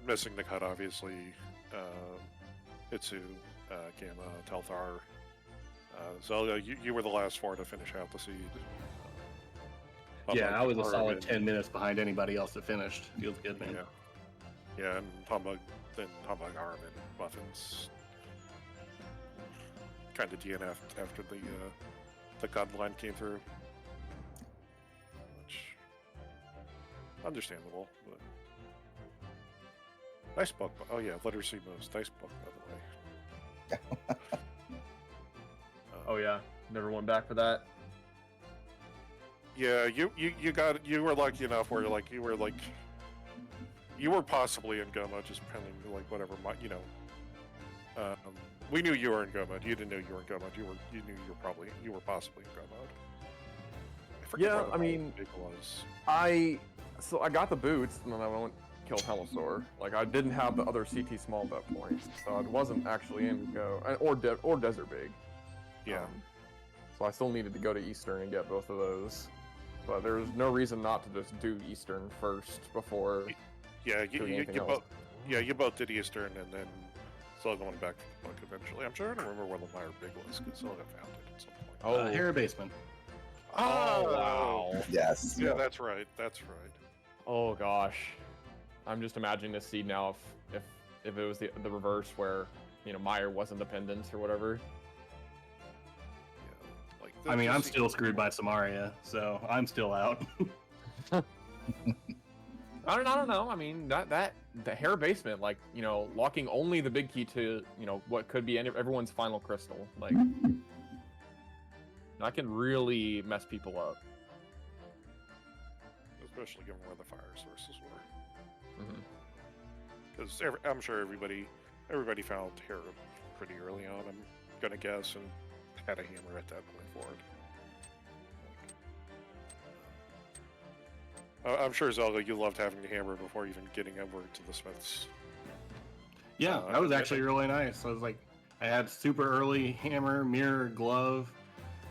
missing the cut, obviously, Itsu, Gamma, Telthar. Zelda, you were the last 4 to finish out the seed. Yeah, I was a Humbug, solid Arvin, 10 minutes behind anybody else that finished. Feels good, man. Yeah, and Humbug, Arvin, Muffins kind of DNF'd after the gun line came through. Which, understandable, but... Nice book. Oh yeah, Literacy Most. Nice book, by the way. Oh yeah, never went back for that. Yeah, you were lucky enough where you were possibly in Goma, just pending whatever we knew you were in Go mode. You didn't know you were in Go mode. You knew you were possibly in Go mode. I forget Yeah, what I mean, it was. I got the boots and then I went kill Telesaur. Like I didn't have the other CT small at that point, so I wasn't actually in Go or Desert Big. Yeah. So I still needed to go to Eastern and get both of those. But there's no reason not to just do Eastern first before. Yeah, doing anything you else. both. Yeah, you both did Eastern, and then Slogan went back to the book eventually. I'm sure I don't remember where Lemire Big was because Slogan found it at some point. Oh, Hera Basement. Oh wow. Yes. Yeah, that's right. That's right. Oh gosh. I'm just imagining this seed now if it was the reverse where, Meyer wasn't dependent or whatever. Yeah, like I mean, I'm the- still screwed by Samaria, so I'm still out. I don't know. I mean, the hair basement, locking only the big key to, what could be everyone's final crystal, that can really mess people up. especially given where the fire sources were. Mhm. Because I'm sure everybody found Hera pretty early on, I'm gonna guess, and had a hammer at that point for it. I'm sure, Zelda, you loved having the hammer before even getting over to the Smiths. Yeah, that was actually really nice. I was like, I had super early hammer, mirror, glove.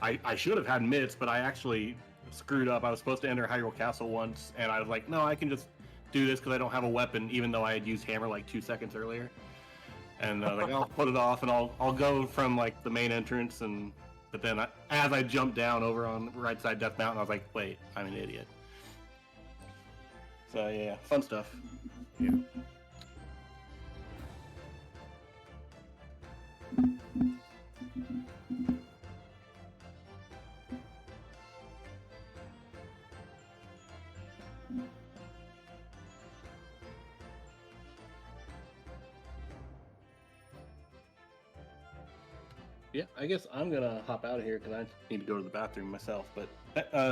I should have had mitts, but I actually screwed up. I was supposed to enter Hyrule Castle once, and I was like, no, I can just do this because I don't have a weapon, even though I had used hammer like 2 seconds earlier. And I'll put it off, and I'll go from the main entrance, but then as I jumped down over on the right side Death Mountain, I was like, wait, I'm an idiot. So yeah, fun stuff. Yeah. Yeah, I guess I'm gonna hop out of here because I need to go to the bathroom myself. But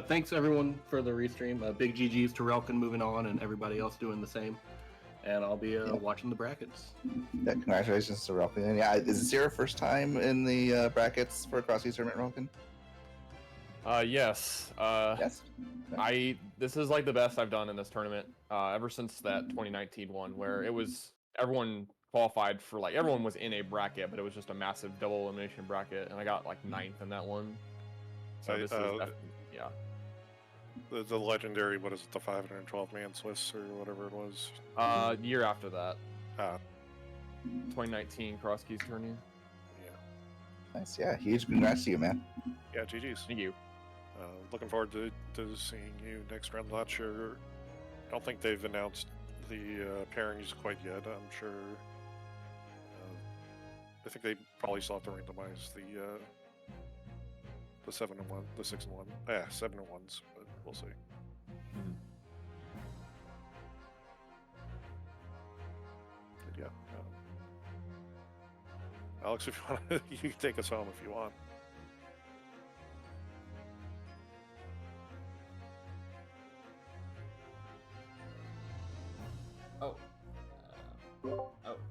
thanks everyone for the restream. Big GGs to Relkin moving on and everybody else doing the same. And I'll be watching the brackets. Yeah, congratulations to Relkin. Yeah, is this your first time in the brackets for Crosskeys Tournament, Relkin? Yes. Yes. This is the best I've done in this tournament ever since that 2019 one where it was everyone qualified for everyone was in a bracket, but it was just a massive double elimination bracket, and I got 9th in that one. So this is yeah. The legendary, what is it, the 512 man Swiss or whatever it was? Year after that, Ah, 2019 Crosskeys tourney. yeah. Nice. Yeah, huge congrats to you, man. Yeah, GG's. Thank you. Looking forward to seeing you next round. Not sure. I don't think they've announced the pairings quite yet. I'm sure. I think they probably still have to randomize the 7 and 1, the 6 and 1. Yeah, 7 and 1s, but we'll see. But yeah. Alex, if you want, you can take us home if you want. Oh,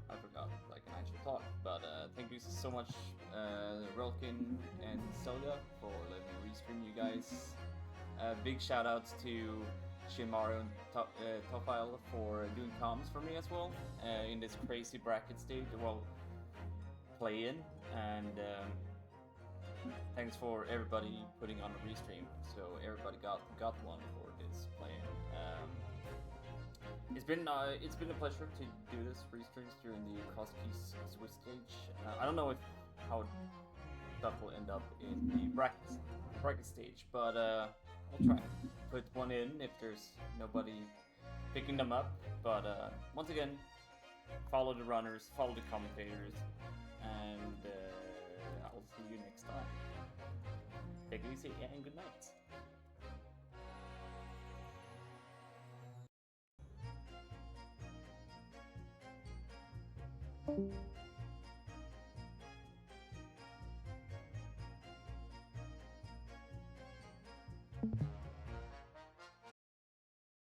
I forgot. I should talk. But thank so much, Rolkin and Soda, for letting me restream you guys. Big shout outs to Shimaru and Tofile for doing comms for me as well in this crazy bracket stage, well, play-in, and thanks for everybody putting on a restream, so everybody got one for this play-in. It's been a pleasure to do this restreams during the Crosskeys Swiss stage. I don't know how stuff will end up in the bracket stage, but I'll try put one in if there's nobody picking them up. But once again, follow the runners, follow the commentators, and I'll see you next time. Take it easy and good night.